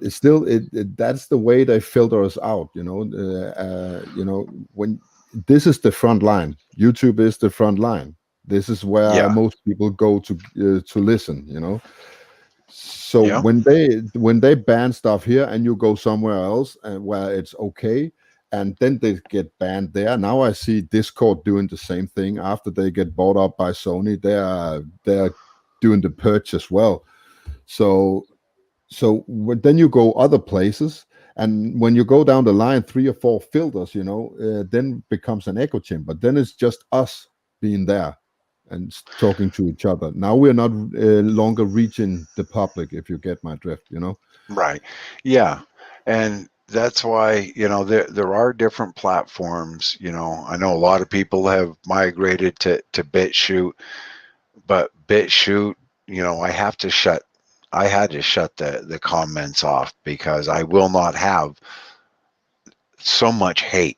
it's still that's the way they filter us out. When this is the front line, YouTube is the front line. This is where Yeah, most people go to listen. So yeah, when they ban stuff here and you go somewhere else and where it's okay, and then they get banned there. Now I see Discord doing the same thing after they get bought up by Sony. They're doing the purge as well. So then you go other places, and when you go down the line, three or four filters, then becomes an echo chamber. Then it's just us being there and talking to each other. Now we're not longer reaching the public, if you get my drift. right. Yeah. And that's why, there are different platforms. I know a lot of people have migrated to BitChute, but BitChute, I had to shut the comments off because I will not have so much hate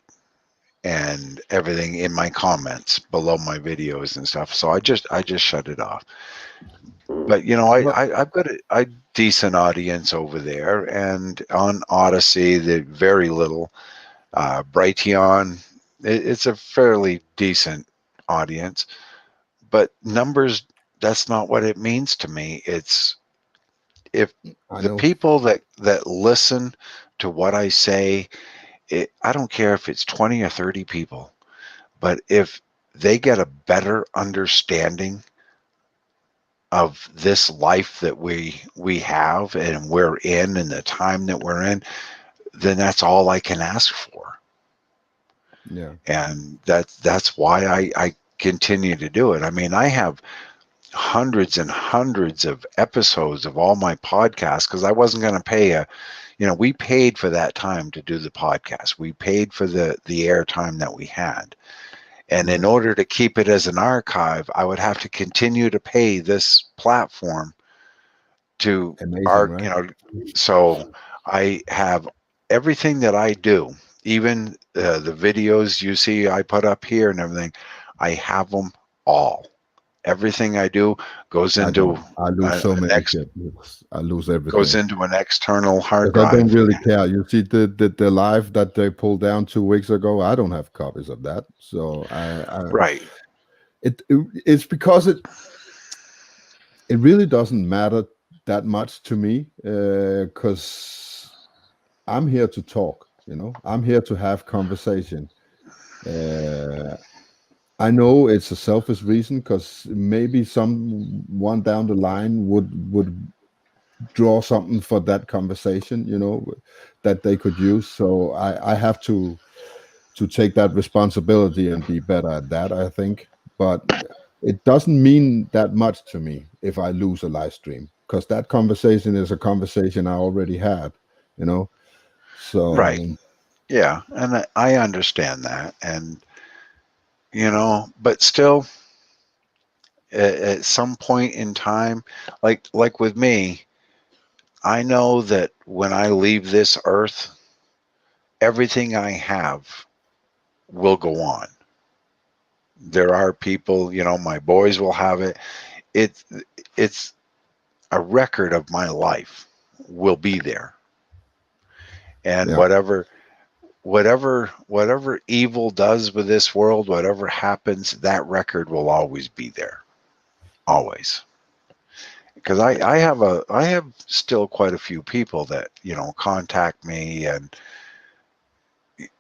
and everything in my comments below my videos and stuff. So I just shut it off. But Well, I've got a decent audience over there, and on Odyssey, the very little. Brighteon, it's a fairly decent audience, but numbers. That's not what it means to me. It's if I the know. people that listen to what I say, I don't care if it's 20 or 30 people, but if they get a better understanding of this life that we have and we're in and the time that we're in, then that's all I can ask for. Yeah, And that's why I continue to do it. I mean, I have hundreds and hundreds of episodes of all my podcasts because I wasn't going to pay we paid for that time to do the podcast. We paid for the airtime that we had. And in yeah. order to keep it as an archive, I would have to continue to pay this platform to Amazing, right? so I have everything that I do, even the videos you see I put up here and everything, I have them all. Everything I do goes I into don't. I lose so an many shit. I lose everything. external hard Because I don't drive. really care. You see the live that they pulled down 2 weeks ago. I don't have copies of that, so Right, it's because it really doesn't matter that much to me because I'm here to talk. I'm here to have conversation. Uh, I know it's a selfish reason because maybe someone down the line would draw something for that conversation, that they could use. So I have to take that responsibility and be better at that, I think. But it doesn't mean that much to me if I lose a live stream because that conversation is a conversation I already had, you know. right. So Yeah, and I understand that. And but still, at some point in time, like with me, I know that when I leave this earth, everything I have will go on. There are people, my boys will have it. It's it's a record of my life will be there. And yeah, whatever evil does with this world, whatever happens, that record will always be there. always. Because I have still quite a few people that, contact me, and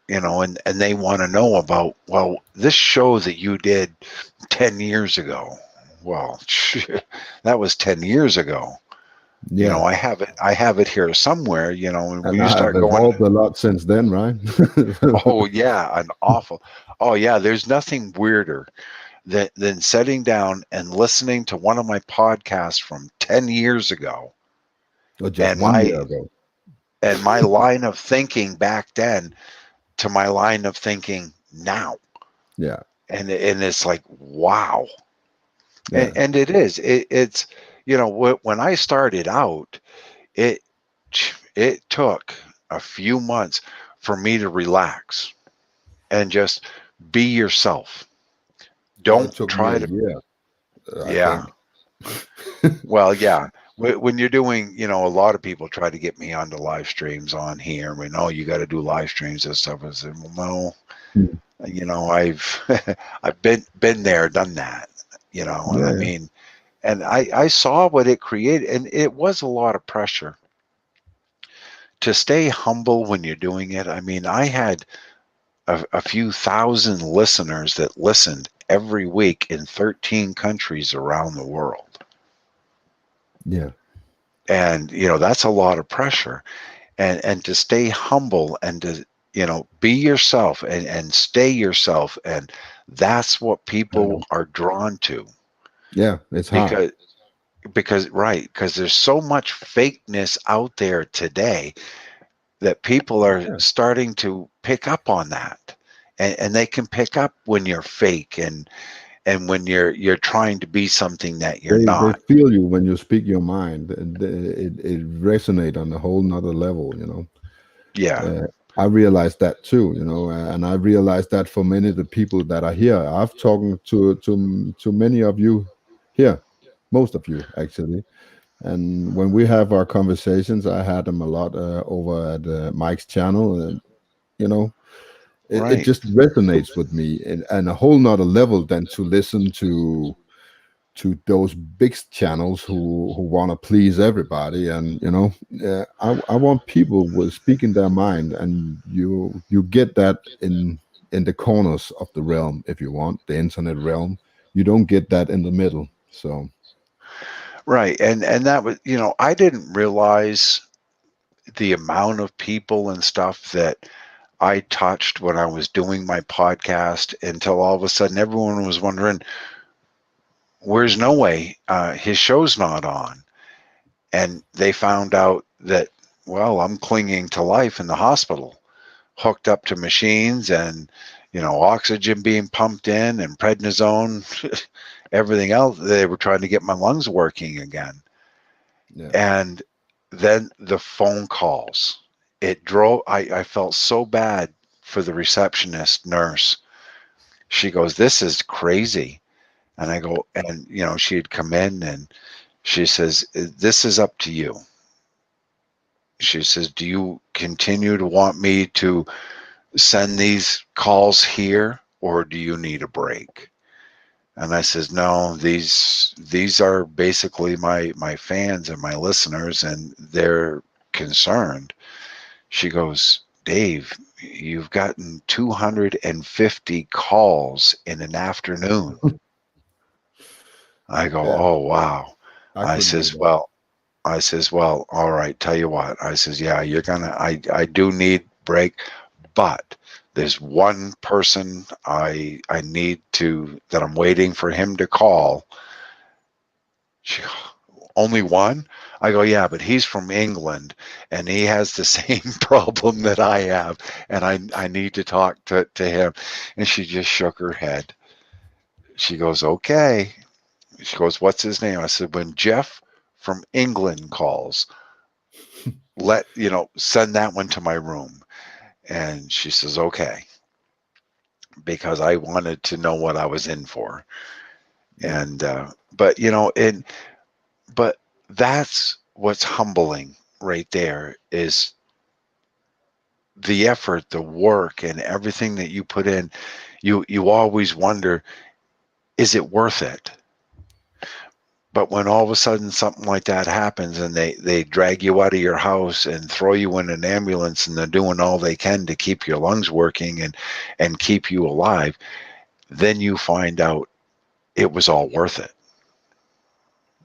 and they want to know about, well, this show that you did 10 years ago. Well, that was 10 years ago. Yeah. I have it here somewhere, and when And you I have start going, evolved a lot since then, right? oh yeah, an awful, oh yeah, there's nothing weirder than sitting down and listening to one of my podcasts from 10 years ago, Or just and 1 year ago. my line of thinking back then to my line of thinking now. Yeah. And it's like, wow. Yeah. And it's when I started out, it it took a few months for me to relax and just be yourself. Well, it Don't took me try a to, year, I yeah. think. Well, yeah. When you're doing, a lot of people try to get me onto live streams on here. We know you got to do live streams and stuff. I said, well, Mm. no, I've I've been there, done that, and I Yeah. mean, and I saw what it created, and it was a lot of pressure to stay humble when you're doing it. I mean, I had a few thousand listeners that listened every week in 13 countries around the world. Yeah. And, that's a lot of pressure. And to stay humble and to, be yourself and stay yourself. And that's what I know. people are drawn to, Yeah. It's hard. because right, because there's so much fakeness out there today that people are Yeah. starting to pick up on that, and they can pick up when you're fake, and when you're trying to be something that you're They not. feel you when you speak your mind. It resonates on a whole nother level, Yeah, I realized that too, and I realized that for many of the people that are here. I've talked to many of you here, most of you actually. And when we have our conversations, I had them a lot over at Mike's channel, and you know, it right. just resonates with me, and a whole nother level than to listen to those big channels who want to please everybody. And I want people with speaking their mind, and you get that in the corners of the realm. If you want the internet realm, you don't get that in the middle. So Right. And that was, I didn't realize the amount of people and stuff that I touched when I was doing my podcast, until all of a sudden everyone was wondering, where's No Way? His show's not on. And they found out that, well, I'm clinging to life in the hospital, hooked up to machines, and, oxygen being pumped in, and prednisone, everything else. They were trying to get my lungs working again. yeah, And then the phone calls, it drove, I felt so bad for the receptionist nurse. She goes, this is crazy. And I go, and she had come in, and she says, this is up to you. She says, do you continue to want me to send these calls here, or do you need a break? And I says, no, these are basically my fans and my listeners, and they're concerned. She goes, Dave, you've gotten 250 calls in an afternoon. I go, yeah, oh wow. I I couldn't do says, that. well, all right, tell you what. I says, yeah, I do need break, but there's one person I need to, that I'm waiting for him to call. She, only one? I go, yeah, but he's from England, and he has the same problem that I have, and I need to talk to him. And she just shook her head. She goes, okay. She goes, what's his name? I said, when Jeff from England calls, send that one to my room. And she says, okay, because I wanted to know what I was in for. Yeah, And, but that's what's humbling right there, is the effort, the work, and everything that you put in. You always wonder, is it worth it? But when all of a sudden something like that happens and they drag you out of your house and throw you in an ambulance and they're doing all they can to keep your lungs working and keep you alive, then you find out it was all worth it.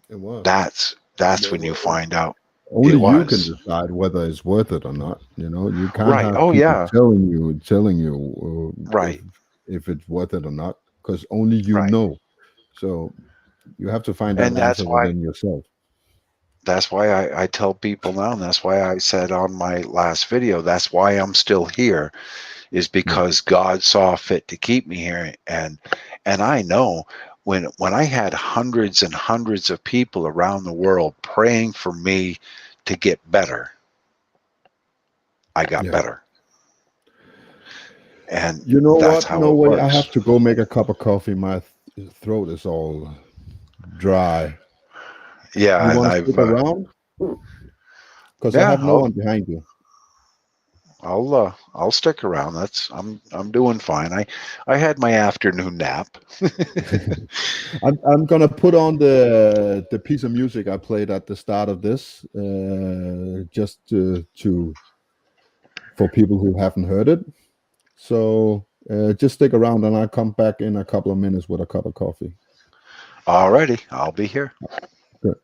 It was. That's when you find out only it you can was. decide whether it's worth it or not. You know, you can't Right. have Oh, people yeah. telling you Right. if it's worth it or not, because only you Right. know. So you have to find that And that's answer why within yourself. I tell people now, and that's why I said on my last video, that's why I'm still here, is because God saw fit to keep me here. And I know when I had hundreds and hundreds of people around the world praying for me to get better, I got Yeah. better. And You know that's what? how No it way. works. I have to go make a cup of coffee. My throat is all dry. Yeah, You and want to stick around? Because I have no one behind you. I'll stick around. I'm doing fine. I had my afternoon nap. I'm gonna put on the piece of music I played at the start of this, just to for people who haven't heard it. So just stick around, and I'll come back in a couple of minutes with a cup of coffee. Alrighty, I'll be here. Good.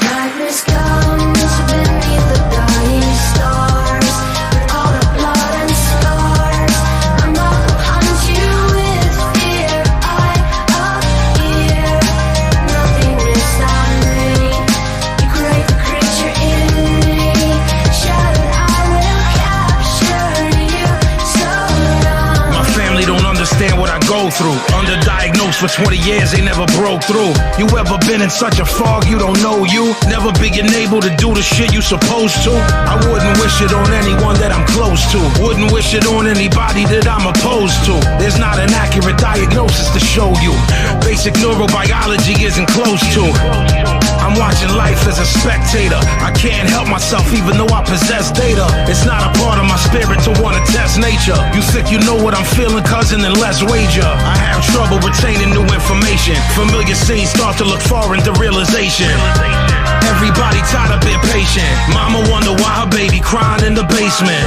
Darkness comes beneath the dying stars, with all the blood and scars. I'm not to hunt you with fear. I appear, nothing is on me. You create the creature in me. Shattered, I will capture you. So long. My family don't understand what I go through. Underdiagnosed for 20 years, they never broke through. You ever been in such a fog you don't know you? Never being able to do the shit you supposed to? I wouldn't wish it on anyone that I'm close to. Wouldn't wish it on anybody that I'm opposed to. There's not an accurate diagnosis to show you. Basic neurobiology isn't close to. I'm watching life as a spectator. I can't help myself even though I possess data. It's not a part of my spirit to wanna test nature. You think you know what I'm feeling, cousin, then let's wager. I have trouble retaining new information. Familiar scenes start to look foreign to realization. Everybody tired of being patient. Mama wonder why her baby crying in the basement.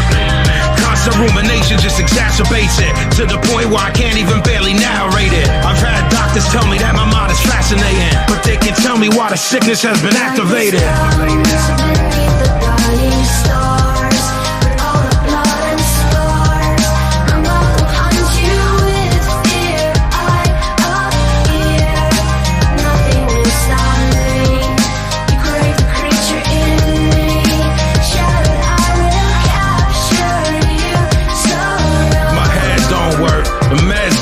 Constant rumination just exacerbates it, to the point where I can't even barely narrate it. I've had doctors tell me that my mind is fascinating, but they can tell me why the sickness has been activated.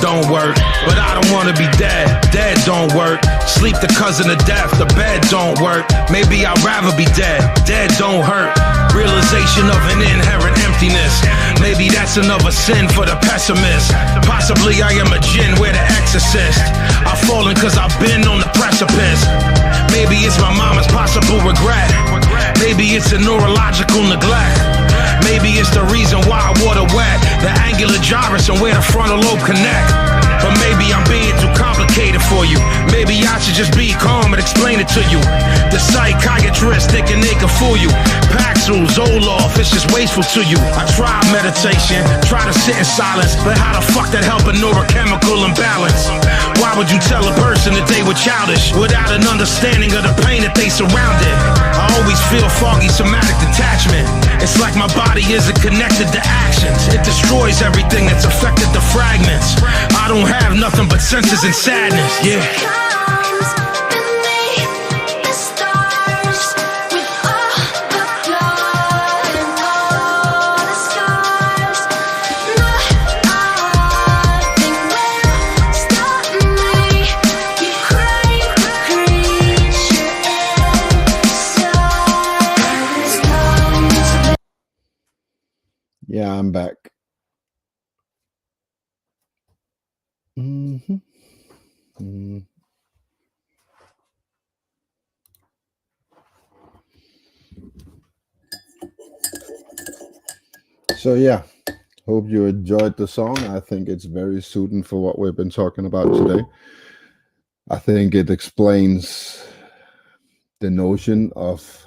Don't work, but I don't wanna be dead. Dead don't work. Sleep the cousin of death. The bed don't work. Maybe I'd rather be dead. Dead don't hurt. Realization of an inherent emptiness. Maybe that's another sin for the pessimist. Possibly I am a jinn, we're the exorcist. I've fallen cause I've been on the precipice. Maybe it's my mama's possible regret. Maybe it's a neurological neglect. Maybe it's the reason why I water wet. The angular gyrus and where the frontal lobe connect. But maybe I'm being too complicated for you. Maybe I should just be calm and explain it to you. The psychiatrist thinking they can fool you. Paxil, Zoloft, it's just wasteful to you. I tried meditation, try to sit in silence, but how the fuck that help a neurochemical imbalance? Why would you tell a person that they were childish without an understanding of the pain that they surrounded? I always feel foggy somatic detachment. It's like my body isn't connected to actions. It destroys everything that's affected to fragments. I don't have nothing but senses and sadness, yeah. Yeah, I'm back. Mhm. Mm. So yeah, hope you enjoyed the song. I think it's very suiting for what we've been talking about today. I think it explains the notion of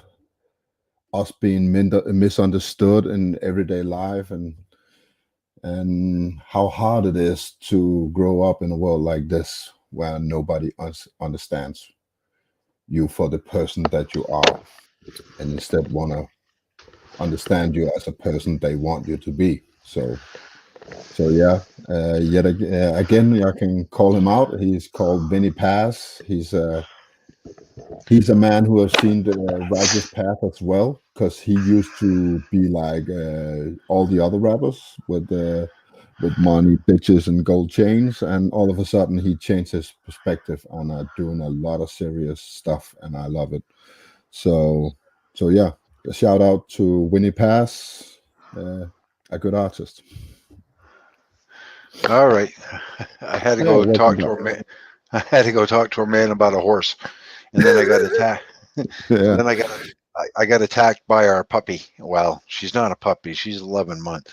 us being misunderstood in everyday life, and how hard it is to grow up in a world like this where nobody understands you for the person that you are, and instead want to understand you as a person they want you to be. So yeah, again, I can call him out. He's called Vinny Paz. He's a man who has seen the righteous path as well, because he used to be like all the other rappers with money, bitches, and gold chains, and all of a sudden he changed his perspective and doing a lot of serious stuff, and I love it. So, so yeah, a shout out to Winnie Pass, a good artist. All right. I had to Yeah, go welcome talk to back. a man. I had to go talk to a man about a horse, and then I got attacked. Yeah, Then I got attacked by our puppy. Well, she's not a puppy. She's 11 month,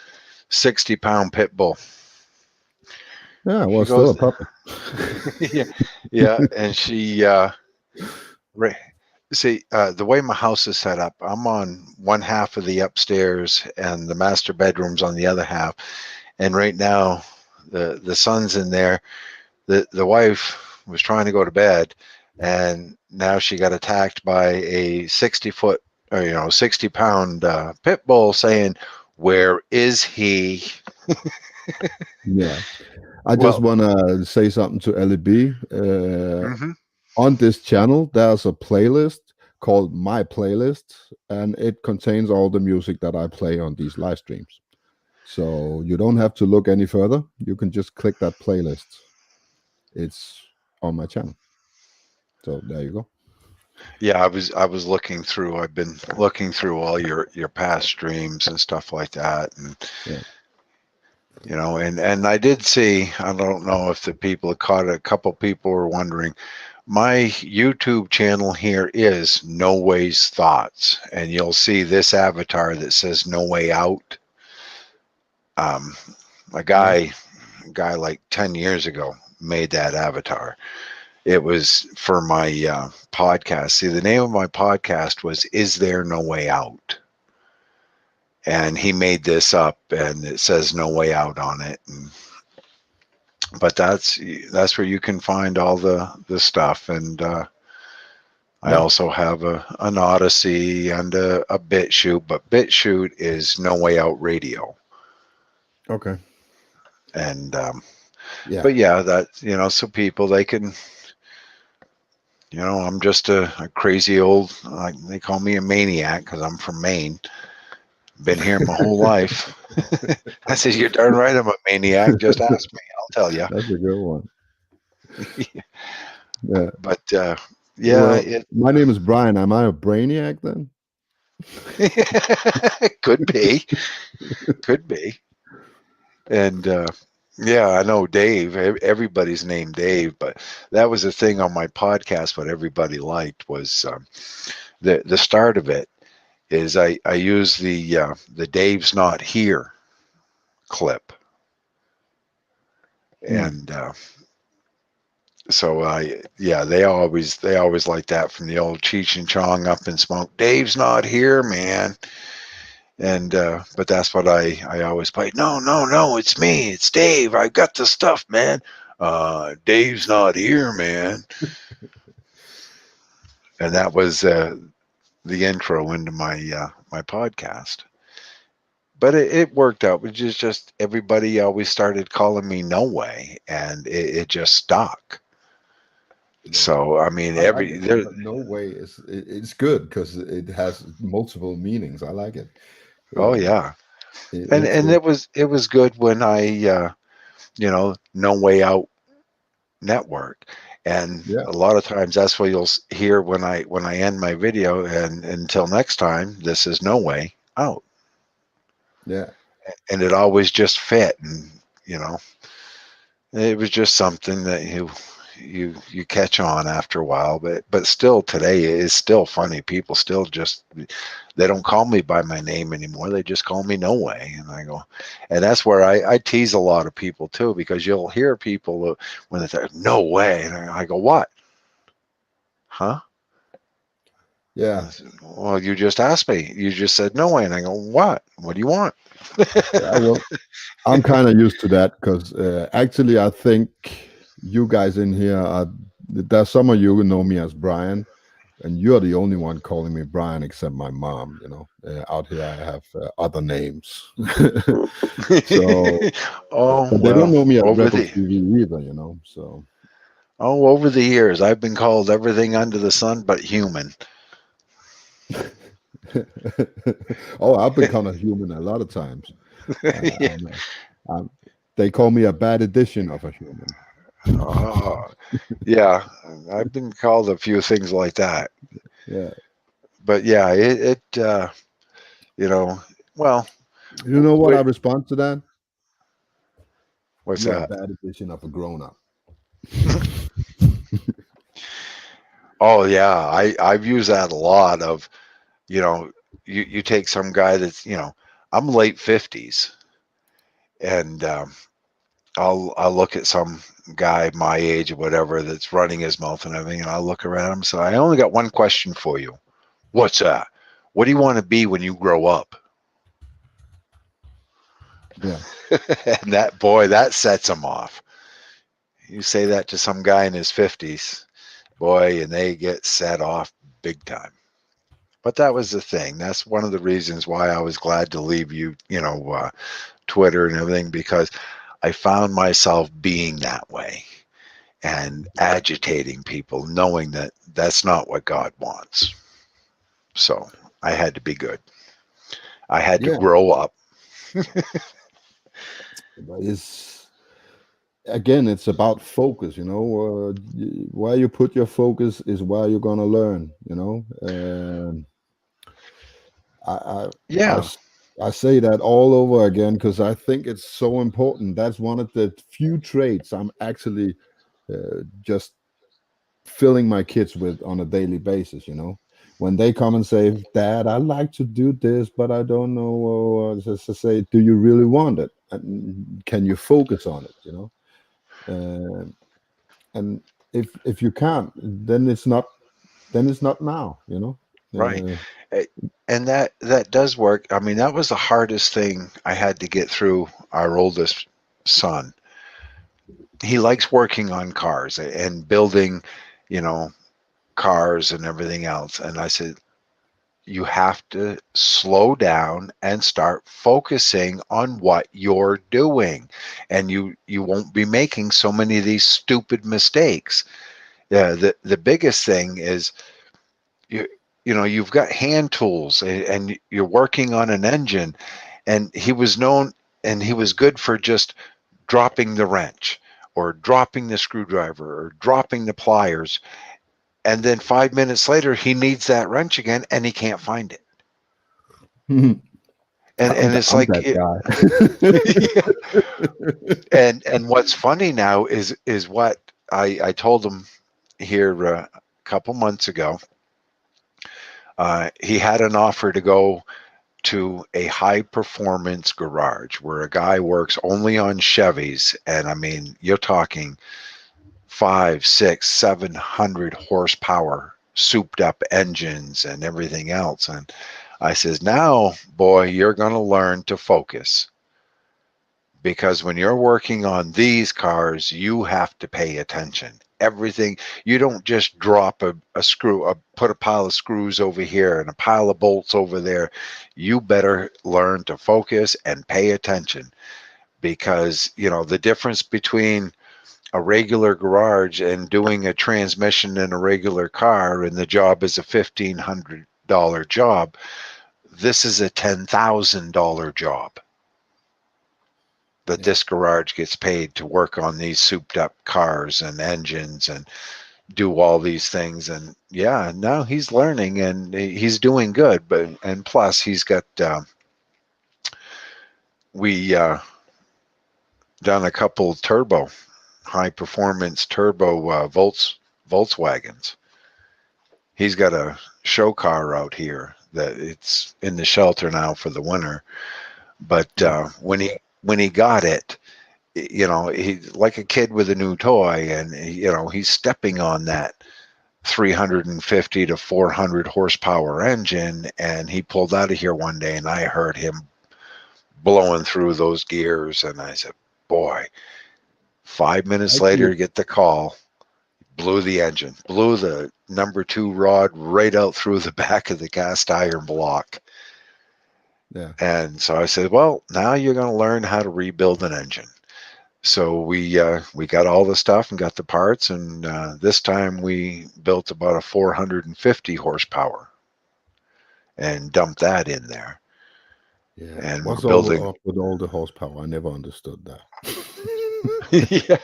60-pound pit bull. yeah, well, She still a goes, puppy. yeah, yeah, and she Ra- see, the way my house is set up, I'm on one half of the upstairs, and the master bedroom's on the other half. And right now, the son's in there. The wife was trying to go to bed, and now she got attacked by a 60-foot, or 60-pound pit bull, saying, "Where is he?" Yeah, I just Well, want to say something to Ellie B. hmm On this channel, there's a playlist called My Playlist, and it contains all the music that I play on these live streams. So you don't have to look any further. You can just click that playlist. It's on my channel. So there you go. yeah, I was looking through. I've been looking through all your past streams and stuff like that, and Yeah. and I did see, I don't know if the people caught it, a couple people were wondering, my YouTube channel here is No Ways Thoughts, and you'll see this avatar that says No Way Out. Um, a Yeah. guy like 10 years ago made that avatar. It was for my podcast. See, the name of my podcast was Is There No Way Out? And he made this up, and it says No Way Out on it. But that's where you can find all the stuff. And I Yeah. also have an Odyssey and a BitChute, but BitChute is No Way Out Radio. Okay. And Yeah. but yeah, that so people, they can, I'm just a crazy old, they call me a maniac because I'm from Maine. Been here my whole life. I said, you're darn right, I'm a maniac. Just ask me, I'll tell you. That's a good one. Yeah. But yeah, Well, my name is Brian. Am I a brainiac then? it could be. And yeah, I know Dave. Everybody's named Dave, but that was the thing on my podcast. What everybody liked was the start of it. Is I use the Dave's Not Here clip, Hmm. and so they always like that from the old Cheech and Chong Up in Smoke. Dave's not here, man. And but that's what I always play. No, no, no, it's me, it's Dave. I got the stuff, man. Dave's not here, man. And that was the intro into my podcast. But it worked out, which is just everybody always started calling me No Way, and it just stuck. Yeah. So I mean, I like it. No way is it's good because it has multiple meanings. I like it. oh Uh, yeah, and it's and it was good when I No Way Out Network, and yeah, a lot of times that's what you'll hear when I end my video. And until next time, this is No Way Out. yeah. and it always just fit, and you know, it was just something that you catch on after a while, but still today it is still funny. People still just, they don't call me by my name anymore. They just call me No Way, and I go, and that's where I tease a lot of people too, because you'll hear people when they say No Way, and I go, what? Huh? Yeah, I said, well, you just asked me. You just said No Way, and I go, what? What do you want? yeah. Well, I'm kind of used to that because actually, I think you guys in here are. There's some of you who know me as Brian, and you're the only one calling me Brian except my mom. Out here I have other names, so Oh but they don't well, know me as over Rebel the TV either. So over the years, I've been called everything under the sun but human. oh, I've become a human a lot of times. Yeah. I'm, they call me a bad edition of a human. Oh, yeah. I've been called a few things like that, Yeah, but yeah, you know, well, you know what I wait, respond to that? what's You're a that? bad edition of a grown up. Oh yeah, I've used that a lot. Of you know, you take some guy that's I'm late 50s, and I'll look at some guy my age or whatever that's running his mouth and everything, and I'll look around him. So I only got one question for you. What's that? What do you want to be when you grow up? Yeah. And that boy, that sets him off. You say that to some guy in his 50s, boy, and they get set off big time. But that was the thing. That's one of the reasons why I was glad to leave Twitter and everything, because I found myself being that way and agitating people, knowing that that's not what God wants. So I had to be good. I had to Yeah, grow up. but it's again, it's about focus. Where you put your focus is where you're gonna learn. And I, I, I, Yeah, s- I say that all over again because I think it's so important. That's one of the few traits I'm actually just filling my kids with on a daily basis. When they come and say, "Dad, I like to do this, but I don't know," just to say, "Do you really want it? And can you focus on it?" Uh, and if you can't, then it's not now. right. Uh, Eh, And that does work. I mean, that was the hardest thing I had to get through our oldest son. He likes working on cars and building, you know, cars and everything else. And I said, you have to slow down and start focusing on what you're doing, and you won't be making so many of these stupid mistakes. Yeah, the biggest thing is you you've got hand tools, and you're working on an engine, and he was known, and he was good for just dropping the wrench or dropping the screwdriver or dropping the pliers, and then 5 minutes later he needs that wrench again and he can't find it. I'm, And it's I'm like that guy. and what's funny now is what I told him here a couple months ago. He had an offer to go to a high performance garage where a guy works only on Chevys, and I mean you're talking 5, 6, 700 horsepower, souped up engines and everything else. And I says, now, boy, you're going to learn to focus, because when you're working on these cars, you have to pay attention. Everything, you don't just drop a screw, put a pile of screws over here and a pile of bolts over there. You better learn to focus and pay attention, because, the difference between a regular garage and doing a transmission in a regular car, and the job is a $1,500 job. This is a $10,000 job that Yeah. this garage gets paid to work on these souped up cars and engines and do all these things. And yeah, now he's learning and he's doing good. But and plus he's got we done a couple high performance turbo Volkswagens. He's got a show car out here that it's in the shelter now for the winter. But Yeah. when he got it, he's like a kid with a new toy, and he's stepping on that 350 to 400 horsepower engine, and he pulled out of here one day, and I heard him blowing through those gears, and I said, "Boy!" 5 minutes later, Actually, get the call. Blew the engine, blew the number 2 rod right out through the back of the cast iron block. yeah. And so I said, "Well, now you're going to learn how to rebuild an engine." So we got all the stuff and got the parts, and this time we built about a 450 horsepower and dumped that in there. Yeah. And we're What's all building. up with all the horsepower? I never understood that. Yeah.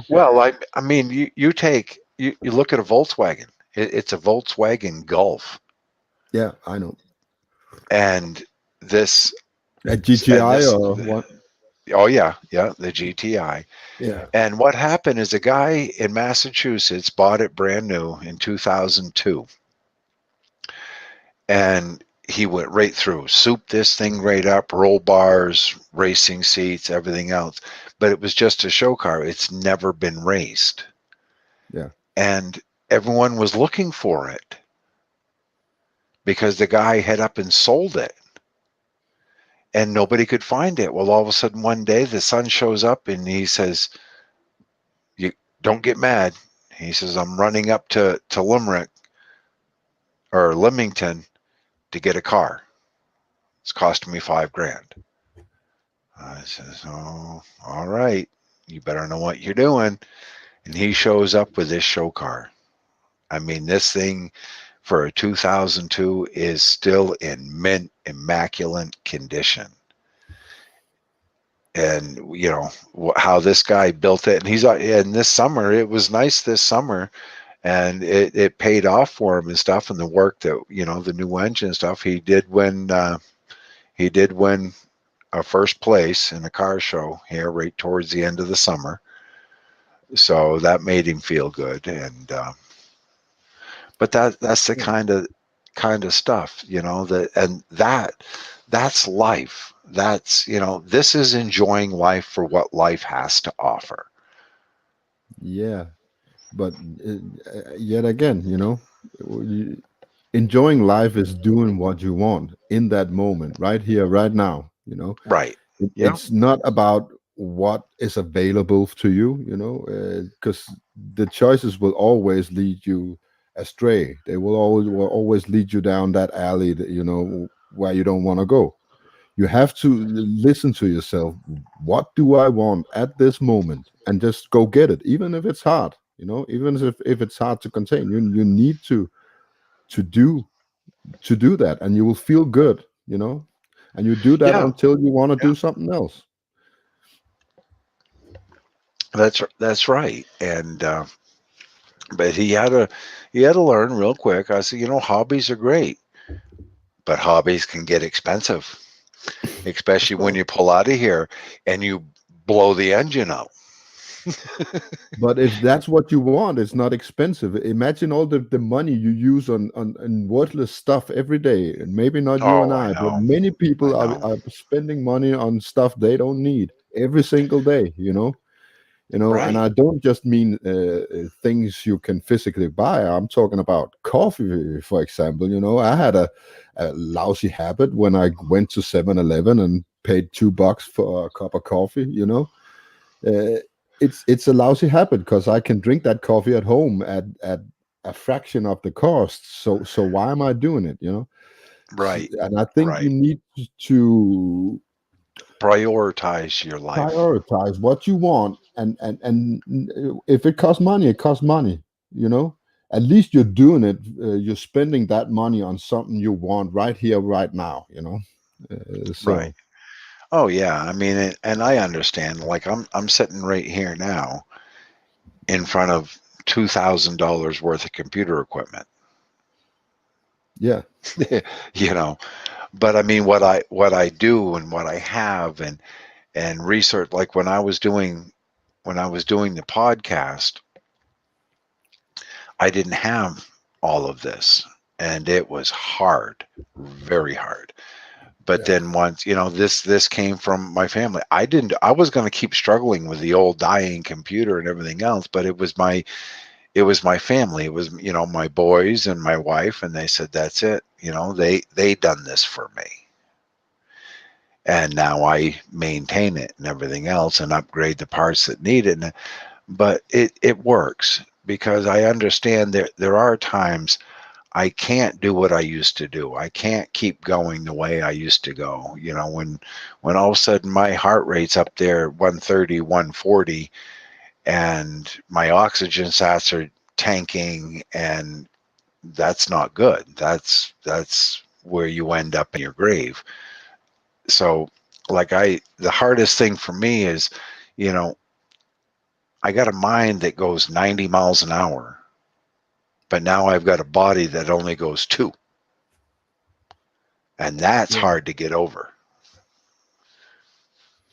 Well, I mean, you look at a Volkswagen. It's a Volkswagen Golf, Yeah, I know. and this A and GTI this. or what? Oh yeah, yeah, the GTI. Yeah. And what happened is a guy in Massachusetts bought it brand new in 2002, and he went right through, souped this thing right up, roll bars, racing seats, everything else. But it was just a show car. It's never been raced. Yeah. And everyone was looking for it because the guy had up and sold it and nobody could find it. Well, all of a sudden one day the son shows up and he says, "You don't get mad." He says, "I'm running up to Limerick or Leamington to get a car. It's costing me $5,000." I says, "Oh, all right. You better know what you're doing." And he shows up with this show car. I mean, this thing for a 2002 is still in mint, immaculate condition. And how this guy built it, and and this summer it was nice this summer, and it paid off for him and stuff, and the work that the new engine stuff he did win a first place in a car show here right towards the end of the summer, so that made him feel good. And but that's the Yeah. kind of stuff, that's life. That's this is enjoying life for what life has to offer. Yeah. But yet again, you, enjoying life is doing what you want in that moment, right here, right now. Right. Yeah. It's not about what is available to you, because the choices will always lead you astray. They will always lead you down that alley that where you don't want to go. You have to listen to yourself. What do I want at this moment? And just go get it, even if it's hard. Even if it's hard to contain. You need to do to do that, and you will feel good. And you do that Yeah. until you want to Yeah. do something else. That's right. And but he had to learn real quick. I said, hobbies are great, but hobbies can get expensive, Of especially when course. you pull out of here and you blow the engine out. But if that's what you want, it's not expensive. Imagine all the money you use on worthless stuff every day. And maybe not you and Oh, I I, but know. many I people are, know. are spending money on stuff they don't need every single day, and Right. I don't just mean things you can physically buy. I'm talking about coffee, for example. I had a lousy habit when I went to 7-Eleven and paid $2 for a cup of coffee. Uh, it's a lousy habit because I can drink that coffee at home at a fraction of the cost. So why am I doing it? Right. And I think you Right. need to Prioritize your life. prioritize what you want, and if it costs money, it costs money. At least you're doing it. You're spending that money on something you want right here, right now. Right. So Oh yeah. I mean, and I understand. Like I'm sitting right here now in front of $2,000 worth of computer equipment. yeah. you know, But I mean, what I do and what I have and research, like when I was doing the podcast, I didn't have all of this, and it was hard, very hard. But Yeah. then once, this came from my family. I was going to keep struggling with the old dying computer and everything else, but it was my family. It was, my boys and my wife, and they said, that's it. They done this for me. And now I maintain it and everything else and upgrade the parts that need it. But it works because I understand there are times I can't do what I used to do. I can't keep going the way I used to go. When all of a sudden my heart rate's up there 130, 140, and my oxygen sats are tanking, and that's not good. That's where you end up in your grave. So, like, the hardest thing for me is, you know, I got a mind that goes 90 miles an hour, but now I've got a body that only goes 2. And that's Yeah. hard to get over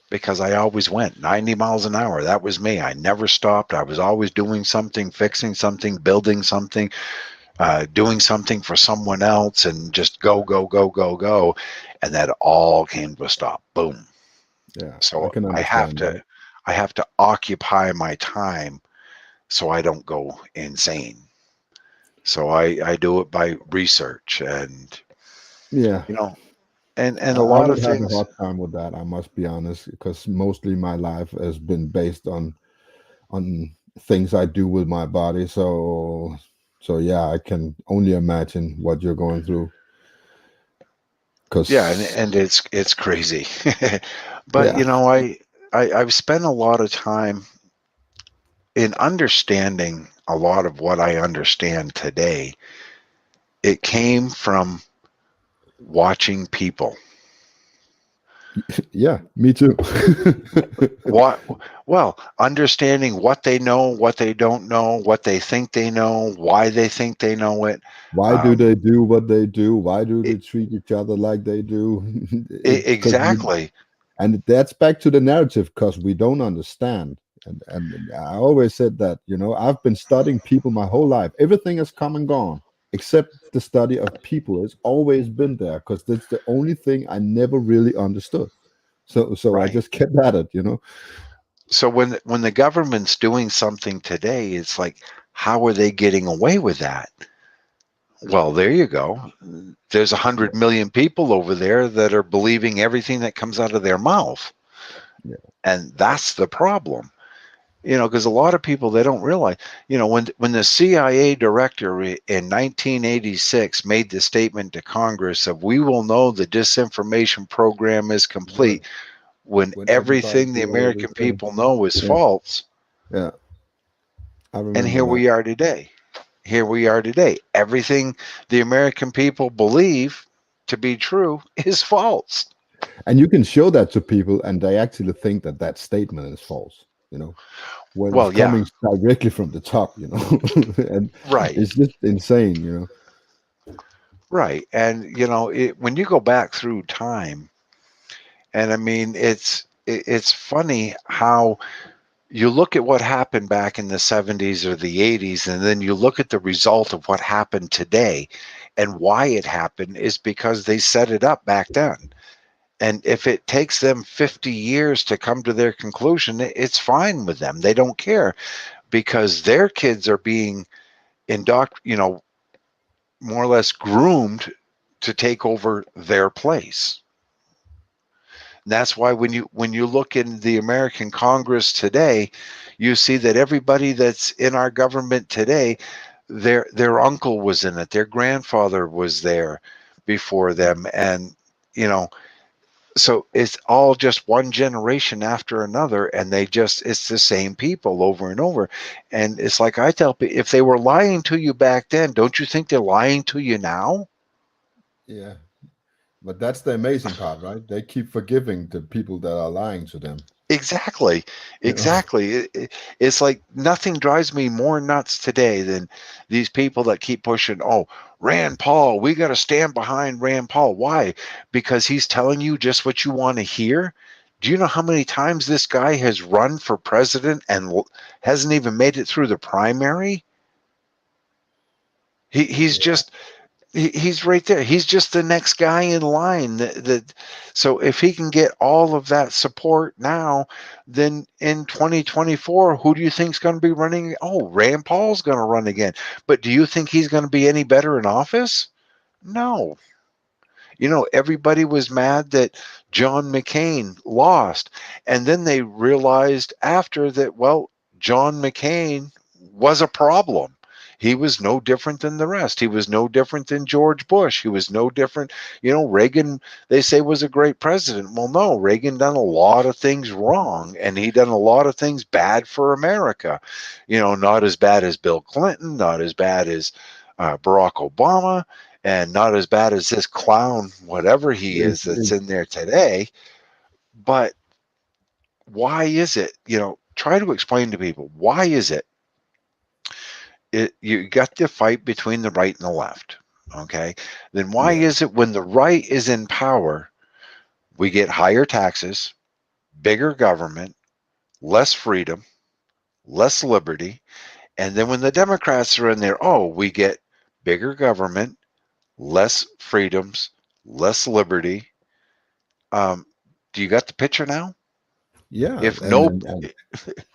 because I always went 90 miles an hour. That was me. I never stopped. I was always doing something, fixing something, building something, doing something for someone else, and just go, go, go, go, go. And that all came to a stop. Boom. Yeah. I So can I have understand to that. I have to occupy my time so I don't go insane. So I do it by research and Yeah. you know and a I lot would of have a things. hard time with that. I must be honest, because mostly my life has been based on things I do with my body. So yeah, I can only imagine what you're going through. Yeah, and, Because and it's crazy. But yeah, I've spent a lot of time in understanding a lot of what I understand today. It came from watching people. yeah, me too. What Well, understanding what they know, what they don't know, what they think they know, why they think they know it. Why do Um, they do what they do? Why do e- they treat each other like they do? It's because we, exactly. and that's back to the narrative, because we don't understand. And I always said that, I've been studying people my whole life. Everything has come and gone, except the study of people has always been there, because that's the only thing I never really understood. So I Right. just kept at it. So when the government's doing something today, it's like, how are they getting away with that? Well, there you go. There's 100 million people over there that are believing everything that comes out of their mouth, Yeah, and that's the problem. Because a lot of people, they don't realize. When the CIA director in 1986 made the statement to Congress of, "We will know the disinformation program is yeah. complete when When everybody everything the do American everything. people know is Yeah, false." yeah, I And remember here that. we are today. Here we are today. Everything the American people believe to be true is false. And you can show that to people, and they actually think that that statement is false. When it's Well, yeah, coming directly from the top. And right, it's just insane. right. And when you go back through time, and I mean, it's funny how you look at what happened back in the 70s or the 80s, and then you look at the result of what happened today, and why it happened is because they set it up back then. And if it takes them 50 years to come to their conclusion, it's fine with them. They don't care because their kids are being more or less groomed to take over their place. And that's why when you look in the American Congress today, you see that everybody that's in our government today, their uncle was in it, their grandfather was there before them, and you know so it's all just one generation after another, and it's the same people over and over. And it's like I tell people, if they were lying to you back then, don't you think they're lying to you now? Yeah. But that's the amazing part, right? They keep forgiving the people that are lying to them. Exactly. You know. Exactly. It's like nothing drives me more nuts today than these people that keep pushing, oh, Rand Paul, we got to stand behind Rand Paul. Why? Because he's telling you just what you want to hear. Do you know how many times this guy has run for president and hasn't even made it through the primary? He's just he's right there. He's just the next guy in line. So if he can get all of that support now, then in 2024, who do you think's going to be running? Oh, Rand Paul's going to run again. But do you think he's going to be any better in office? No. Everybody was mad that John McCain lost. And then they realized after that, well, John McCain was a problem. He was no different than the rest. He was no different than George Bush. He was no different. Reagan, they say, was a great president. Well, no, Reagan done a lot of things wrong, and he done a lot of things bad for America. Not as bad as Bill Clinton, not as bad as Barack Obama, and not as bad as this clown, whatever he is, that's in there today. But why is it? Try to explain to people, why is it? You got the fight between the right and the left. Okay. Then why Yeah. is it when the right is in power, we get higher taxes, bigger government, less freedom, less liberty? And then when the Democrats are in there, oh, we get bigger government, less freedoms, less liberty. Um, do you got the picture now? Yeah, If no, and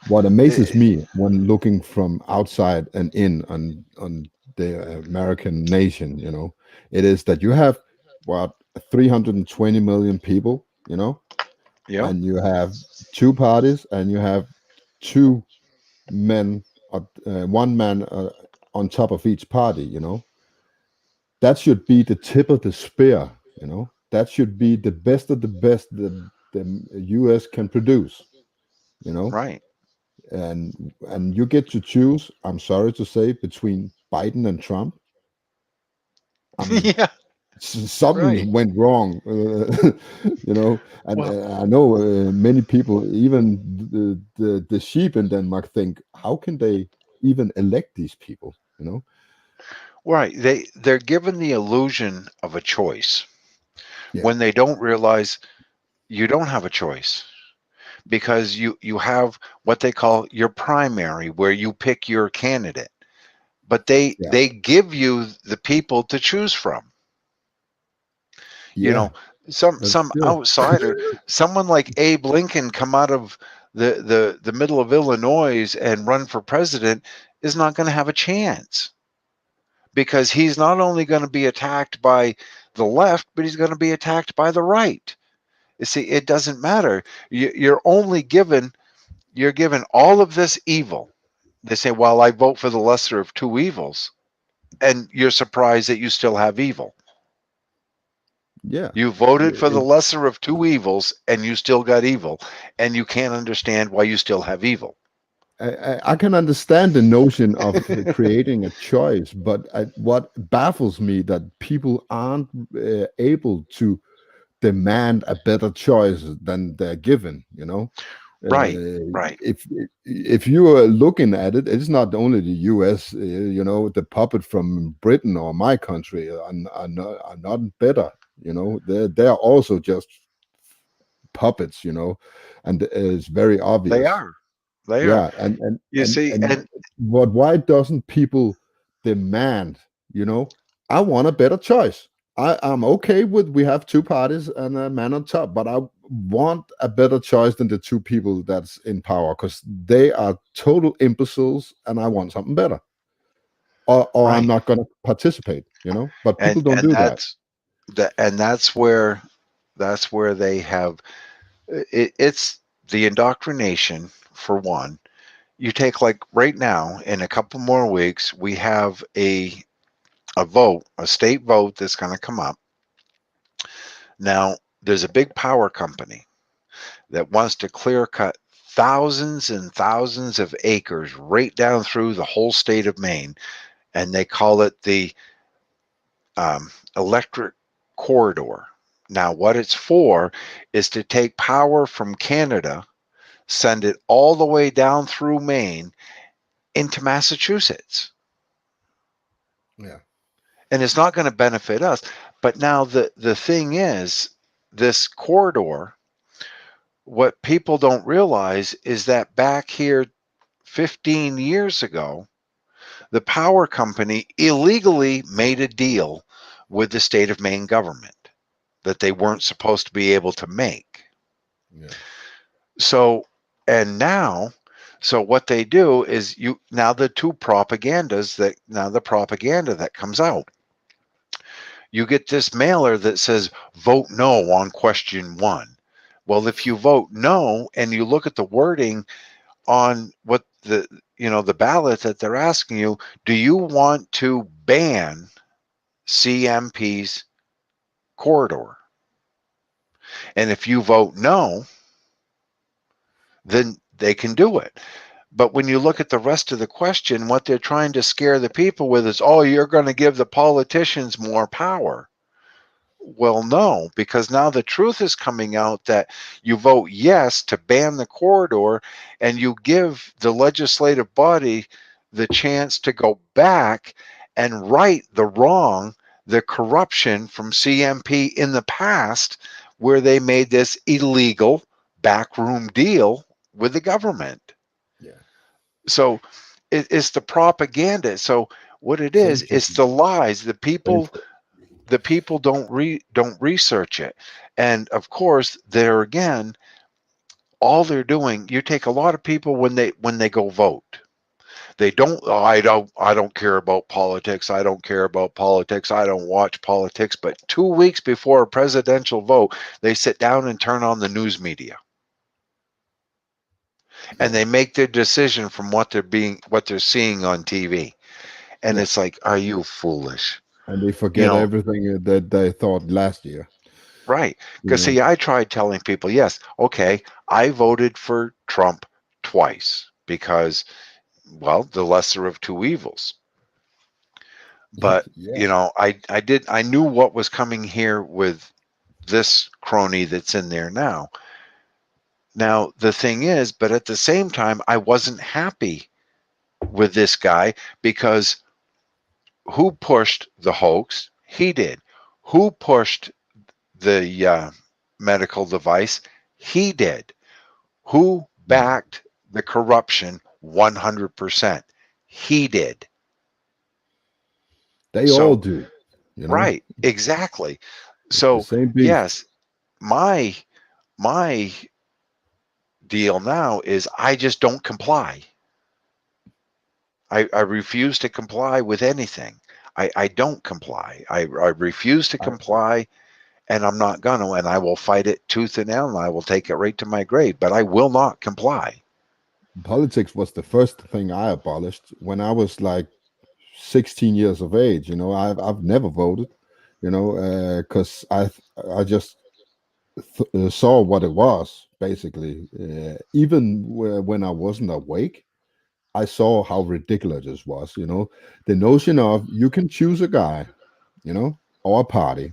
what amazes me when looking from outside and in on the American nation, it is that you have what 320 million people, yeah, and you have two parties, and you have two men, one man on top of each party. That should be the tip of the spear. That should be the best of the best that the U.S. can produce. You know, right. and you get to choose. I'm sorry to say, between Biden and Trump. I mean, Yeah, something right. went wrong, and Well, I know many people, even the sheep in Denmark, think, how can they even elect these people? right. They're given the illusion of a choice Yeah, when they don't realize you don't have a choice because you have what they call your primary where you pick your candidate, but they yeah, they give you the people to choose from. you yeah. know some That's some true. outsider, someone like Abe Lincoln, come out of the middle of Illinois and run for president, is not going to have a chance because he's not only going to be attacked by the left, but he's going to be attacked by the right. You see, it doesn't matter. You're given all of this evil. They say, well, I vote for the lesser of two evils, and you're surprised that you still have evil. Yeah. You voted for the It, lesser of two evils, and you still got evil, and you can't understand why you still have evil. I can understand the notion of creating a choice, but what baffles me that people aren't able to demand a better choice than they're given. Right, right, If you are looking at it, it's not only the U.S. The puppet from Britain or my country are not better. They're also just puppets. And it's very they obvious. are, they are. Yeah, and You and see, and and what? Why doesn't people demand? You know, I want a better choice. I'm okay with we have two parties and a man on top, but I want a better choice than the two people that's in power because they are total imbeciles, and I want something better. Or I'm right, not going to participate. But people and don't and do that. that's where they have it's the indoctrination for one. You take, like, right now, in a couple more weeks, we have a state vote that's going to come up. Now, there's a big power company that wants to clear cut thousands and thousands of acres right down through the whole state of Maine, and they call it the electric corridor. Now, what it's for is to take power from Canada send it all the way down through Maine into Massachusetts. Yeah. And it's not going to benefit us. But now the thing is, this corridor, what people don't realize is that back here 15 years ago, the power company illegally made a deal with the state of Maine government that they weren't supposed to be able to make. Yeah. So, and now, so what they do is now the propaganda that comes out, you get this mailer that says vote no on question 1. Well, if you vote no and you look at the wording on what the ballot that they're asking you, do you want to ban CMP's corridor? And if you vote no, then they can do it. But when you look at the rest of the question, what they're trying to scare the people with is, oh, you're going to give the politicians more power. Well, no, because now the truth is coming out that you vote yes to ban the corridor, and you give the legislative body the chance to go back and right the wrong, the corruption from CMP in the past, where they made this illegal backroom deal with the government. Yeah. So it's the propaganda. So what it is, Same it's the lies. The thing. people don't research it. And of course, there again, all they're doing, you take a lot of people when they go vote. They don't, oh, I don't care about politics. I don't care about politics. I don't watch politics. But 2 weeks before a presidential vote, they sit down and turn on the news media. And they make their decision from what they're seeing on TV. And Yeah. it's like, are you foolish? And they You forget know, everything that they thought last year. right. You Because, know. see, I tried telling people, yes, okay, I voted for Trump twice because, well, the lesser of two evils. But, Yeah. I knew what was coming here with this crony that's in there now. Now, the thing is, but at the same time, I wasn't happy with this guy because who pushed the hoax? He did. Who pushed the medical device? He did. Who backed the corruption 100%? He did. They all So, do. You know. right, exactly. It's the So, same beef. yes, my my deal now is I just don't comply. I refuse to comply with anything. I don't comply. I refuse to I, comply, and I'm not going to, and I will fight it tooth and nail, and I will take it right to my grave, but I will not comply. Politics was the first thing I abolished when I was like 16 years of age. You know, I've never voted. You know, because I just saw what it was basically. Even when I wasn't awake, I saw how ridiculous this was. You know, the notion of you can choose a guy, you know, or a party,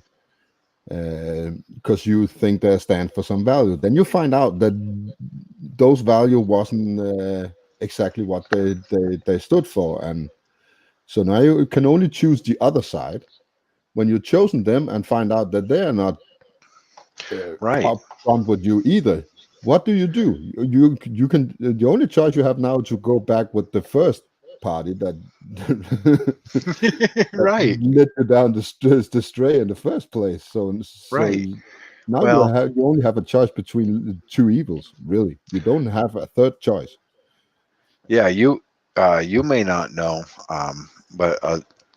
because you think they stand for some value. Then you find out that those value wasn't exactly what they stood for, and so now you can only choose the other side. When you've chosen them and find out that they are not Right. up front with you either, what do? You can the only choice you have now is to go back with the first party that that Right. led you down the stray in the first place. So Right. now Well, you only have a choice between the two evils. Really, you don't have a third choice. yeah, you may not know, but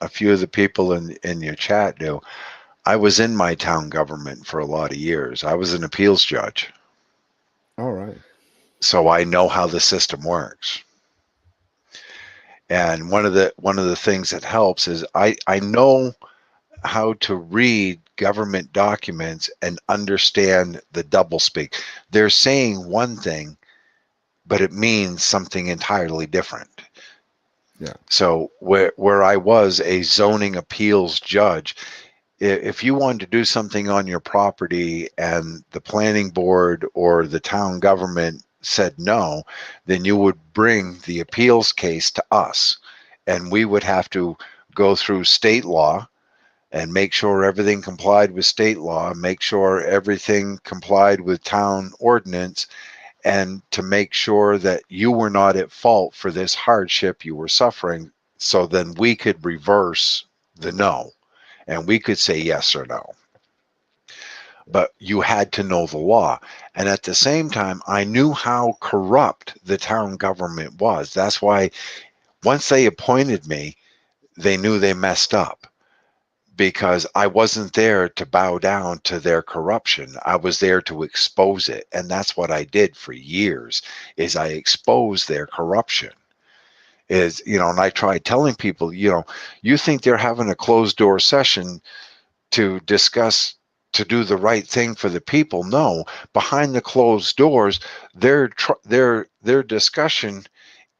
a few of the people in your chat do. I was in my town government for a lot of years. I was an appeals judge, All right. so I know how the system works. And one of the things that helps is I know how to read government documents and understand the doublespeak. They're saying one thing, but it means something entirely different. Yeah. So where I was a zoning appeals judge, if you wanted to do something on your property and the planning board or the town government said no, then you would bring the appeals case to us, and we would have to go through state law and make sure everything complied with state law, make sure everything complied with town ordinance, and to make sure that you were not at fault for this hardship you were suffering. So then we could reverse the no and we could say yes or no. But you had to know the law. And at the same time, I knew how corrupt the town government was. That's why once they appointed me, they knew they messed up, because I wasn't there to bow down to their corruption. I was there to expose it. And that's what I did for years, is I exposed their corruption. Is, and I tried telling people, you think they're having a closed door session to discuss, to do the right thing for the people? No, behind the closed doors, their discussion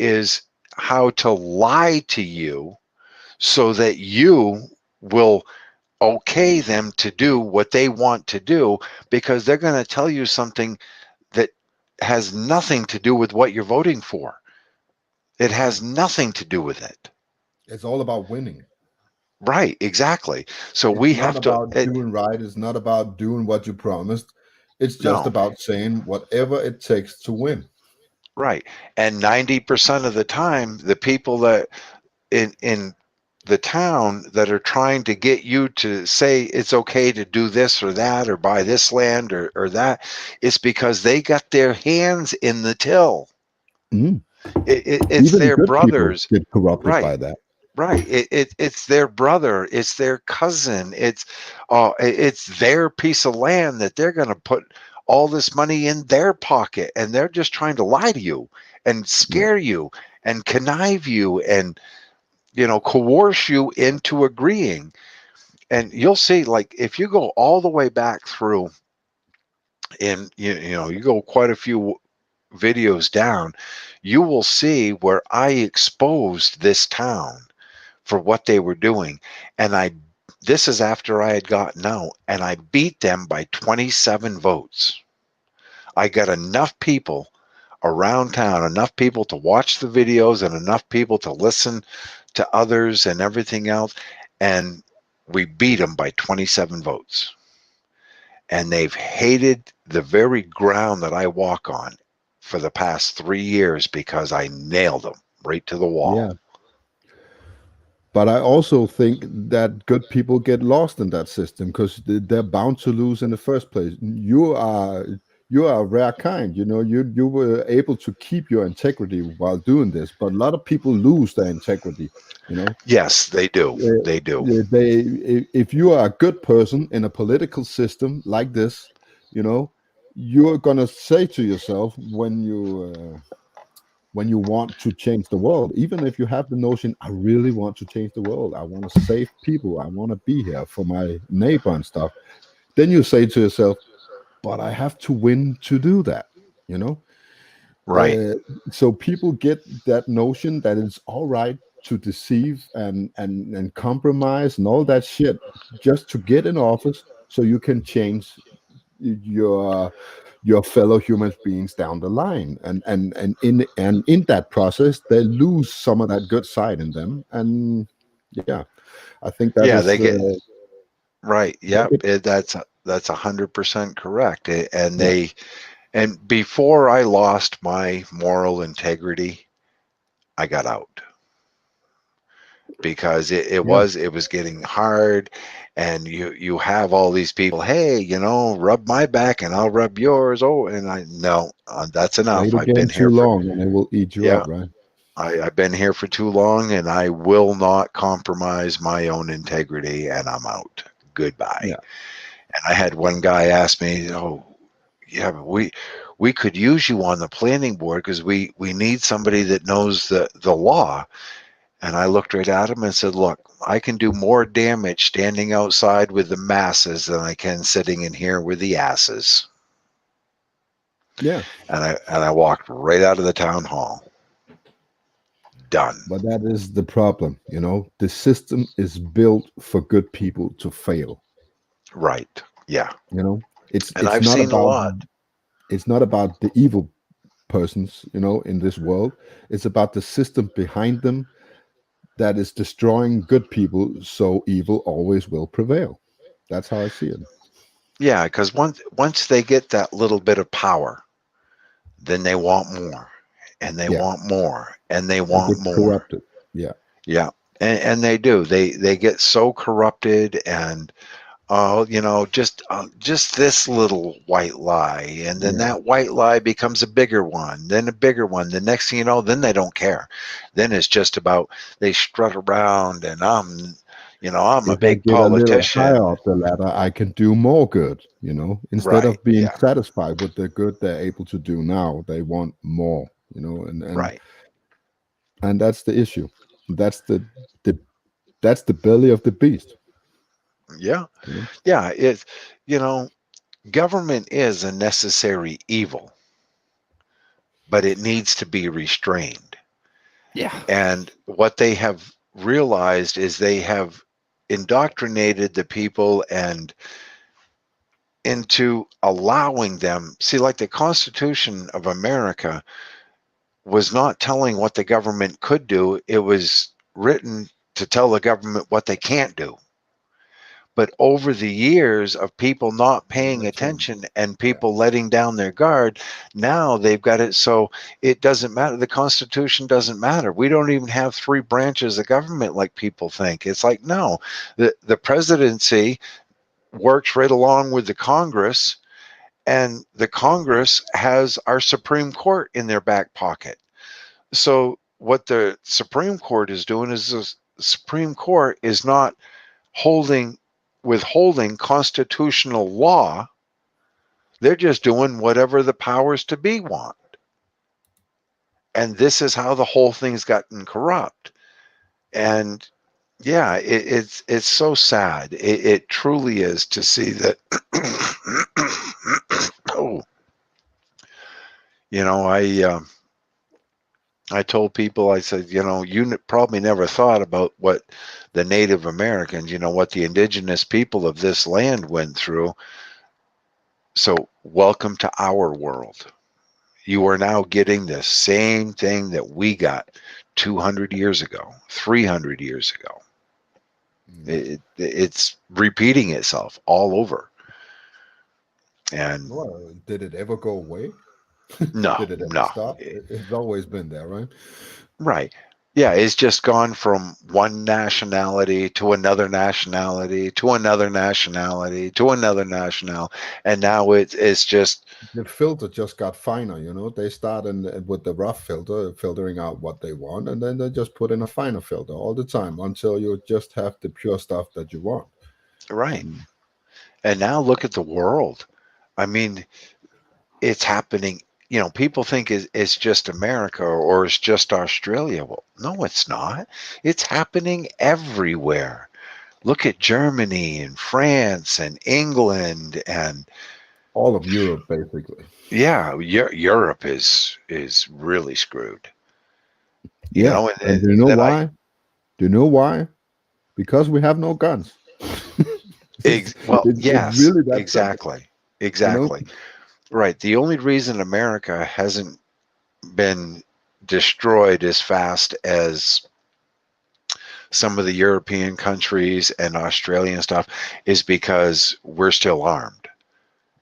is how to lie to you so that you will okay them to do what they want to do, because they're going to tell you something that has nothing to do with what you're voting for. It has nothing to do with it. It's all about winning. Right, exactly. So It's we not have to, about doing right. It's not about doing what you promised. It's just no, about saying whatever it takes to win. right. And 90% of the time, the people that in the town that are trying to get you to say it's okay to do this or that or buy this land or that, it's because they got their hands in the till. Mhm. It's Even their good people brothers. get corrupted Right. by that. Right. It's their brother. It's their cousin. It's their piece of land that they're going to put all this money in their pocket, and they're just trying to lie to you and Yeah. scare you and connive you and coerce you into agreeing. And you'll see, like, if you go all the way back through, and you go quite a few videos down, you will see where I exposed this town for what they were doing. And this is after I had gotten out, and I beat them by 27 votes. I got enough people around town, enough people to watch the videos and enough people to listen to others and everything else. And we beat them by 27 votes. And they've hated the very ground that I walk on for the past 3 years because I nailed them right to the Yeah. wall. But I also think that good people get lost in that system because they're bound to lose in the first place. You are a rare kind. You were able to keep your integrity while doing this, but a lot of people lose their integrity. You know, Yes, they do. Uh, They do. if you are a good person in a political system like this, you're gonna say to yourself when you want to change the world, even if you have the notion, I really want to change the world, I want to save people, I want to be here for my neighbor and stuff, then you say to yourself, but I have to win to do that, you know? Right. Uh, so people get that notion that it's all right to deceive and compromise and all that shit just to get in office so you can change your fellow human beings down the line, and in that process they lose some of that good side in them. And yeah, I think that Yeah, is they get right. they Yep. get, That's 100% correct. And yeah, before I lost my moral integrity, I got out because yeah, it was getting hard, and you have all these people, hey, rub my back and I'll rub yours. Oh, and I no, that's play enough. the I've game been too here for long and it will eat you yeah. up, right? I've been here for too long, and I will not compromise my own integrity, and I'm out. Goodbye. Yeah, And I had one guy ask me, "Oh, yeah, but we could use you on the planning board because we need somebody that knows the law." And I looked right at him and said, "Look, I can do more damage standing outside with the masses than I can sitting in here with the asses." yeah, And I walked right out of the town hall. Done. but that is the problem. The system is built for good people to fail. Right. Yeah. you know it's And it's I've not seen a about lot. the evil persons, in this world. It's about the system behind them that is destroying good people, so evil always will prevail. That's how I see it. Yeah, because once they get that little bit of power, then they want more, and they Yeah, want more, and they they want get more. corrupted. Yeah, Yeah, and they do. They get so corrupted, and oh, just this little white lie, and then yeah. that white lie becomes a bigger one, then a bigger one. The next thing you know, then they don't care. Then it's just about they strut around, and I'm a If I big get a little higher politician. up the ladder, I can do more good. Instead Right. of being Yeah. satisfied with the good they're able to do now, they want more. Right. And that's the issue. That's the that's the belly of the beast. Yeah. You know? Yeah. It's you know, government is a necessary evil, but it needs to be restrained. Yeah. And what they have realized is they have indoctrinated the people and into allowing them. See, like the Constitution of America was not telling what the government could do, it was written to tell the government what they can't do. But over the years of people not paying That changed. attention and Yeah. people letting down their guard, now they've got it so it doesn't matter. The Constitution doesn't matter. We don't even have three branches of government like people think. It's like, no, the presidency works right along with the Congress, and the Congress has our Supreme Court in their back pocket. So, what the Supreme Court is doing is the Supreme Court is not holding withholding constitutional law. They're just doing whatever the powers to be want. And this is how the whole thing's gotten corrupt. And yeah, it's so sad. It truly is to see that. Oh, I told people, I said, you probably never thought about what the Native Americans, what the indigenous people of this land went through. So, welcome to our world. You are now getting the same thing that we got 200 years ago, 300 years ago. Yeah. It's repeating itself all over. And Well, did it ever go away? no, Did it ever no. stop? It's always been there, right? Right. Yeah, it's just gone from one nationality to another nationality to another nationality to another national, and now it's just The filter just got finer, They start with the rough filter, filtering out what they want, and then they just put in a finer filter all the time until you just have the pure stuff that you want. right. And And now look at the world. I mean, it's happening. People think it's just America or it's just Australia. Well, no, it's not. It's happening everywhere. Look at Germany and France and England and all of Europe, basically. yeah, Europe is really screwed. Yeah. And do you know Then I why? Do you know why? Because we have no guns. well, It's yes, really that simple, exactly, you know? exactly. Right. The only reason America hasn't been destroyed as fast as some of the European countries and Australian stuff is because we're still armed.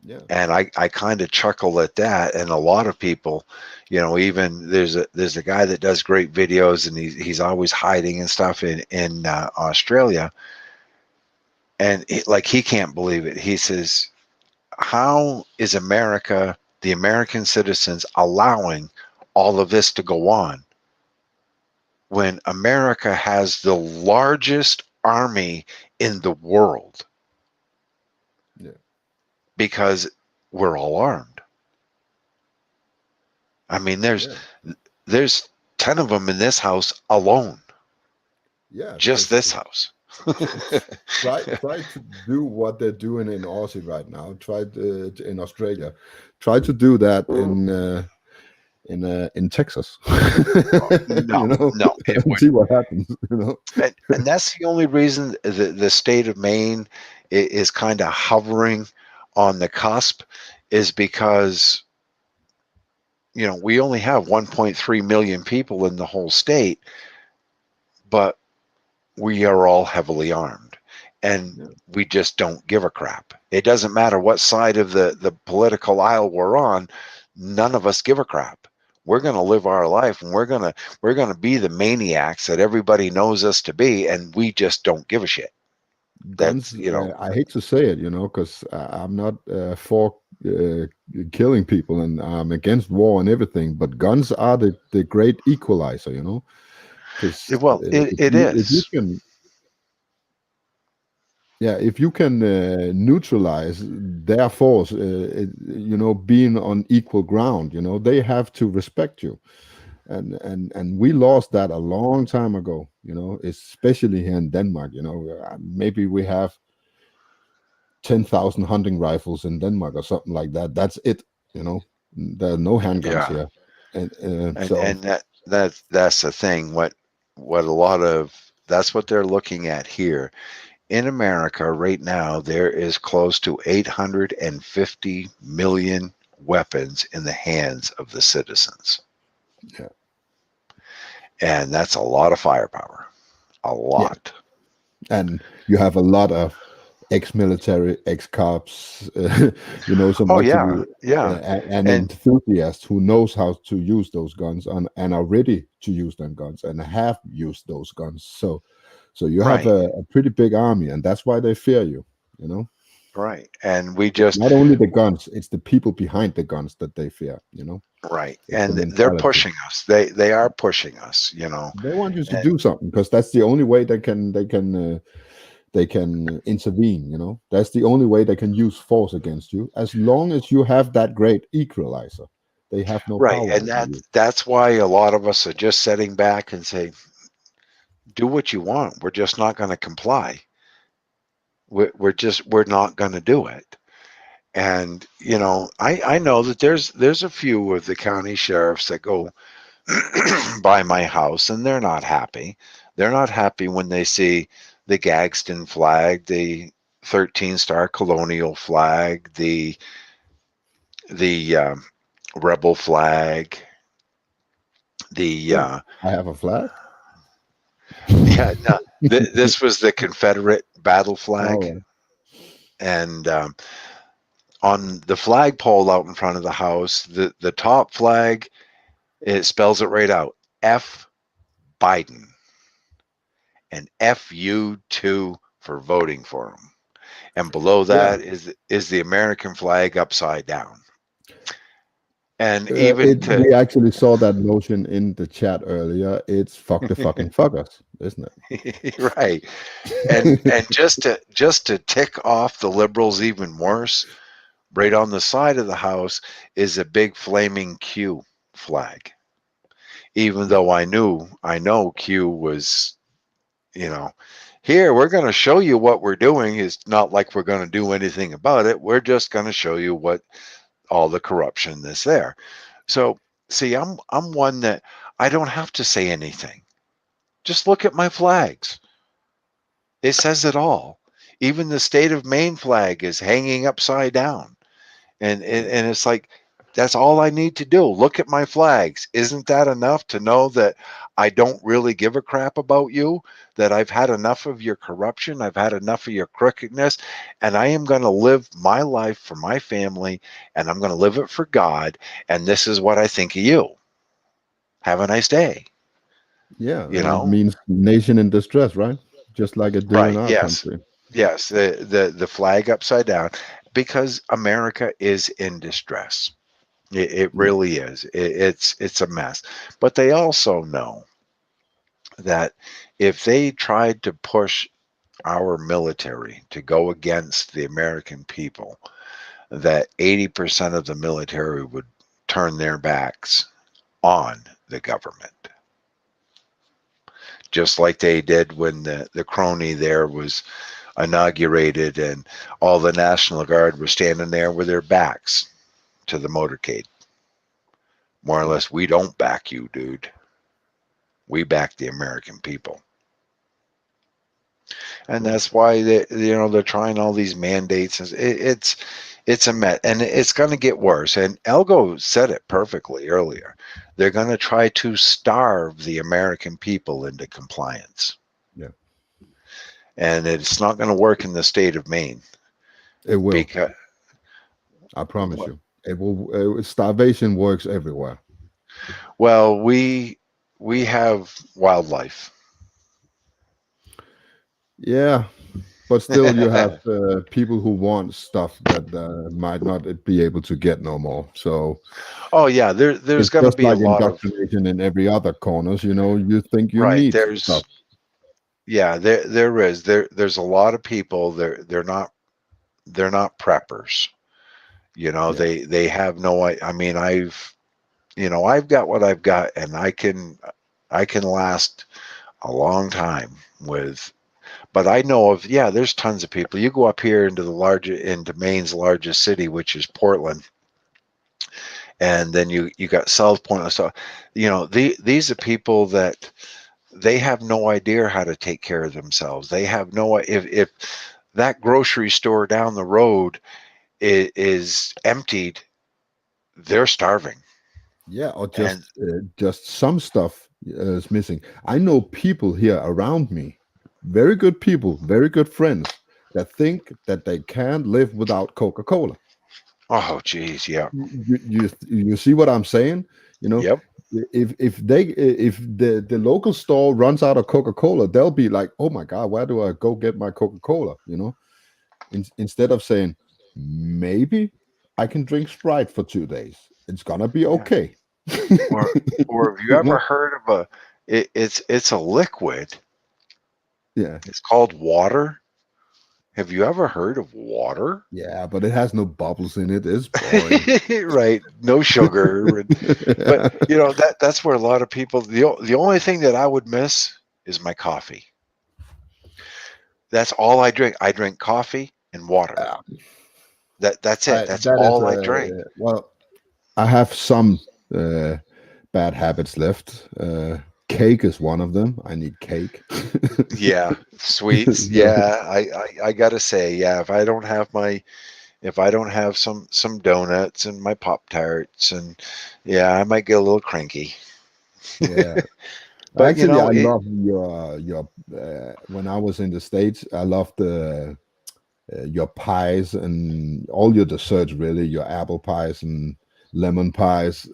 Yeah. And I kind of chuckle at that. And a lot of people, even there's a guy that does great videos and he's always hiding and stuff in Australia. And he can't believe it. He says, how is America, the American citizens, allowing all of this to go on when America has the largest army in the world? Yeah. Because we're all armed. I mean, Yeah. there's 10 of them in this house alone. Yeah. Just this house. Try to do what they're doing in Aussie right now. Try in Australia. Try to do that in Texas. No, no, it And see wouldn't. what happens. And that's the only reason the state of Maine is kind of hovering on the cusp is because we only have 1.3 million people in the whole state, but we are all heavily armed, and Yeah. we just don't give a crap. It doesn't matter what side of the political aisle we're on. None of us give a crap. We're going to live our life, and we're going to be the maniacs that everybody knows us to be, and we just don't give a shit. That's, Guns, I hate to say it, because I'm not for uh, killing people, and I'm against war and everything, but guns are the great equalizer, because well, it if you is. can, yeah, if you can neutralize their force, being on equal ground, they have to respect you, and we lost that a long time ago, especially here in Denmark. Maybe we have 10,000 hunting rifles in Denmark or something like that. That's it. There are no handguns Yeah. here, and and so and that's the thing. What a lot of that's what they're looking at here in America right now. There is close to 850 million weapons in the hands of the citizens, yeah, and that's a lot of firepower. A yeah, lot. and you have a lot of ex-military, ex-cops, some Oh yeah, actually yeah, and and enthusiasts who knows how to use those guns and are ready to use them guns and have used those guns. So you have right, a pretty big army, and that's why they fear you. You know, right, and we it's just not only the guns; it's the people behind the guns that they fear. right, It's the and they're mentality. pushing us. They are pushing us. They want you to And do something because that's the only way they can intervene. That's the only way they can use force against you. As long as you have that great equalizer, they have no right, power and over you. that's why a lot of us are just sitting back and say, do what you want. We're just not going to comply. We're not going to do it. And I know that there's a few of the county sheriffs that go by my house, and they're not happy. They're not happy when they see the Gadsden flag, the 13-star colonial flag, the rebel flag, the Yeah, I have a flag. yeah. No, this was the Confederate battle flag, Oh, and on the flagpole out in front of the house, the top flag, it spells it right out: F Biden, and FU2 for voting for him. And below yeah. that is the American flag upside down. And even We actually saw that motion in the chat earlier. It's fuck the fucking fuckers, isn't right, it? and just to tick off the liberals even worse, right on the side of the house is a big flaming Q flag. Even though I know Q was, you know, here we're going to show you what we're doing. It's not like we're going to do anything about it. We're just going to show you what all the corruption that's there. So see, I'm one that I don't have to say anything. Just look at my flags. It says it all. Even the state of Maine flag is hanging upside down. And it's like, that's all I need to do. Look at my flags. Isn't that enough to know that I don't really give a crap about you? That I've had enough of your corruption, I've had enough of your crookedness, and I am going to live my life for my family, and I'm going to live it for God, and this is what I think of you. Have a nice day. Yeah, You and it know? means nation in distress, right? Just like it do in Right, our yes. country. Yes, the flag upside down, because America is in distress. It Yeah, really is. It's a mess. But they also know that if they tried to push our military to go against the American people, that 80% of the military would turn their backs on the government. Just like they did when the crony there was inaugurated and all the National Guard were standing there with their backs to the motorcade. More or yeah, less, we don't back you, dude. We back the American people. And yeah. that's why they're trying all these mandates. It's a met, and it's going to get worse. And Elgo said it perfectly earlier. They're going to try to starve the American people into compliance, Yeah, and it's not going to work in the state of Maine it will. because, I promise you. It will. Starvation works everywhere. well, we have wildlife. Yeah, but still, you have people who want stuff that might not be able to get no more. So Oh yeah, there's it's going to just be a like lot of indoctrination in every other corners. You think you right. need stuff. There's a lot of people. They're not preppers. Yeah, They have no. I mean, I've got what I've got, and I can last a long time with. But I know of, yeah, there's tons of people. You go up here into Maine's largest city, which is Portland, and then you got South Point. So, these are people that they have no idea how to take care of themselves. They have no if that grocery store down the road is emptied, they're starving. yeah, or And just some stuff is missing. I know people here around me, very good people, very good friends, that think that they can't live without Coca-Cola. oh, geez, yeah, You see what I'm saying? You know, yep, if the local store runs out of Coca-Cola, they'll be like, "Oh my God, where do I go get my Coca-Cola?" Instead of saying, "Maybe I can drink Sprite for 2 days. It's gonna be yeah. okay." Or have you You ever know? heard of it's a liquid. Yeah, It's called water. Have you ever heard of water? yeah, but it has no bubbles in it. It's boring. Right, no sugar. But that's where a lot of people the only thing that I would miss is my coffee. That's all I drink. I drink coffee and water. Yeah, That's it. That's that is all I drink. well. I have some bad habits left. Cake is one of them. I need cake. Yeah, sweets. So, Yeah, I gotta say, yeah, if I don't have some donuts and my Pop Tarts, and yeah, I might get a little cranky. yeah. But Actually, I it love your when I was in the States, I loved your pies and all your desserts, really, your apple pies and lemon pies.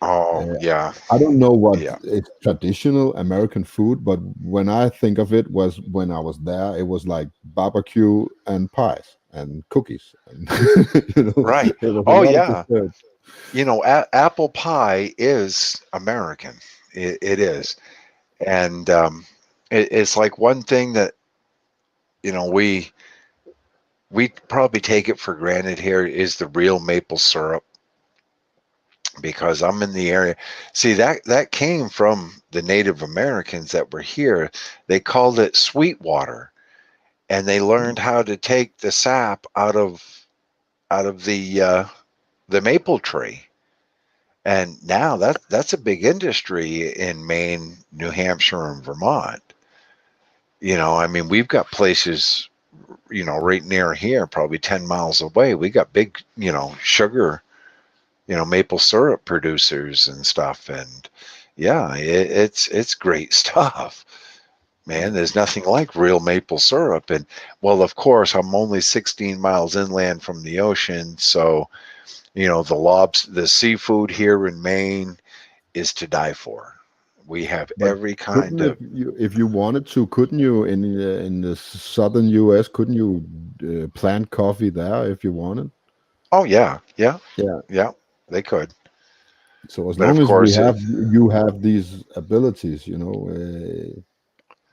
oh Uh, yeah, I don't know what yeah, it's traditional American food, but when I think of it, was when I was there, it was like barbecue and pies and cookies, and right. it was a Oh lot of yeah, dessert. apple pie is American. It is, and it's like one thing that you know we we probably take it for granted here is the real maple syrup because I'm in the area. See that came from the Native Americans that were here. They called it sweet water, and they learned how to take the sap out of the maple tree. And now that's a big industry in Maine, New Hampshire, and Vermont. I mean, we've got places, right near here, probably 10 miles away. We got big, sugar, maple syrup producers and stuff. And yeah, it's great stuff. Man, Yeah, there's nothing like real maple syrup. And well, of course, I'm only 16 miles inland from the ocean, so the seafood here in Maine is to die for. We have but every kind couldn't of. if you wanted to, couldn't you in the southern U.S. couldn't you plant coffee there if you wanted? Oh yeah, yeah, Yeah. yeah. They could, So as but long of as we course, have you have these abilities,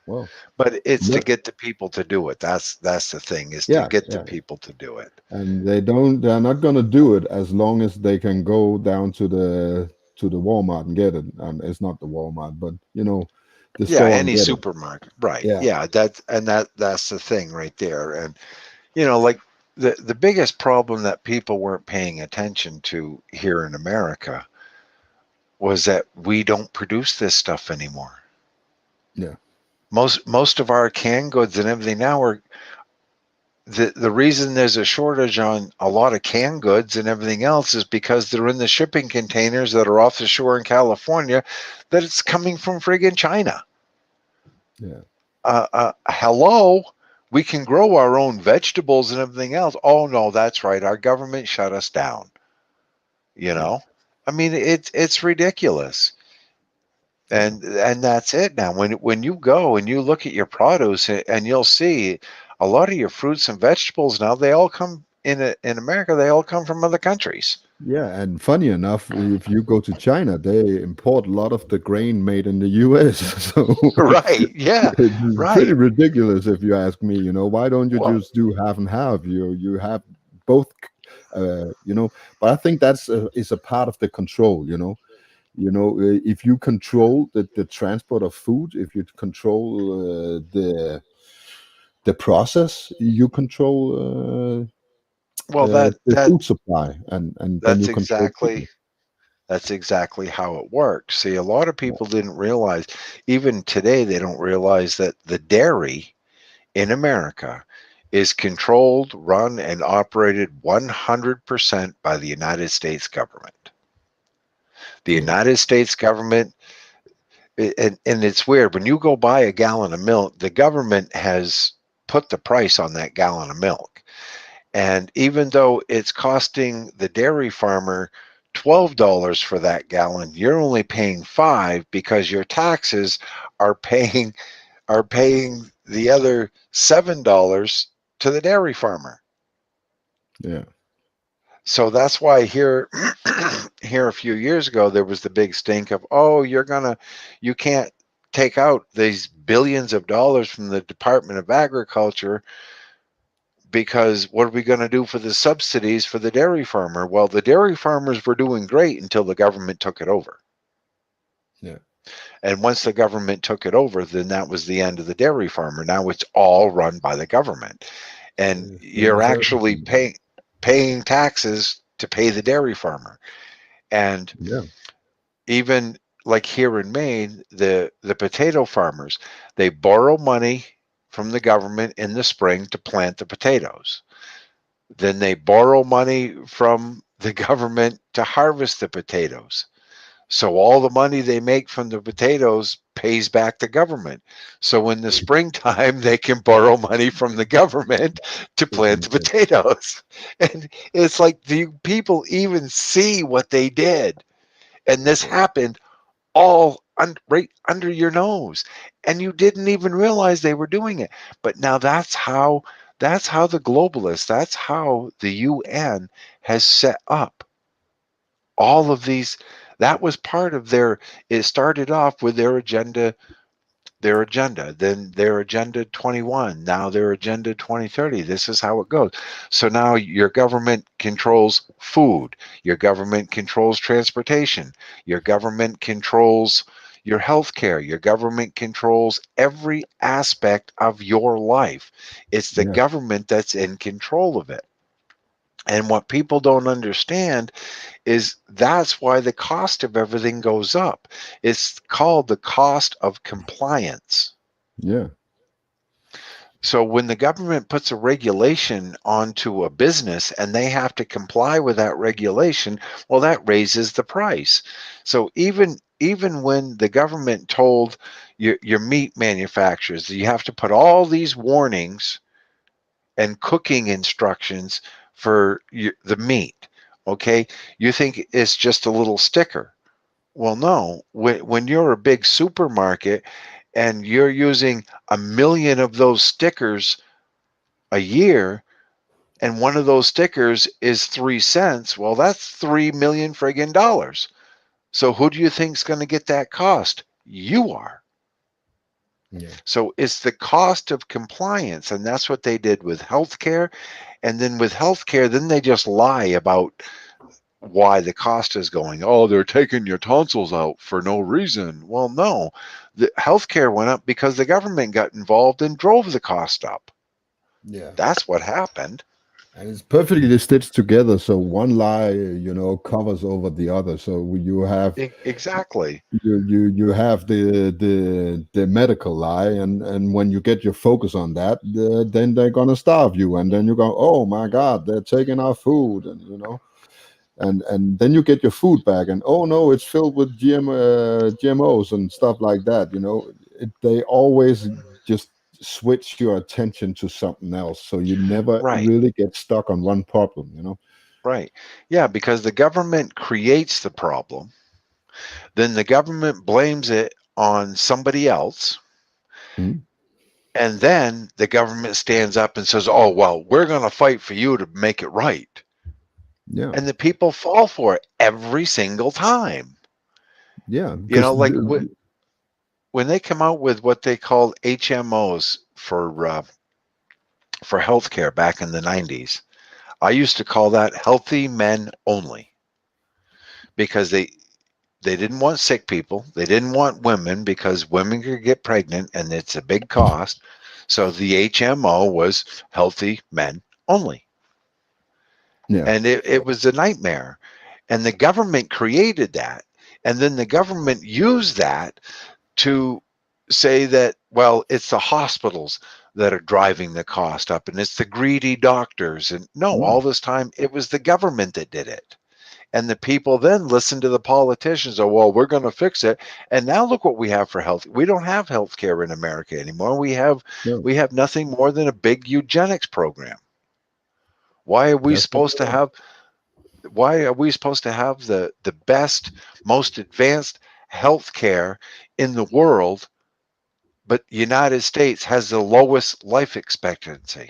well, but it's to look, get the people to do it. That's the thing is to yeah, get the yeah. people to do it. And they're not gonna do it as long as they can go down to the Walmart and get it. It's not the Walmart, but the Yeah, store and any get it. supermarket, right? Yeah, Yeah, that's the thing right there. And like the biggest problem that people weren't paying attention to here in America was that we don't produce this stuff anymore. yeah, Most of our canned goods and everything now are the reason there's a shortage on a lot of canned goods and everything else is because they're in the shipping containers that are off the shore in California, that it's coming from friggin' China. Yeah. Hello, we can grow our own vegetables and everything else. Oh no, that's right. Our government shut us down. You Yeah. know, I mean, it's ridiculous. Yeah. And that's it now. When you go and you look at your produce and you'll see a lot of your fruits and vegetables now, they all come in America, they all come from other countries. Yeah, and funny enough, if you go to China, they import a lot of the grain made in the US. So Right. Yeah. it's pretty Right. ridiculous if you ask me, why don't you Well, just do half and half? You have both, but I think that's is a part of the control. If you control the transport of food, if you control the process, you control well that the that food supply, and then that's you control exactly people. that's exactly how it works. See, a lot of people didn't realize, even today they don't realize that the dairy in America is controlled, run, and operated 100% by the United States government. The Yeah, United States government, and it's weird, when you go buy a gallon of milk, the government has put the price on that gallon of milk. And even though it's costing the dairy farmer $12 for that gallon, you're only paying 5 because your taxes are paying the other $7 to the dairy farmer. yeah, So that's why here here a few years ago there was the big stink of, oh, you can't take out these billions of dollars from the Department of Agriculture, because what are we going to do for the subsidies for the dairy farmer? Well, the dairy farmers were doing great until the government took it over. yeah. And once the government took it over, then that was the end of the dairy farmer. Now it's all run by the government. And Same you're as actually everything. paying taxes to pay the dairy farmer. And Yeah, even like here in Maine, the potato farmers, they borrow money from the government in the spring to plant the potatoes. Then they borrow money from the government to harvest the potatoes. So all the money they make from the potatoes pays back the government. So in the springtime, they can borrow money from the government to to plant the compare. potatoes. And it's like, the people even see what they did? And this Yeah, happened all right under your nose, and you didn't even realize they were doing it. But now that's how the globalists, that's how the UN has set up all of these. That was part of their, it started off with their agenda, then their agenda 21, now their agenda 2030. This is how it goes. So now your government controls food, your government controls transportation, your government controls your health care, your government controls every aspect of your life. It's the yeah, government that's in control of it. And what people don't understand is that's why the cost of everything goes up. It's called the cost of compliance. yeah, So when the government puts a regulation onto a business and they have to comply with that regulation, well, that raises the price. So even when the government told your meat manufacturers that you have to put all these warnings and cooking instructions for the meat, okay, you think it's just a little sticker. Well, no. When you're a big supermarket and you're using 1 million of those stickers a year, and one of those stickers is 3 cents, well, that's 3 million friggin' dollars. So who do you think's going to get that cost? You are. yeah, So it's the cost of compliance, and that's what they did with healthcare. And then with healthcare, then they just lie about why the cost is going. Oh, they're taking your tonsils out for no reason. Well, no, the healthcare went up because the government got involved and drove the cost up. yeah. That's what happened. And it's perfectly stitched together, so one lie, covers over the other. So you have Exactly. you have the medical lie, and when you get your focus on that, then they're gonna starve you, and then you go, oh my God, they're taking our food, and and then you get your food back, and oh no, it's filled with GMOs and stuff like that. They always just switch your attention to something else, so you never Right. really get stuck on one problem. Right. Yeah, because the government creates the problem, then the government blames it on somebody else, Mhm. and then the government stands up and says, "Oh, well, we're going to fight for you to make it right." Yeah, And the people fall for it every single time. yeah, You know, because like when they come out with what they called HMOs for healthcare back in the 90s, I used to call that healthy men only, because they didn't want sick people. They didn't want women because women could get pregnant and it's a big cost. So the HMO was healthy men only. yeah, And it was a nightmare. And the government created that. And then the government used that to say that, well, it's the hospitals that are driving the cost up and it's the greedy doctors. And no, yeah, all this time it was the government that did it. And the people then listen to the politicians. Oh, well, we're going to fix it. And now look what we have for health. We don't have health care in America anymore. yeah. We have nothing more than a big eugenics program. Why are we That's what supposed to have why are we supposed to have the best, most advanced health care in the world, but the United States has the lowest life expectancy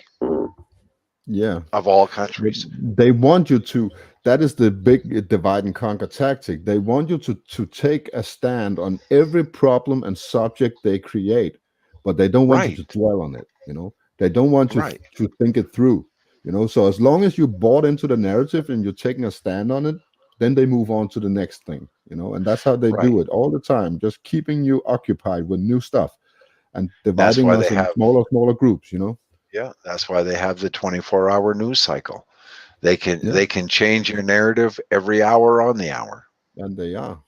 yeah. of all But countries? they want you to. That is the big divide and conquer tactic. They want you to take a stand on every problem and subject they create, but they don't want you to Right, dwell on it. They don't want you right, to think it through. So as long as you bought into the narrative and you're taking a stand on it, then they move on to the next thing. And that's how they right. do it all the time, just keeping you occupied with new stuff and That's dividing why us they in have smaller groups. Yeah, that's why they have the 24-hour news cycle. Yeah, They can change your narrative every hour on the hour. and they are.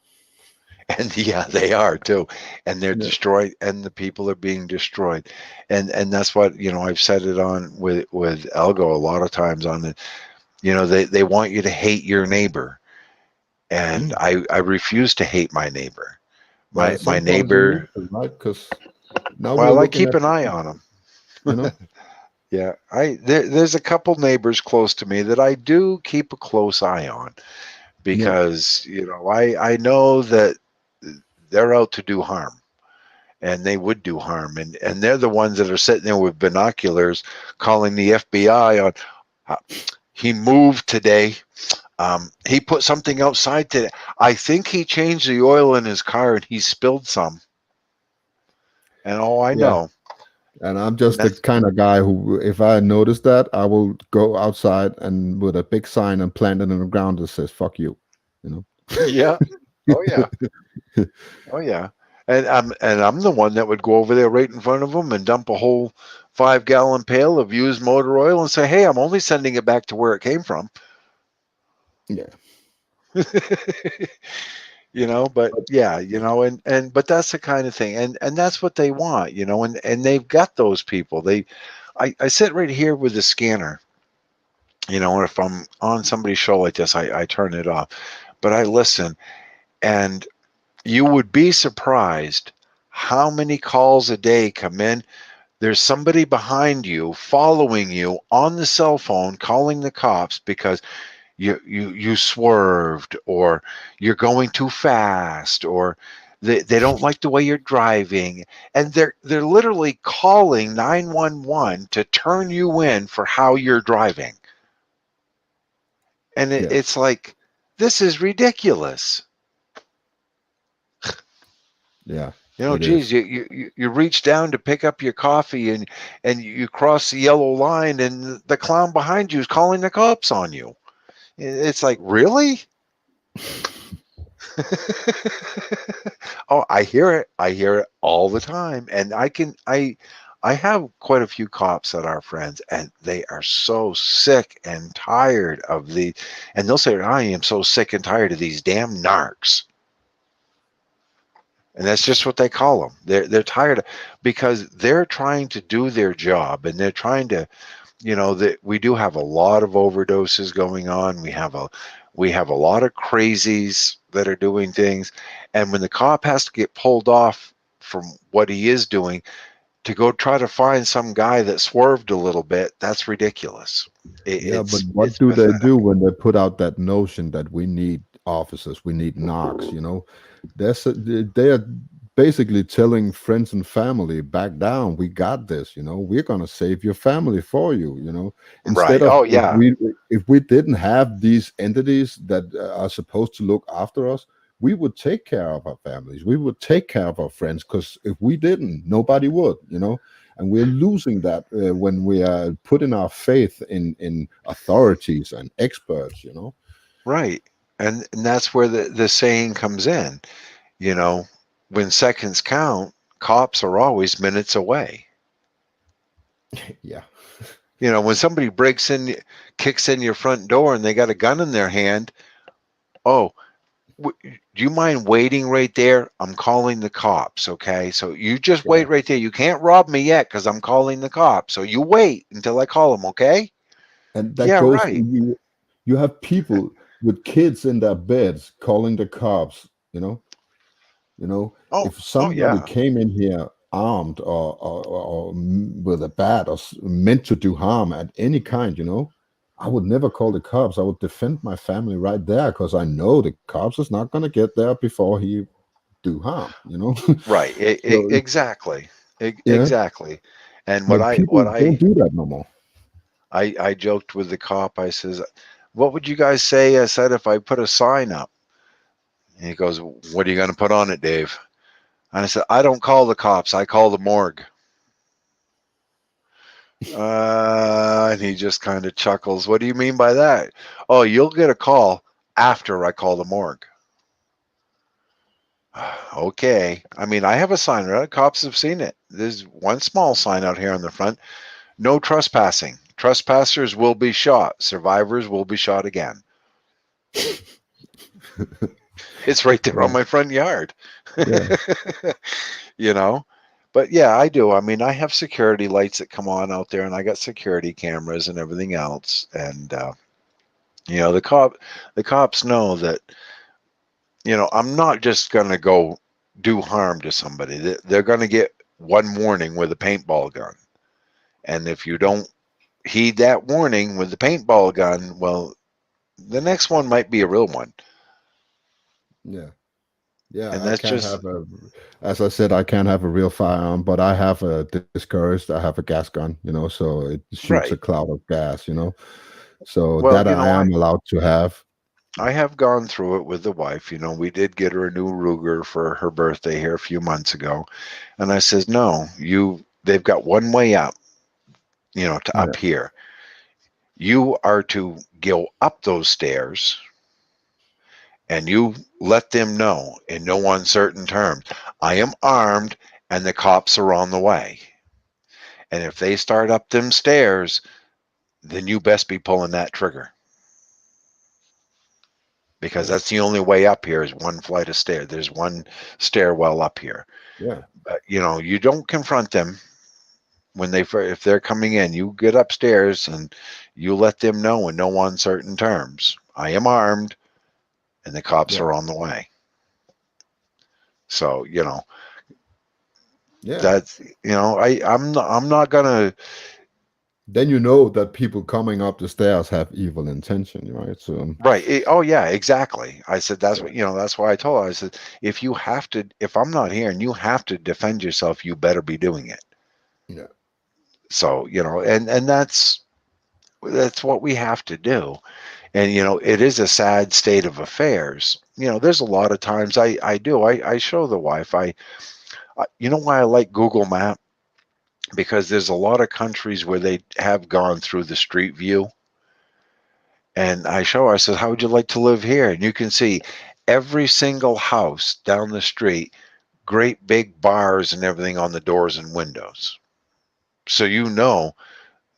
And yeah, they are too. And they're Yeah. destroyed and the people are being destroyed. And that's what, I've said it on with Algo a lot of times on it. They want you to hate your neighbor. And Mm. I refuse to hate my neighbor. But My sometimes you need neighbor, to, right? Because now we're well, I looking keep at, an eye on him. you know, Yeah, there's a couple neighbors close to me that I do keep a close eye on, yeah, because I know that they're out to do harm, and they would do harm, and they're the ones that are sitting there with binoculars calling the FBI on, uh, he moved today, he put something outside today, I think he changed the oil in his car and he spilled some, and oh, I yeah. know. And I'm And just the that's kind of guy who, if I notice that, I will go outside and with a big sign and plant it in the ground that says "fuck you," you know. Yeah, oh yeah, oh yeah. And I'm the one that would go over there right in front of them and dump a whole 5-gallon pail of used motor oil and say, "Hey, I'm only sending it back to where it came from." Yeah, But yeah, but that's the kind of thing, and that's what they want, and they've got those people. I sit right here with the scanner, and if I'm on somebody's show like this, I turn it off, but I listen, and you would be surprised how many calls a day come in. There's somebody behind you following you on the cell phone calling the cops because you swerved, or you're going too fast, or they don't like the way you're driving, and they're literally calling 911 to turn you in for how you're driving. And yeah, it's like, this is ridiculous. yeah. It Geez, is. you reach down to pick up your coffee, and you cross the yellow line, and the clown behind you is calling the cops on you. It's like, really? Oh, I hear it. I hear it all the time, and I have quite a few cops that are friends, and they are so sick and tired of the, and they'll say, "I am so sick and tired of these damn narcs," and that's just what they call them. They're tired because they're trying to do their job, and they're trying to, that we do have a lot of overdoses going on. We have a lot of crazies that are doing things, and when the cop has to get pulled off from what he is doing to go try to find some guy that swerved a little bit, that's ridiculous. Yeah, but It's what do they pathetic. do when they put out that notion that we need officers, we need knocks, they are basically telling friends and family, back down, we got this, we're going to save your family for you, instead Right. of, Oh if yeah. we didn't have these entities that are supposed to look after us, we would take care of our families, we would take care of our friends, because if we didn't, nobody would, and we're losing that when we are putting our faith in authorities and experts, Right. And that's where the saying comes in. You know, when seconds count, cops are always minutes away. Yeah. When somebody breaks in, kicks in your front door, and they got a gun in their hand, oh, do you mind waiting right there? I'm calling the cops, okay? So you just Yeah. wait right there. You can't rob me yet because I'm calling the cops. So you wait until I call them, okay? And that Yeah, goes, right. you have people with kids in their beds calling the cops, Oh, if oh somebody yeah. came in here armed with a bat or meant to do harm at any kind, I would never call the cops. I would defend my family right there, because I know the cops is not going to get there before he do harm, Right. So Exactly. yeah, Exactly. And what but I people what don't I do that no more. I joked with the cop. I says, "What would you guys say?" I said, "if I put a sign up." And he goes, "What are you going to put on it, Dave?" And I said, "I don't call the cops. I call the morgue." And he just kind of chuckles. "What do you mean by that?" "Oh, you'll get a call after I call the morgue." Okay. I mean, I have a sign. Right? Cops have seen it. There's one small sign out here on the front. No trespassing. Trespassers will be shot. Survivors will be shot again. It's right there on Yeah, my front yard. yeah, you know? But yeah, I do. I mean, I have security lights that come on out there, and I got security cameras and everything else. And the cops know that I'm not just gonna go do harm to somebody. They're gonna get one warning with a paintball gun, and if you don't heed that warning with the paintball gun, well, the next one might be a real one. yeah. Yeah, And I that's can't just have as I said, I can't have a real firearm, but I have a discouraged. I have a gas gun, so it shoots a right. cloud of gas, so Well, that I am allowed to have. I have gone through it with the wife. We did get her a new Ruger for her birthday here a few months ago. And I says, "No, they've got one way up, to Yeah, up here. You are to go up those stairs and you let them know in no uncertain terms, I am armed and the cops are on the way. And if they start up them stairs, then you best be pulling that trigger because yeah, that's the only way up here is one flight of stairs. There's one stairwell up here. yeah, But you don't confront them when if they're coming in. You get upstairs and you let them know in no uncertain terms, I am armed and the cops yeah, are on the way. So yeah. that's I'm not gonna. Then you know that people coming up the stairs have evil intention, right? So Right. Oh yeah, exactly. I said that's yeah, what that's why I told her. I said if I'm not here and you have to defend yourself, you better be doing it. yeah, So and that's what we have to do. And it is a sad state of affairs. There's a lot of times I show the wife. You know why I like Google Map? Because there's a lot of countries where they have gone through the street view. And I show her, I said, how would you like to live here? And you can see every single house down the street, great big bars and everything on the doors and windows. So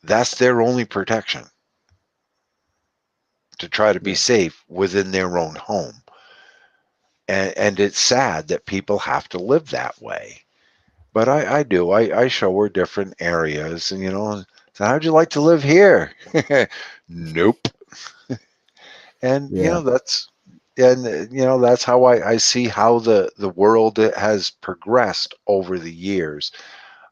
that's their only protection, to try to be Yeah. safe within their own home. And it's sad that people have to live that way. But I do. I show her different areas, and so how'd you like to live here? Nope. And Yeah. that's how I see how the world has progressed over the years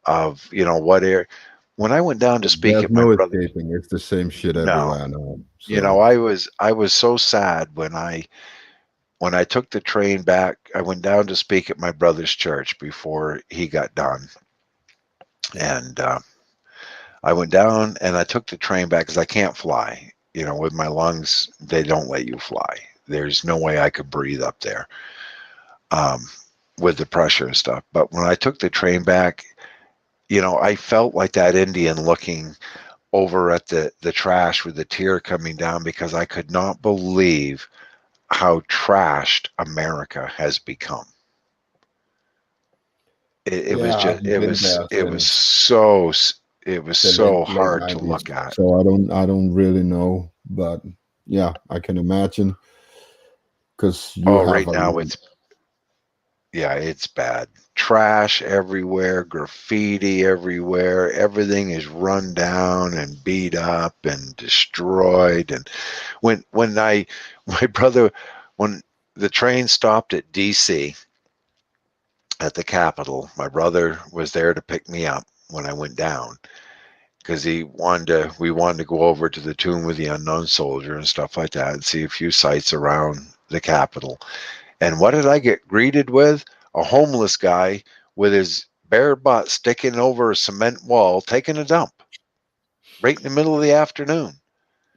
of what air. When I went down to speak There's at my no brother's, escaping. It's the same shit no, everywhere now. So I was so sad when I took the train back. I went down to speak at my brother's church before he got done, and I went down and I took the train back because I can't fly. With my lungs, they don't let you fly. There's no way I could breathe up there, um, with the pressure and stuff. But when I took the train back, I felt like that Indian looking over at the trash with the tear coming down, because I could not believe how trashed America has become. It was yeah, just I've been there it was the so late hard to 90s. look at. So I don't really know, but yeah, I can imagine because you Oh, have right a now it's bad. Trash everywhere, graffiti everywhere. Everything is run down and beat up and destroyed. And my brother, when the train stopped at DC at the Capitol, my brother was there to pick me up when I went down, because we wanted to go over to the Tomb of the Unknown Soldier and stuff like that and see a few sights around the Capitol. And what did I get greeted with? A homeless guy with his bare butt sticking over a cement wall, taking a dump right in the middle of the afternoon.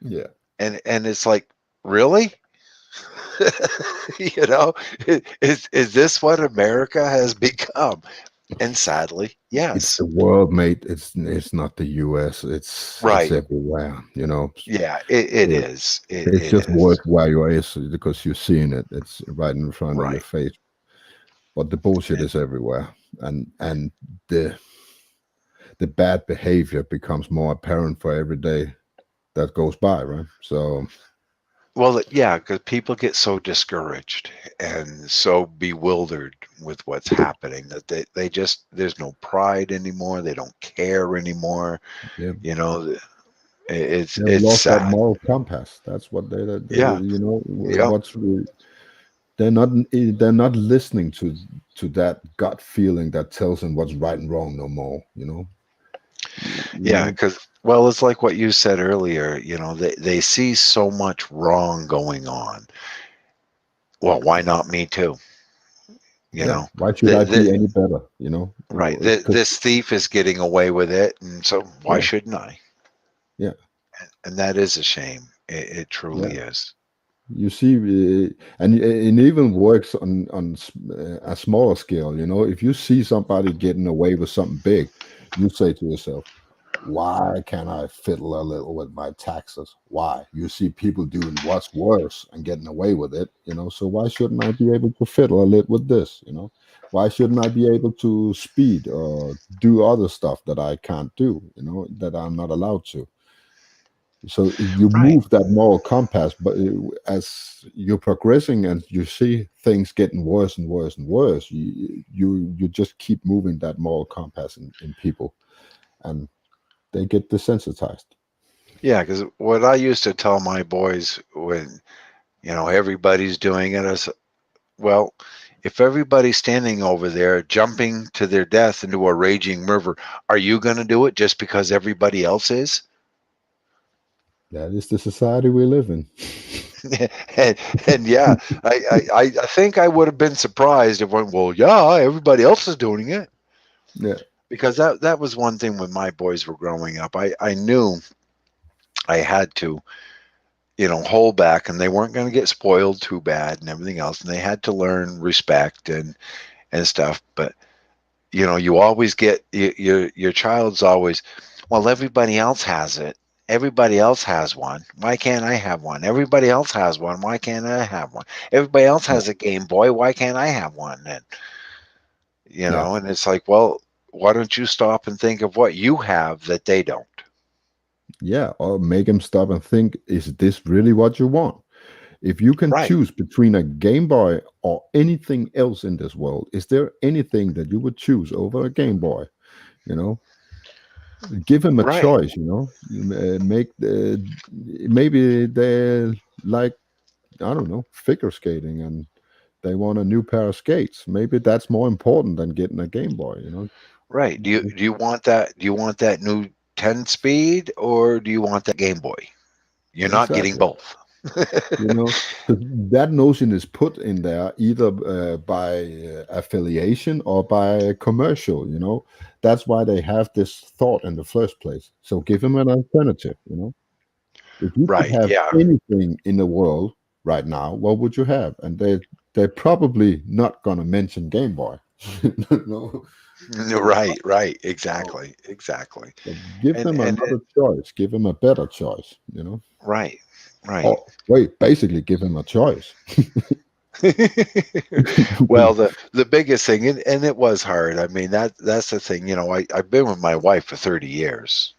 yeah. And it's like, really? you know, is this what America has become? And sadly, It's yes. the world, mate. It's not the US. It's Right. everywhere. Yeah, it It- is. It's It just is. worse where you is because you're seeing it. It's right in front of your Right. face. But the bullshit And is everywhere, and the the bad behavior becomes more apparent for every day that goes by, right? So well, yeah, because people get so discouraged and so bewildered with what's happening that they just, there's no pride anymore. They don't care anymore. yeah, You know, it's they've it's lost that sad. moral compass. That's what they Yeah. Yep. what's really, they're not listening to that gut feeling that tells them what's right and wrong no more. You Yeah, know, because, well, it's like what you said earlier. They see so much wrong going on. Well, why not me too? You yeah. know, Why should the, I be the, any better? right. Because This thief is getting away with it, and so why yeah, shouldn't I? yeah, And that is a shame. It yeah. truly is. You see, and it even works a smaller scale. If you see somebody getting away with something big, you say to yourself, "Why can't I fiddle a little with my taxes? Why?" You see people doing what's worse and getting away with it. So why shouldn't I be able to fiddle a little with this? Why shouldn't I be able to speed or do other stuff that I can't do? That I'm not allowed to. So you Right. move that moral compass, but as you're progressing and you see things getting worse and worse and worse, you just keep moving that moral compass in people, and they get desensitized. Yeah, because what I used to tell my boys when, everybody's doing it is, well, if everybody's standing over there jumping to their death into a raging river, are you going to do it just because everybody else is? That is the society we live in. and yeah, I think I would have been surprised if went, well, yeah, everybody else is doing it. Yeah, Because that was one thing when my boys were growing up. I knew I had to, hold back, and they weren't going to get spoiled too bad and everything else. And they had to learn respect and stuff. But, you always get your child's always, well, everybody else has it. Everybody else has one. Why can't I have one? Everybody else has one. Why can't I have one? Everybody else yeah, has a Game Boy. Why can't I have one? And, yeah, and it's like, well, why don't you stop and think of what you have that they don't? Yeah, or make them stop and think, is this really what you want? If you can Right, choose between a Game Boy or anything else in this world, is there anything that you would choose over a Game Boy? You know, give them a right, choice. Make maybe they like, I don't know, figure skating, and they want a new pair of skates. Maybe that's more important than getting a Game Boy. right. Do you want that new 10 speed, or do you want that Game Boy? You're not getting Exactly. both. 'Cause that notion is put in there either by affiliation or by commercial. That's why they have this thought in the first place. So give them an alternative. If you could Right, have yeah. anything in the world right now, what would you have? And they're probably not gonna mention Game Boy. no, so, Right, right. so Exactly, exactly. so give them And another choice. Give them a better choice. right, right. Or wait, basically give them a choice. Well, the biggest thing, and it was hard. I mean, that's the thing. I've been with my wife for 30 years,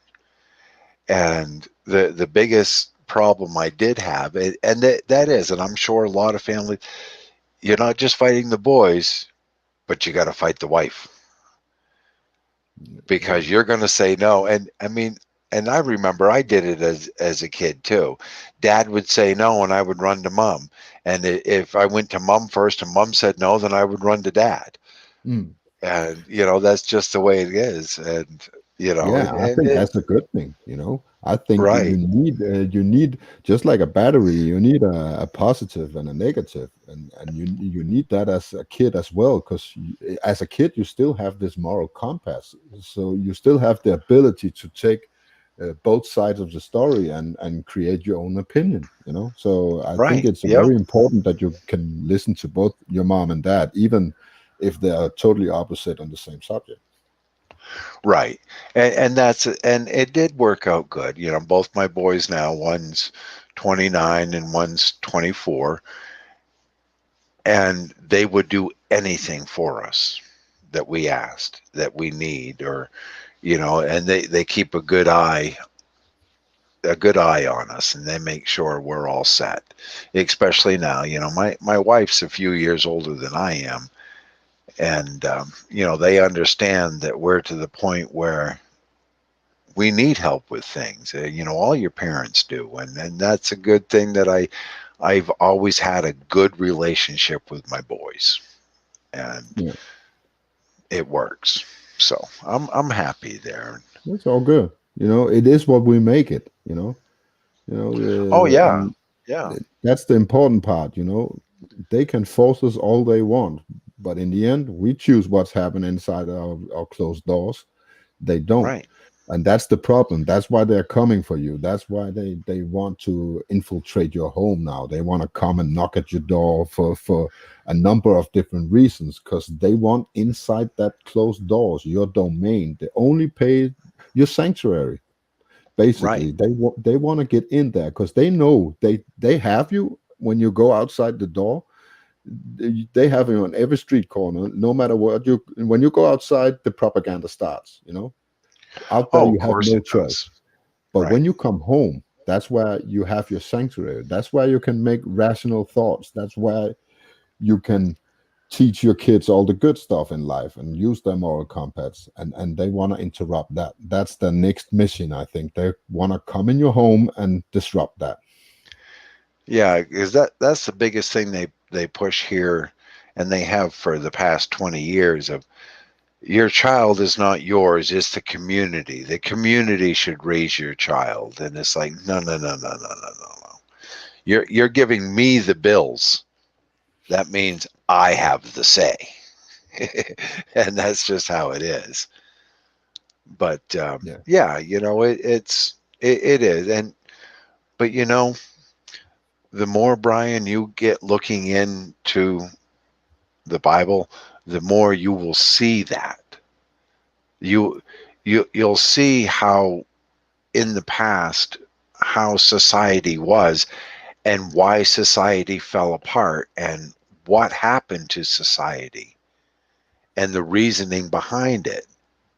and the biggest problem I did have, and that is, and I'm sure a lot of families, you're not just fighting the boys, but you got to fight the wife, Yeah. because you're going to say no. And I mean, and I remember I did it as a kid too. Dad would say no, and I would run to mom. And if I went to mom first and mom said no, then I would run to dad. Mm. And that's just the way it is. And Yeah, I and think it that's a good thing. I think right, you need just like a battery, you need a positive and a negative, and you need that as a kid as well, because as a kid you still have this moral compass, so you still have the ability to take both sides of the story and create your own opinion. So I think right, it's yeah, very important that you can listen to both your mom and dad, even if they are totally opposite on the same subject. right. And it did work out good. Both my boys now, one's 29 and one's 24, and they would do anything for us that we asked, that we need, or and they keep a good eye on us, and they make sure we're all set. Especially now, my wife's a few years older than I am, and they understand that we're to the point where we need help with things. All your parents do, and that's a good thing that I've always had a good relationship with my boys, and Yeah, it works. So I'm happy there. it's all good. It is what we make it. Oh yeah, And yeah, that's the important part. They can force us all they want, but in the end, we choose what's happening inside our closed doors. They don't. right, And that's the problem. That's why they're coming for you. That's why they want to infiltrate your home now. They want to come and knock at your door for a number of different reasons, because they want inside that closed doors, your domain. They only pay your sanctuary. Basically, right. they want to get in there because they know they have you when you go outside the door. They have you on every street corner. No matter what when you go outside, the propaganda starts. Out there Oh, of you have course no it choice. does. But Right. when you come home, that's where you have your sanctuary. That's where you can make rational thoughts. That's where you can teach your kids all the good stuff in life and use their moral compass. And they want to interrupt that. That's the next mission, I think. They want to come in your home and disrupt that. Yeah, because that's the biggest thing they push here, and they have for the past 20 years of your child is not yours, it's the community. The community should raise your child. And it's like, no, no, no, no, no, no, no, no. You're giving me the bills. That means I have the say. And that's just how it is. But Yeah. yeah, it is. And but the more, Brian, you get looking into the Bible, the more you will see that. You you'll see how in the past how society was, and why society fell apart, and what happened to society, and the reasoning behind it.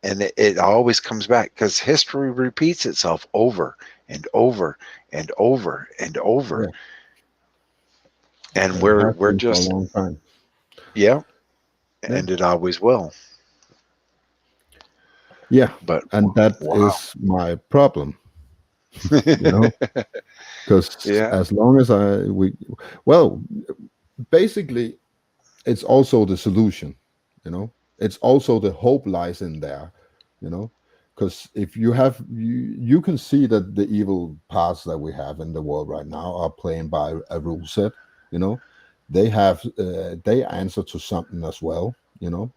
And it always comes back because history repeats itself over and over and over and over. Yeah, And and it has we're been for a just, long time. yeah, Yeah, and it always will. yeah, But and that wow. is my problem. You know, because Yeah. as long as well, basically, it's also the solution. You know, it's also the hope lies in there. You know, because if you can see that the evil parts that we have in the world right now are playing by a rule set. You know, they answer to something as well. You know,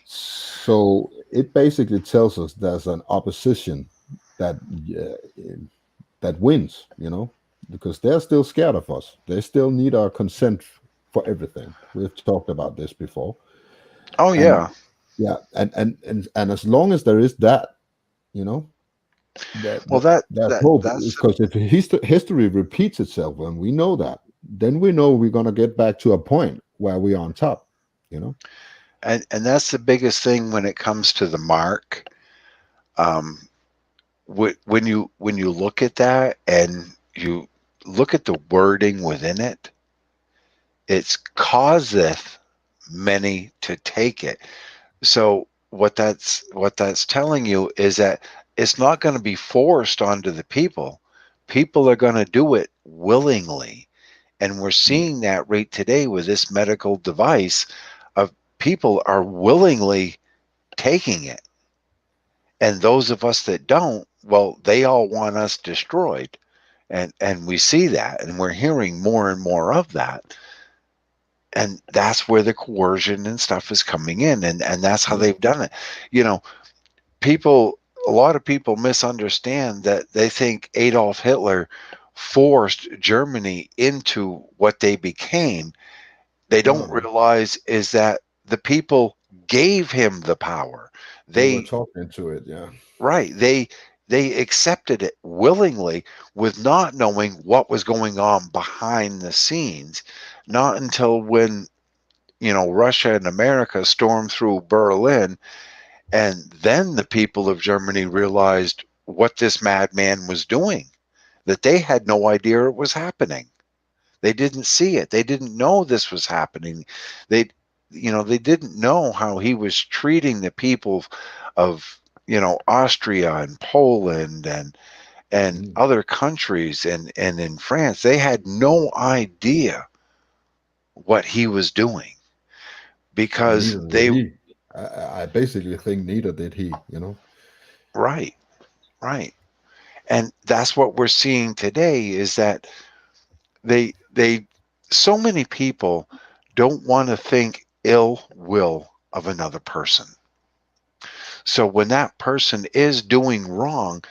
so it basically tells us there's an opposition that that wins, you know, because they're still scared of us. They still need our consent for everything. We've talked about this before. Oh And yeah. yeah, and as long as there is that, you know, Well, that hope, that's because if history repeats itself, and we know that, then we know we're going to get back to a point where we're on top, you know. and that's the biggest thing when it comes to the mark. Um, when you look at that and you look at the wording within it, it's causeth many to take it. So what that's telling you is that it's not going to be forced onto the people. People are going to do it willingly. And we're seeing that right today with this medical device of people are willingly taking it. And those of us that don't, well, they all want us destroyed. And we see that and we're hearing more and more of that. And that's where the coercion and stuff is coming in, and that's how Yeah, they've done it. You know, people, a lot of people misunderstand that. They think Adolf Hitler forced Germany into what they became. They no, don't no, realize is that the people gave him the power. they were They talking to it. Yeah, right, they accepted it willingly with not knowing what was going on behind the scenes. Not until when, Russia and America stormed through Berlin, and then the people of Germany realized what this madman was doing, that they had no idea it was happening. They didn't see it. They didn't know this was happening. They, they didn't know how he was treating the people of, Austria and Poland and mm. other countries and in France. They had no idea what he was doing because Neither did they, he. I basically think neither did he. You know. right, right. And that's what we're seeing today is that they so many people don't want to think ill will of another person. So when that person is doing wrong,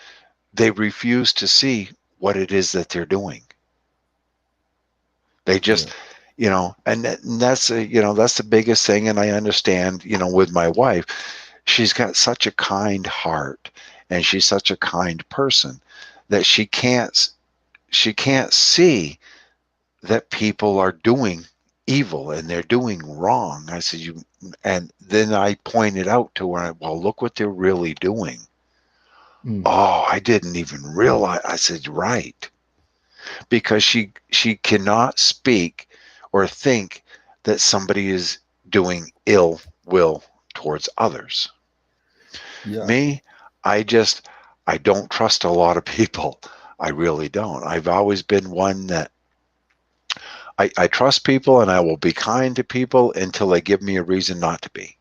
they refuse to see what it is that they're doing. They Yeah. just, and that's that's the biggest thing. And I understand, with my wife, she's got such a kind heart and she's such a kind person that she can't see that people are doing evil and they're doing wrong. I said, and then I pointed out to her, well, look what they're really doing. Mm. Oh, I didn't even realize. I said, right. Because she cannot speak or think that somebody is doing ill will towards others. Yeah. Me, I don't trust a lot of people. I really don't. I've always been one that I trust people and I will be kind to people until they give me a reason not to be.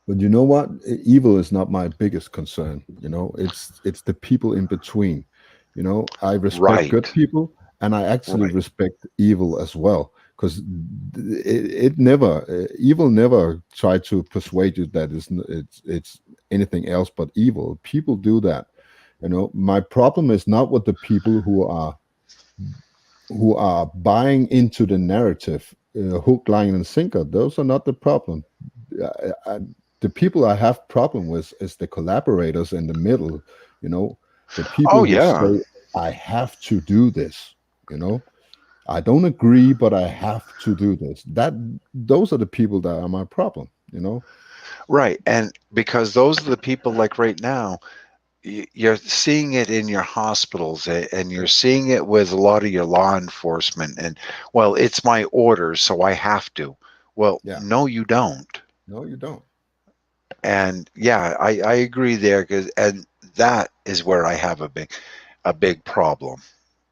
But you know what? Evil is not my biggest concern. You know, it's the people in between. You know, I respect good Right, people, and I actually right. respect evil as well. Because it never evil never try to persuade you that it's anything else but evil. People do that. You know, my problem is not with the people who are buying into the narrative, hook, line, and sinker. Those are not the problem. The people I have problem with is the collaborators in the middle. You know, the Oh people who yeah. say, "I have to do this." You know, I don't agree, but I have to do this. Those are the people that are my problem. You know. Right. And because those are the people, like right now, you're seeing it in your hospitals, and you're seeing it with a lot of your law enforcement. And, well, it's my orders, so I have to. Well, Yeah. no, you don't. No, you don't. And yeah, I agree there. And that is where I have a big problem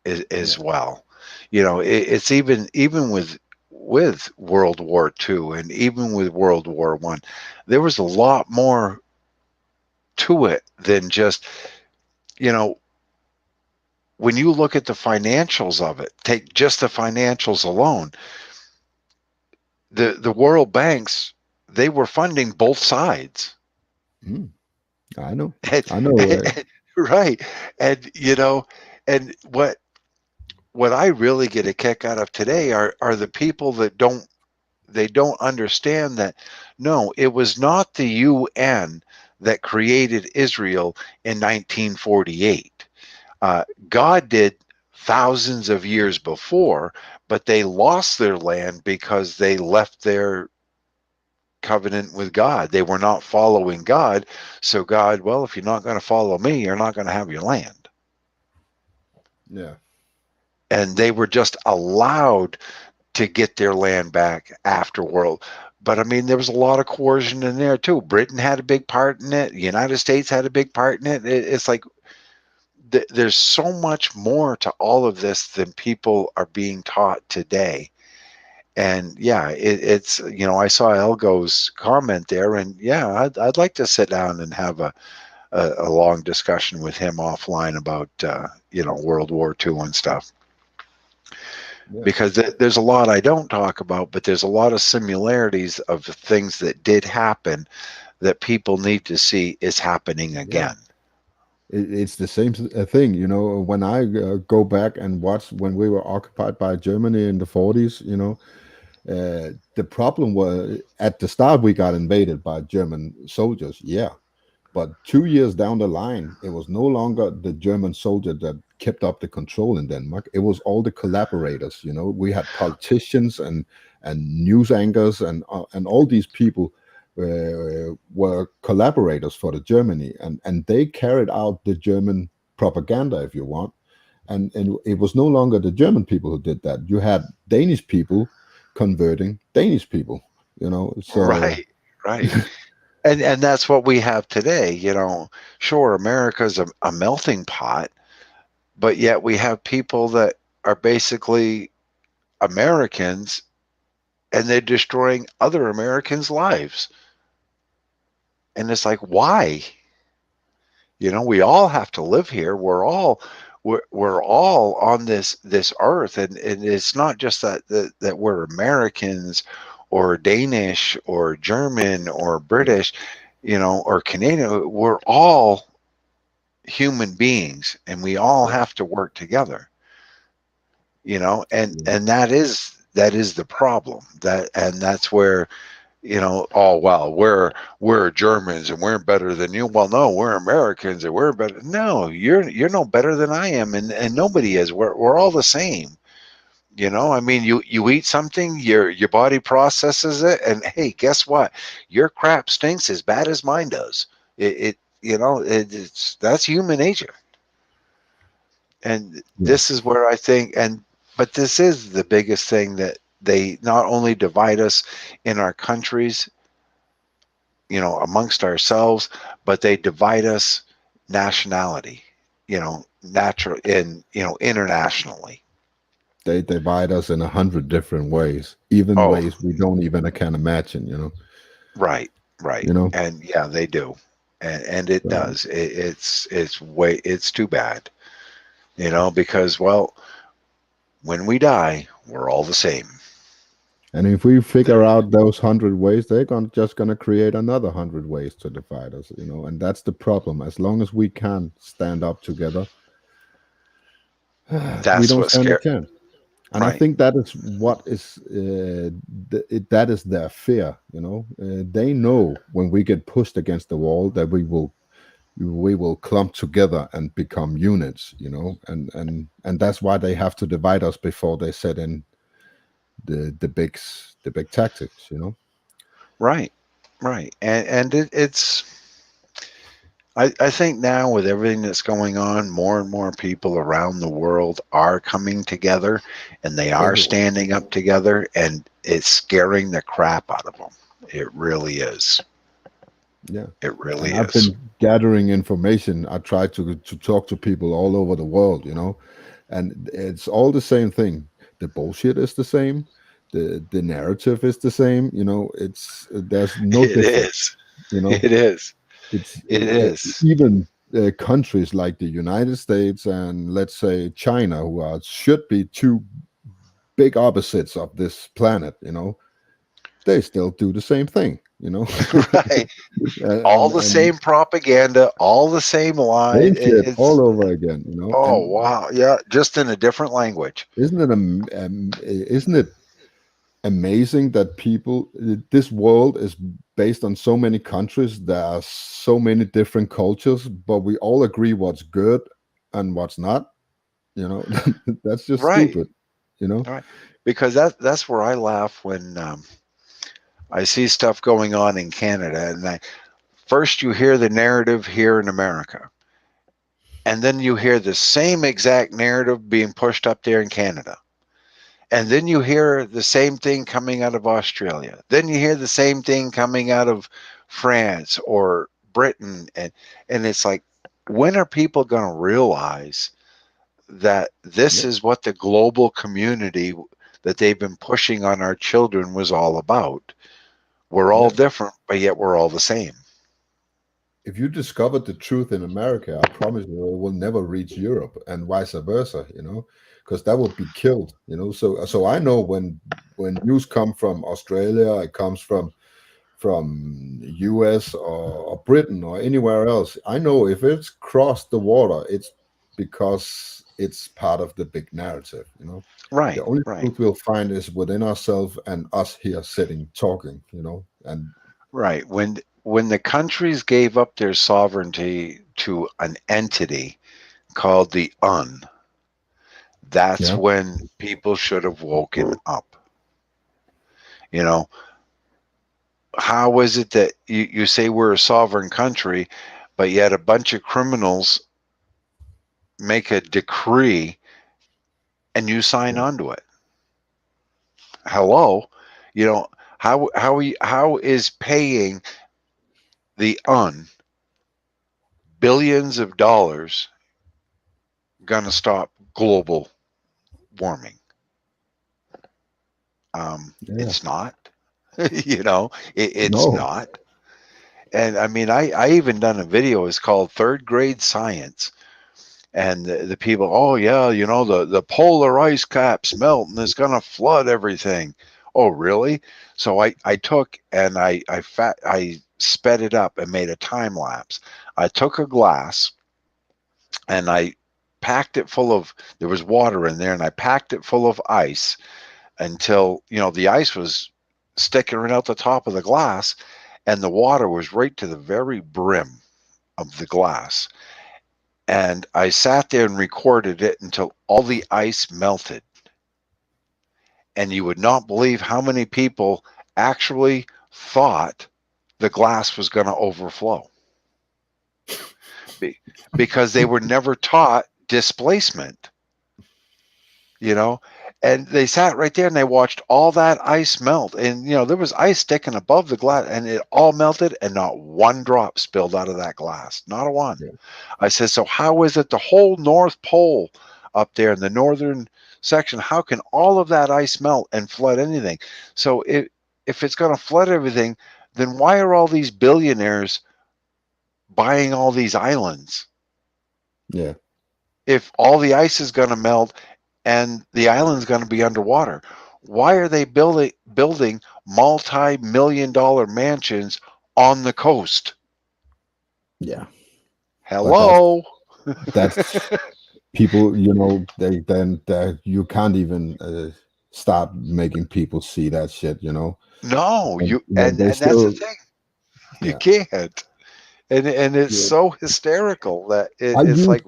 as Yeah. well. It's even with World War II, and even with World War One, there was a lot more to it than just, you know, when you look at the financials of it, take just the financials alone, the World Banks, they were funding both sides. Mm, I know. And, I know. right. And and what I really get a kick out of today are the people that don't understand that, no, it was not the UN that created Israel in 1948. God did thousands of years before, but they lost their land because they left their covenant with God. They were not following God. So God, well, if you're not going to follow me, you're not going to have your land. Yeah. And they were just allowed to get their land back after world. But I mean, there was a lot of coercion in there too. Britain had a big part in it. The United States had a big part in it. It's like there's so much more to all of this than people are being taught today. And yeah, it's I saw Elgo's comment there, and yeah, I'd like to sit down and have a long discussion with him offline about World War II and stuff, Yeah. because there's a lot I don't talk about, but there's a lot of similarities of things that did happen that people need to see is happening Yeah. again. It's the same thing, when I go back and watch when we were occupied by Germany in the 40s, the problem was at the start we got invaded by German soldiers, yeah. But 2 years down the line, it was no longer the German soldier that kept up the control in Denmark. It was all the collaborators. We had politicians and news anchors and all these people were collaborators for the Germany, and they carried out the German propaganda, if you want. And it was no longer the German people who did that. You had Danish people converting Danish people. So Right, right. And that's what we have today. Sure, America's a melting pot, but yet we have people that are basically Americans, and they're destroying other Americans' lives. And it's like, why? We all have to live here. We're all on this earth, and it's not just that we're Americans or Danish or German or yeah, British, or Canadian. We're all human beings, and we all yeah, have to work together. and yeah, and that is the problem, and that's where, oh well, we're Germans and we're better than you. Well, no, we're Americans and we're better. No, you're no better than I am, and nobody is. We're all the same. I mean, you eat something, your body processes it, and hey, guess what? Your crap stinks as bad as mine does. It's that's human nature. And yeah. this is where I think, but this is the biggest thing, that they not only divide us in our countries, amongst ourselves, but they divide us nationality, natural in internationally. They divide us in 100 different ways, even Oh, ways we don't even can imagine. right, right. You know. And yeah, they do. And it So, does. It's too bad, because, well, when we die, we're all the same. and if we figure out those 100 ways, they're just gonna create another 100 ways to divide us. And that's the problem. As long as we can stand up together, we That's don't what stand a scare. chance. And I Right, think that is what is that is their fear. They know when we get pushed against the wall that we will clump together and become units. And that's why they have to divide us before they set in the big tactics. right. Right. And it's I think now with everything that's going on, more and more people around the world are coming together and they are Everywhere. standing up together, and it's scaring the crap out of them. It really is. Yeah. It And really I've is. been gathering information. I try to talk to people all over the world, and it's all the same thing. The bullshit is the same. The narrative is the same. It's there's no It difference. is. You know, It is. it's It is. even countries like the United States and let's say China, who are should be two big opposites of this planet. They still do the same thing. Right. All and the and same propaganda, all the same lies. same shit all It's over again. oh And wow, yeah, just in a different language. isn't it amazing that this world is based on so many countries, there are so many different cultures, but we all agree what's good and what's not. you know that's just Right. stupid. you know Right. Because that's where I laugh when I see stuff going on in Canada, and first you hear the narrative here in America, and then you hear the same exact narrative being pushed up there in Canada. And then you hear the same thing coming out of Australia. Then you hear the same thing coming out of France or Britain. And it's like, when are people going to realize that this yeah, is what the global community that they've been pushing on our children was all about? We're all yeah. different, but yet we're all the same. If you discovered the truth in America, I promise you it will never reach Europe and vice versa, because that would be killed. So I know when news come from Australia, it comes from US or Britain or anywhere else. I know if it's crossed the water, it's because it's part of the big narrative. The Right, only right, truth we'll find is within ourselves and us here sitting talking. And right. When the countries gave up their sovereignty to an entity called the UN, that's yeah, when people should have woken up. You know, how is it that you say we're a sovereign country, but yet a bunch of criminals make a decree and you sign yeah, onto it? Hello, you know how is paying the UN billions of dollars going to stop global warming? yeah. It's not. It's No, not. And I mean, I even done a video. It's called Third Grade Science, and the people, oh yeah, the polar ice caps melt and it's gonna flood everything. Oh really? So I took and I sped it up and made a time lapse. I took a glass and I packed it full of, there was water in there, and I packed it full of ice until the ice was sticking right out the top of the glass, and the water was right to the very brim of the glass. And I sat there and recorded it until all the ice melted. And you would not believe how many people actually thought the glass was going to overflow Be- because they were never taught displacement, you know. And they sat right there and they watched all that ice melt. And, there was ice sticking above the glass, and it all melted, and not one drop spilled out of that glass. Not a one. yeah, I said, so how is it the whole North Pole up there in the northern section, how can all of that ice melt and flood anything? So if it's going to flood everything, then why are all these billionaires buying all these islands? yeah, If all the ice is going to melt and the island's going to be underwater, why are they building multi-million-dollar mansions on the coast? yeah. But Hello. that's people. You can't even start making people see that shit. No, And and they that's the still, thing. You yeah. can't. And it's Yeah. so hysterical that I it's used like,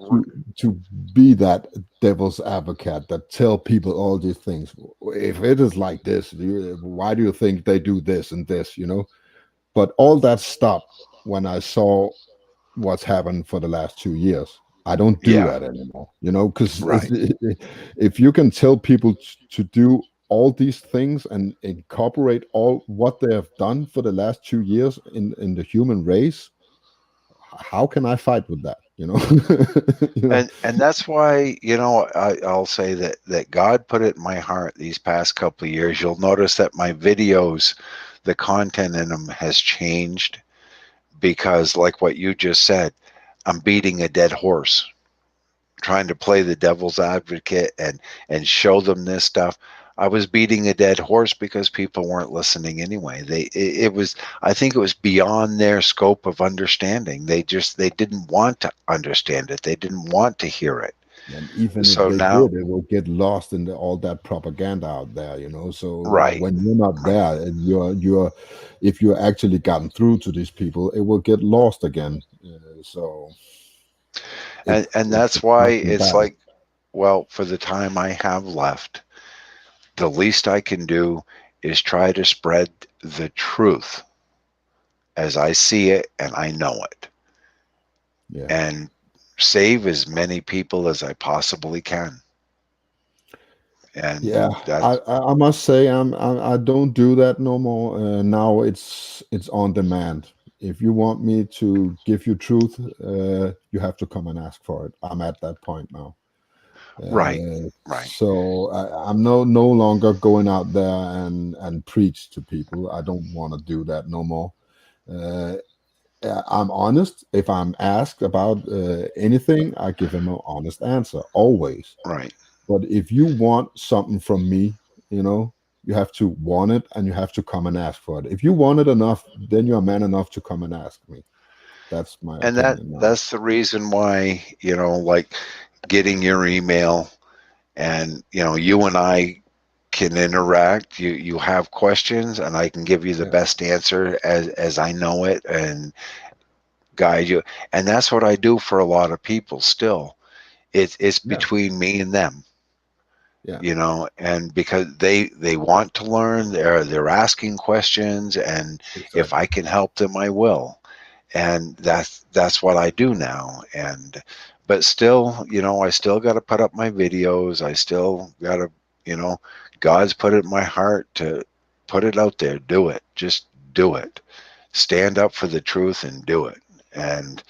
to be that devil's advocate that tell people all these things. If it is like this, why do you think they do this and this? but all that stopped when I saw what's happened for the last 2 years. I don't do Yeah, that anymore, you know, because right. if you can tell people to do all these things and incorporate all what they have done for the last 2 years in the human race, how can I fight with that? You know, you know, And that's why, I'll say that God put it in my heart these past couple of years. You'll notice that my videos, the content in them has changed because, like what you just said, I'm beating a dead horse, trying to play the devil's advocate and show them this stuff. I was beating a dead horse because people weren't listening anyway. It was, I think it was beyond their scope of understanding. They didn't want to understand it. They didn't want to hear it. and even if So they now, did, it will get lost in all that propaganda out there, you know. So right, when you're not right. there, and if you're actually gotten through to these people, it will get lost again. So And it's a that's why constant it's battle. like, well, for the time I have left, the least I can do is try to spread the truth as I see it and I know it, Yeah. and save as many people as I possibly can. And Yeah, that's I must say I don't do that no more. Now it's on demand. If you want me to give you truth, you have to come and ask for it. I'm at that point now. right, right, So I'm no longer going out there and preach to people. I don't want to do that no more. Uh, I'm honest. If I'm asked about anything, I give him an honest answer always. right. But if you want something from me, you know, you have to want it and you have to come and ask for it. If you want it enough, then you're man enough to come and ask me. That's my And opinion now. that's the reason why, like getting your email, and you and I can interact. You have questions and I can give you the Yeah, best answer as I know it, and guide you. And that's what I do for a lot of people still. It's yeah, between me and them, yeah, and because they want to learn, they're asking questions, and if I exactly. can help them, I will. And that's what I do now. And but still, I still got to put up my videos. I still got to, you know, God's put it in my heart to put it out there. Do it. Just do it. Stand up for the truth and do it. And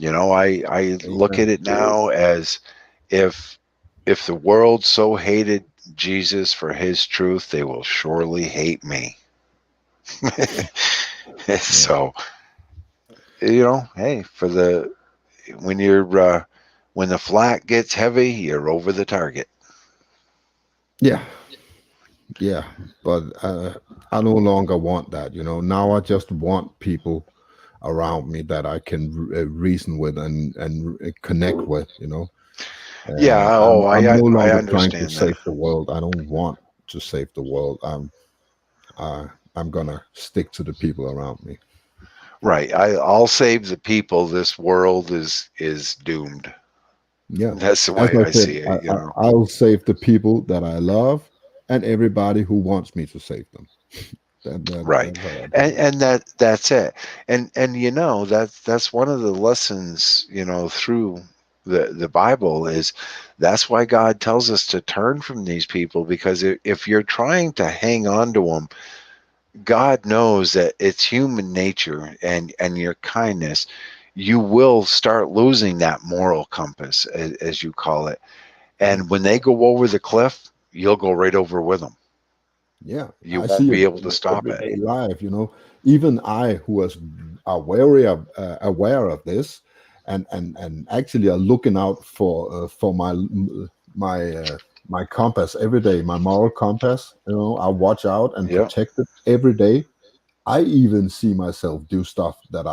I look at Amen. it now as, if the world so hated Jesus for his truth, they will surely hate me. Yeah, So, hey, when you're when the flat gets heavy, you're over the target. yeah, yeah. But I no longer want that. You know, now I just want people around me that I can reason with and connect with. You know, Yeah. Oh, I'm no I longer trying to understand that. save the world. I don't want to save the world. Uh, I'm gonna stick to the people around me. Right. I'll save the people. This world is doomed. Yeah, That's the as way I I said, see it. I'll save the people that I love and everybody who wants me to save them. Right. That's how I do And that's it. And that's one of the lessons, through the Bible, is that's why God tells us to turn from these people, because if you're trying to hang on to them, God knows that it's human nature, and your kindness, you will start losing that moral compass, as you call it. it. And when they go over the cliff, you'll go right over with them. Yeah, You I won't see it be able in to my stop it. everyday life. You know, even I, who was aware of this, and actually are looking out for my compass every day, my moral compass. You know, I watch out and Yeah. protect it every day. I even see myself do stuff that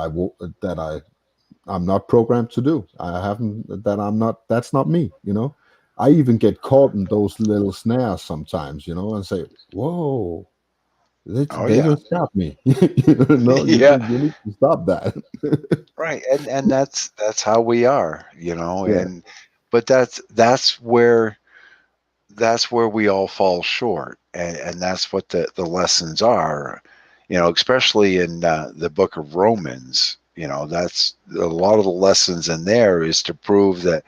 I'm not programmed to do. I haven't that I'm not that's not me, you know. I even get caught in those little snares sometimes, you know, and say, "Whoa, Oh they yeah. just got me." You know, Yeah. you need to stop that. Right. And that's how we are, Yeah, and but that's where we all fall short, and that's what the lessons are. especially in the book of Romans. That's a lot of the lessons in there is to prove that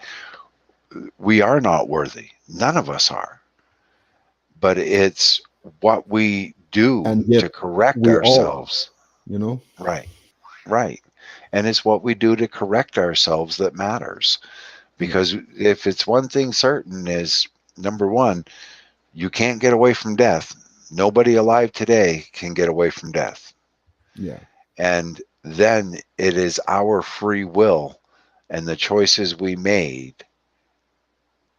we are not worthy. None of us are. But it's what we do And yet to correct we all are, ourselves. you know. Right, right. And it's what we do to correct ourselves that matters. Yeah, Because if it's one thing certain is, number one, you can't get away from death. Nobody alive today can get away from death. yeah. And then it is our free will and the choices we made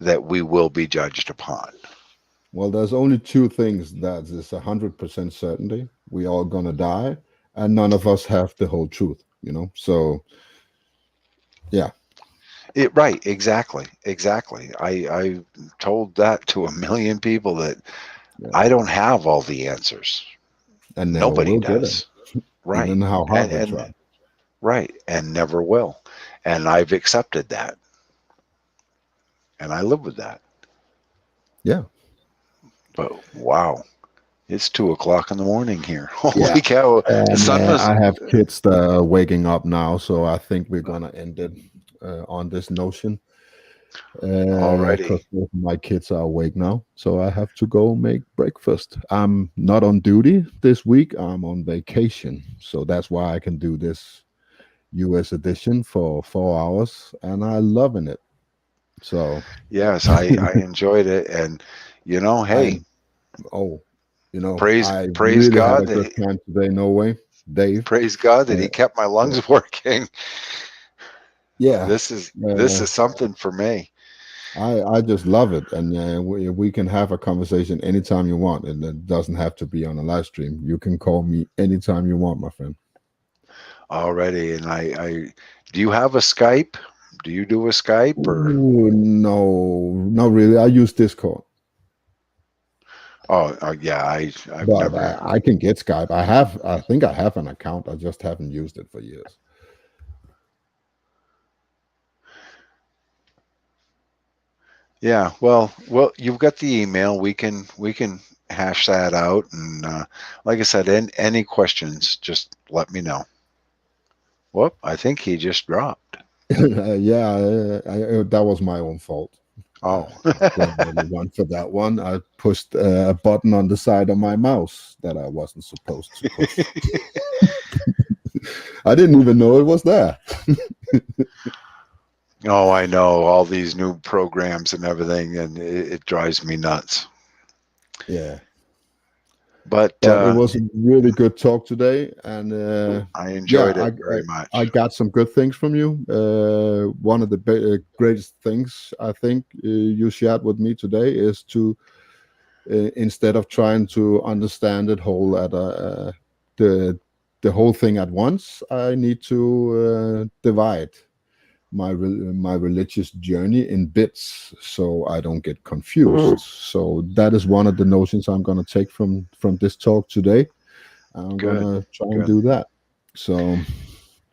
that we will be judged upon. Well, there's only two things that is 100% certainty. We all gonna die, and none of us have the whole truth. So yeah, Right, exactly, exactly. I told that to a million people that yeah, I don't have all the answers. and never Nobody will get it, does. Right. even how hard And we try. and right, and never will. And I've accepted that. And I live with that. Yeah, But wow, it's 2 o'clock in the morning here. yeah. Holy cow. The And sun was I have kids that are waking up now, so I think we're gonna end it on this notion. already. Because both of my kids are awake now, so I have to go make breakfast. I'm not on duty this week. I'm on vacation, so that's why I can do this US edition for 4 hours, and I loving it. So Yes, I enjoyed it. And hey, I'm oh, I praise really had God a good that time today. No way, Dave. he Uh, kept my yeah, lungs working. yeah. This is Uh, something for me. I just love it, and we can have a conversation anytime you want, and it doesn't have to be on a live stream. You can call me anytime you want, my friend. Already. And I do you have a Skype? Do you do a Skype or Ooh, no, not really. I use Discord, yeah, I've but never. I can get Skype. I think I have an account. I just haven't used it for years. Yeah, well, you've got the email. We can hash that out. And like I said, any questions, just let me know. Whoop! I think he just dropped. Yeah, that was my own fault. Oh, I blame everyone for that one. I pushed a button on the side of my mouse that I wasn't supposed to push. I didn't even know it was there. oh, I know all these new programs and everything, and it drives me nuts. Yeah, But but it was a really good talk today, and I yeah, enjoyed it very I much. got some good things from you. One of the greatest things I think you shared with me today is to instead of trying to understand it whole at the whole thing at once, I need to divide my religious journey in bits so I don't get confused. So that is one of the notions I'm going to take from this talk today. I'm going Good, to try and good. do that. So,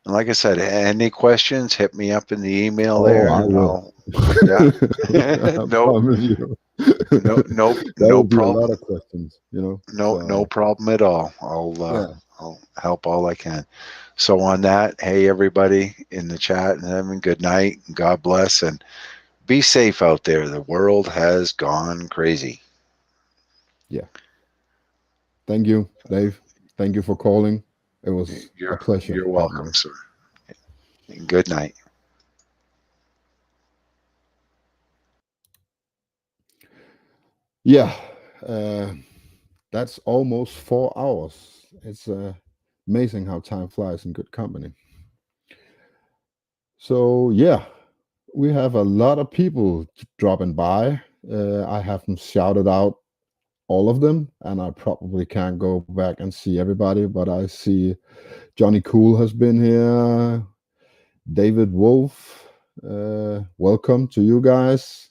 And like I said, any questions, hit me up in the email oh, there, I and will. I'll. Yeah. I No, promise you. no, no, That no will be a lot problem. of questions. No So, problem at all. yeah. I'll help all I can. So on that, hey everybody in the chat, and having good night. God bless, and be safe out there. The world has gone crazy. Yeah. Thank you, Dave. Thank you for calling. It was a pleasure You're having welcome, you. sir. Good night. Yeah. Uh, that's almost 4 hours. It's amazing how time flies in good company. So, yeah, we have a lot of people dropping by. I haven't shouted out all of them, and I probably can't go back and see everybody, but I see Johnny Cool has been here, David Wolf. Welcome to you guys.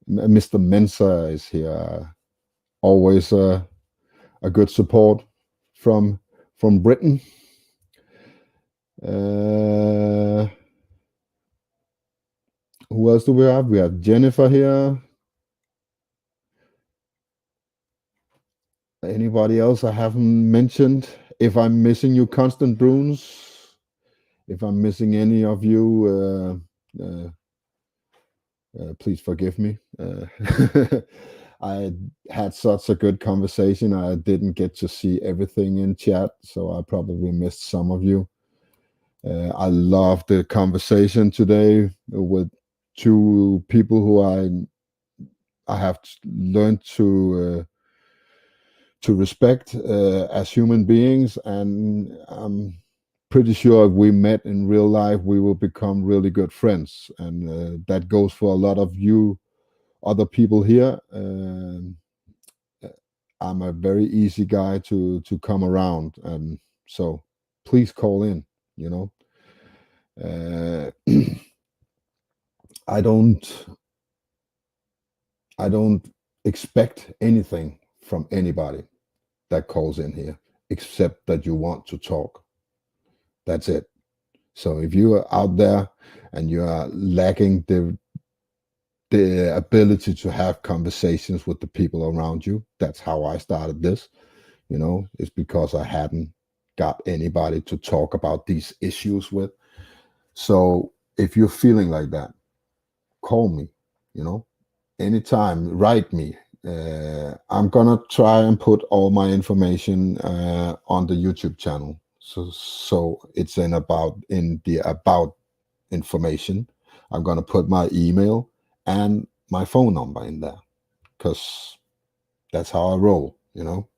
Mr. Mensa is here. Always a good support from Britain. Uh, who else do we have? We have Jennifer here. Anybody else I haven't mentioned? If I'm missing you, Constant Bruins, if I'm missing any of you, please forgive me. I had such a good conversation. I didn't get to see everything in chat, so I probably missed some of you. I loved the conversation today with two people who I have learned to respect as human beings, and I'm pretty sure if we met in real life, we will become really good friends, and that goes for a lot of you other people here. I'm a very easy guy to come around, and so please call in. You know, I don't I don't expect anything from anybody that calls in here, except that you want to talk. That's it. So if you are out there and you are lacking the ability to have conversations with the people around you, that's how I started this. You know, it's because I hadn't got anybody to talk about these issues with. So if you're feeling like that, call me, you know, anytime, write me. I'm gonna try and put all my information on the YouTube channel. So it's in the about information. I'm gonna put my email and my phone number in there because that's how I roll, you know.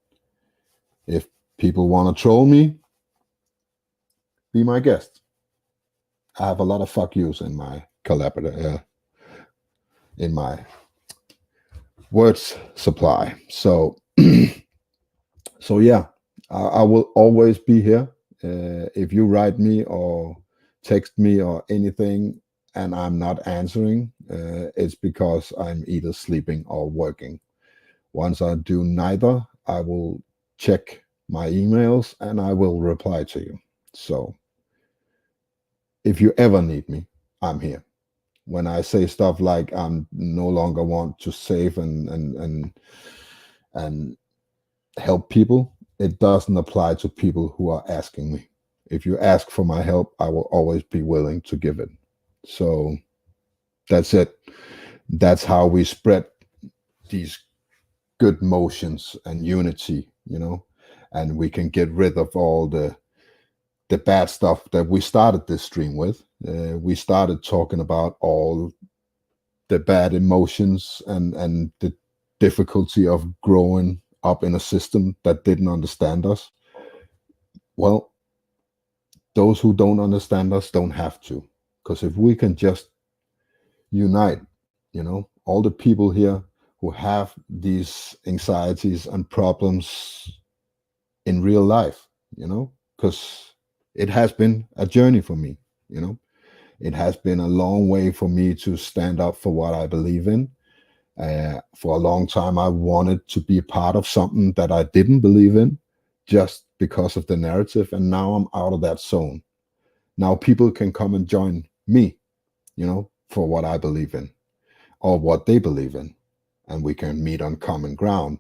If people want to troll me, be my guest. I have a lot of fuck yous in my collaborator, in my words supply. So, so yeah, I will always be here. If you write me or text me or anything, and I'm not answering, it's because I'm either sleeping or working. Once I do neither, I will check my emails and I will reply to you. So if you ever need me, I'm here. When I say stuff like I'm no longer want to save and help people, it doesn't apply to people who are asking me. If you ask for my help, I will always be willing to give it. So that's it. That's how we spread these good motions and unity, you know, and we can get rid of all the bad stuff that we started this stream with. We started talking about all the bad emotions and the difficulty of growing up in a system that didn't understand us. Well, those who don't understand us don't have to, because if we can just unite, you know, all the people here who have these anxieties and problems in real life, you know, because it has been a journey for me, you know. It has been a long way for me to stand up for what I believe in. For a long time, I wanted to be part of something that I didn't believe in just because of the narrative. And now I'm out of that zone. Now people can come and join me, you know, for what I believe in or what they believe in. And we can meet on common ground.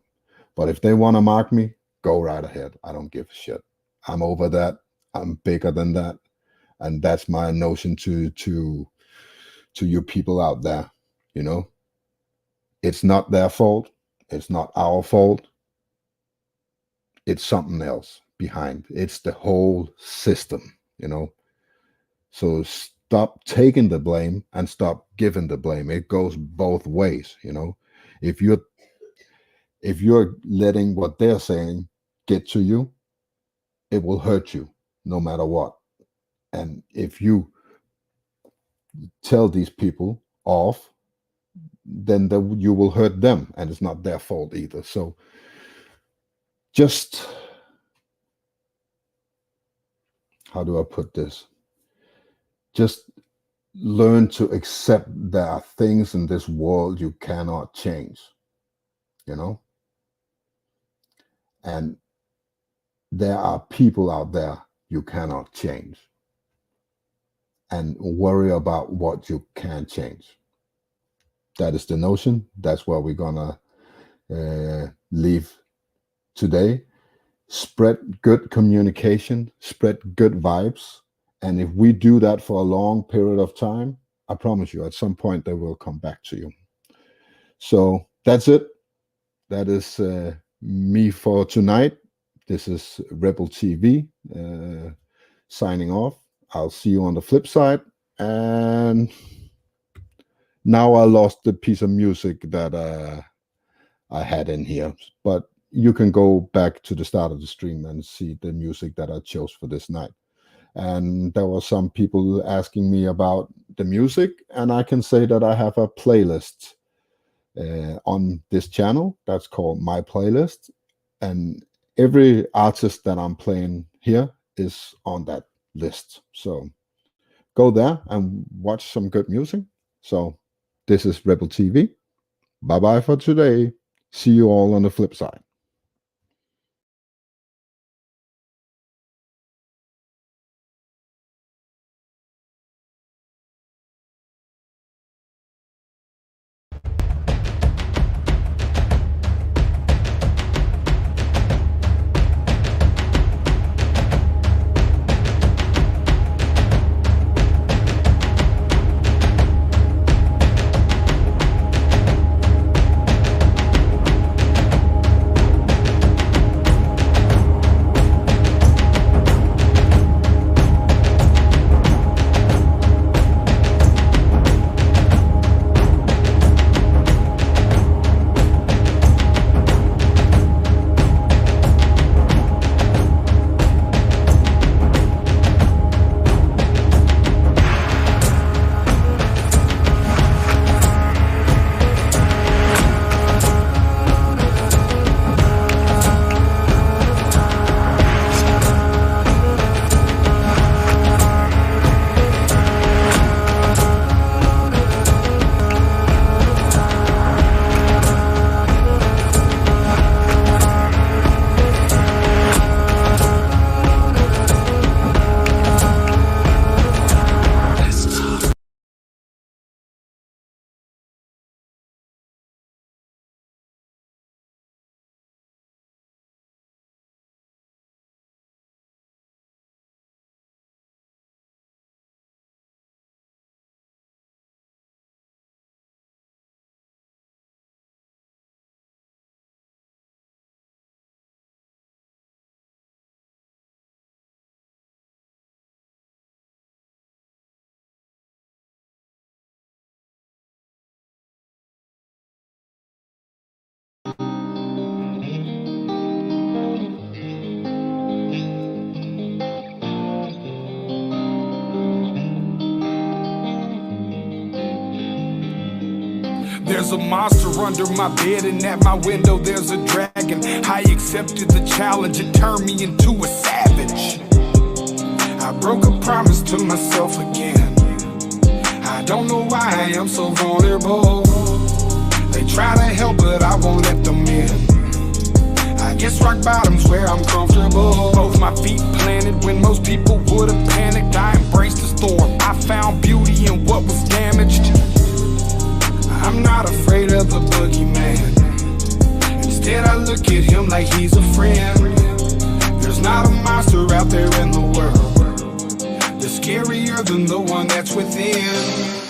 But if they want to mark me, go right ahead. I don't give a shit. I'm over that. I'm bigger than that. And that's my notion to you people out there, you know. It's not their fault. It's not our fault. It's something else behind. It's the whole system, you know. So stop taking the blame and stop giving the blame. It goes both ways, you know. If you're letting what they're saying get to you, it will hurt you no matter what. And if you tell these people off, then you will hurt them, and it's not their fault either. So just, how do I put this? Just learn to accept there are things in this world you cannot change, you know? And there are people out there you cannot change. And worry about what you can change. That is the notion. That's where we're gonna leave today. Spread good communication, spread good vibes. And if we do that for a long period of time, I promise you, at some point, they will come back to you. So that's it. That is me for tonight. This is Rebel TV signing off. I'll see you on the flip side. And now I lost the piece of music that I had in here, but you can go back to the start of the stream and see the music that I chose for this night. And there were some people asking me about the music, and I can say that I have a playlist on this channel that's called My Playlist, and every artist that I'm playing here is on that list. So go there and watch some good music. So this is Rebel TV. Bye bye for today. See you all on the flip side. There's a monster under my bed, and at my window there's a dragon. I accepted the challenge, it turned me into a savage. I broke a promise to myself again. I don't know why I am so vulnerable. They try to help, but I won't let them in. I guess rock bottom's where I'm comfortable. Both my feet planted when most people would have panicked. I embraced the storm. I found beauty in what was damaged. I'm not afraid of the boogeyman. Instead I look at him like he's a friend. There's not a monster out there in the world that's scarier than the one that's within.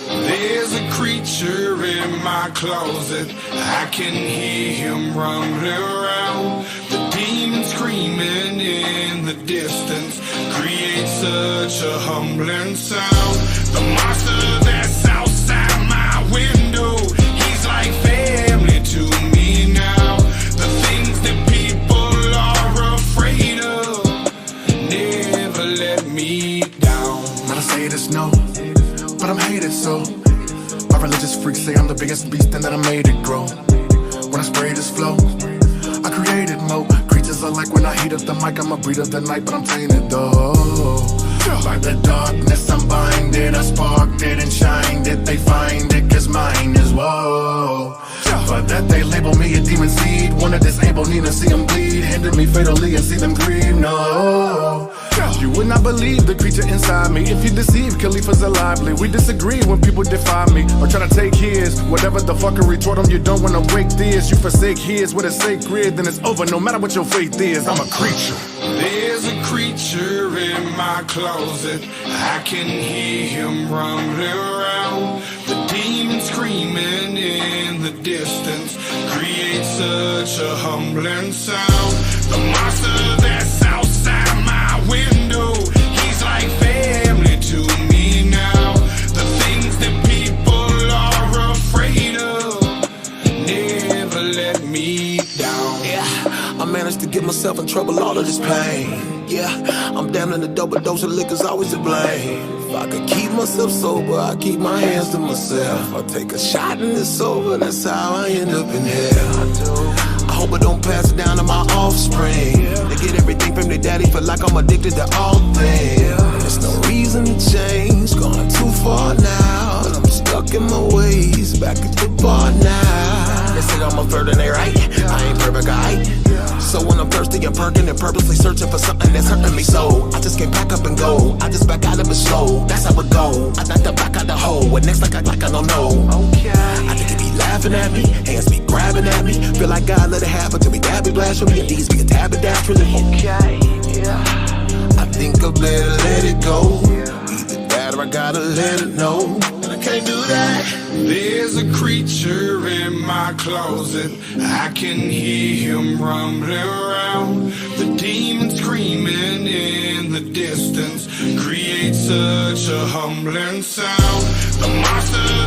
There's a creature in my closet, I can hear him rumbling around. The demon screaming in the distance creates such a humbling sound. The monster that's outside my window, he's like family to me now. The things that people are afraid of never let me down. Not to say this, no, but I'm hated so. My religious freaks say I'm the biggest beast and that I made it grow. When I spray this flow, I created more. Creatures are like when I heat up the mic, I'm a breed of the night, but I'm tainted though. By the darkness I'm binded, I sparked it and shined it. They find it cause mine is woe. For that they label me a demon seed. Wanna disable, need to see them bleed. Hinder me fatally and see them grieve, no. You would not believe the creature inside me. If you deceive, Khalifa's a lively. We disagree when people defy me or try to take his. Whatever the fucker retort on, you don't wanna break this. You forsake his with a sacred, then it's over. No matter what your faith is, I'm a creature. There's a creature in my closet. I can hear him rumbling around. The demon screaming in the distance creates such a humbling sound. The monster that's outside my window, he's like family to me now. The things that people are afraid of never let me down. Yeah, I managed to get myself in trouble, all of this pain. Yeah, I'm down in the double dose of liquor's always to blame. If I could keep myself sober, I keep my hands to myself. I take a shot and it's over, that's how I end up in hell. I hope I don't pass it down to my offspring. They get everything from their daddy, feel like I'm addicted to all things. There's no reason to change, gone too far now. And I'm stuck in my ways, back at the bar now. They say I'm a flirt and they right, I ain't perfect, alright. So when I'm thirsty and perking and purposely searching for something that's hurting me so I just can't back up and go, I just back out of it slow. That's how it go, I like to back out the hole. What next like I don't know. I think it be laughing at me, hands be grabbing at me. Feel like God let it happen to me, dabby blast me. And these be a tabby dash really. I think I better let it go. Either that or I gotta let it know. And I can't do that. There's a creature in my closet. I can hear him rumbling around. The demon screaming in the distance creates such a humbling sound. The monster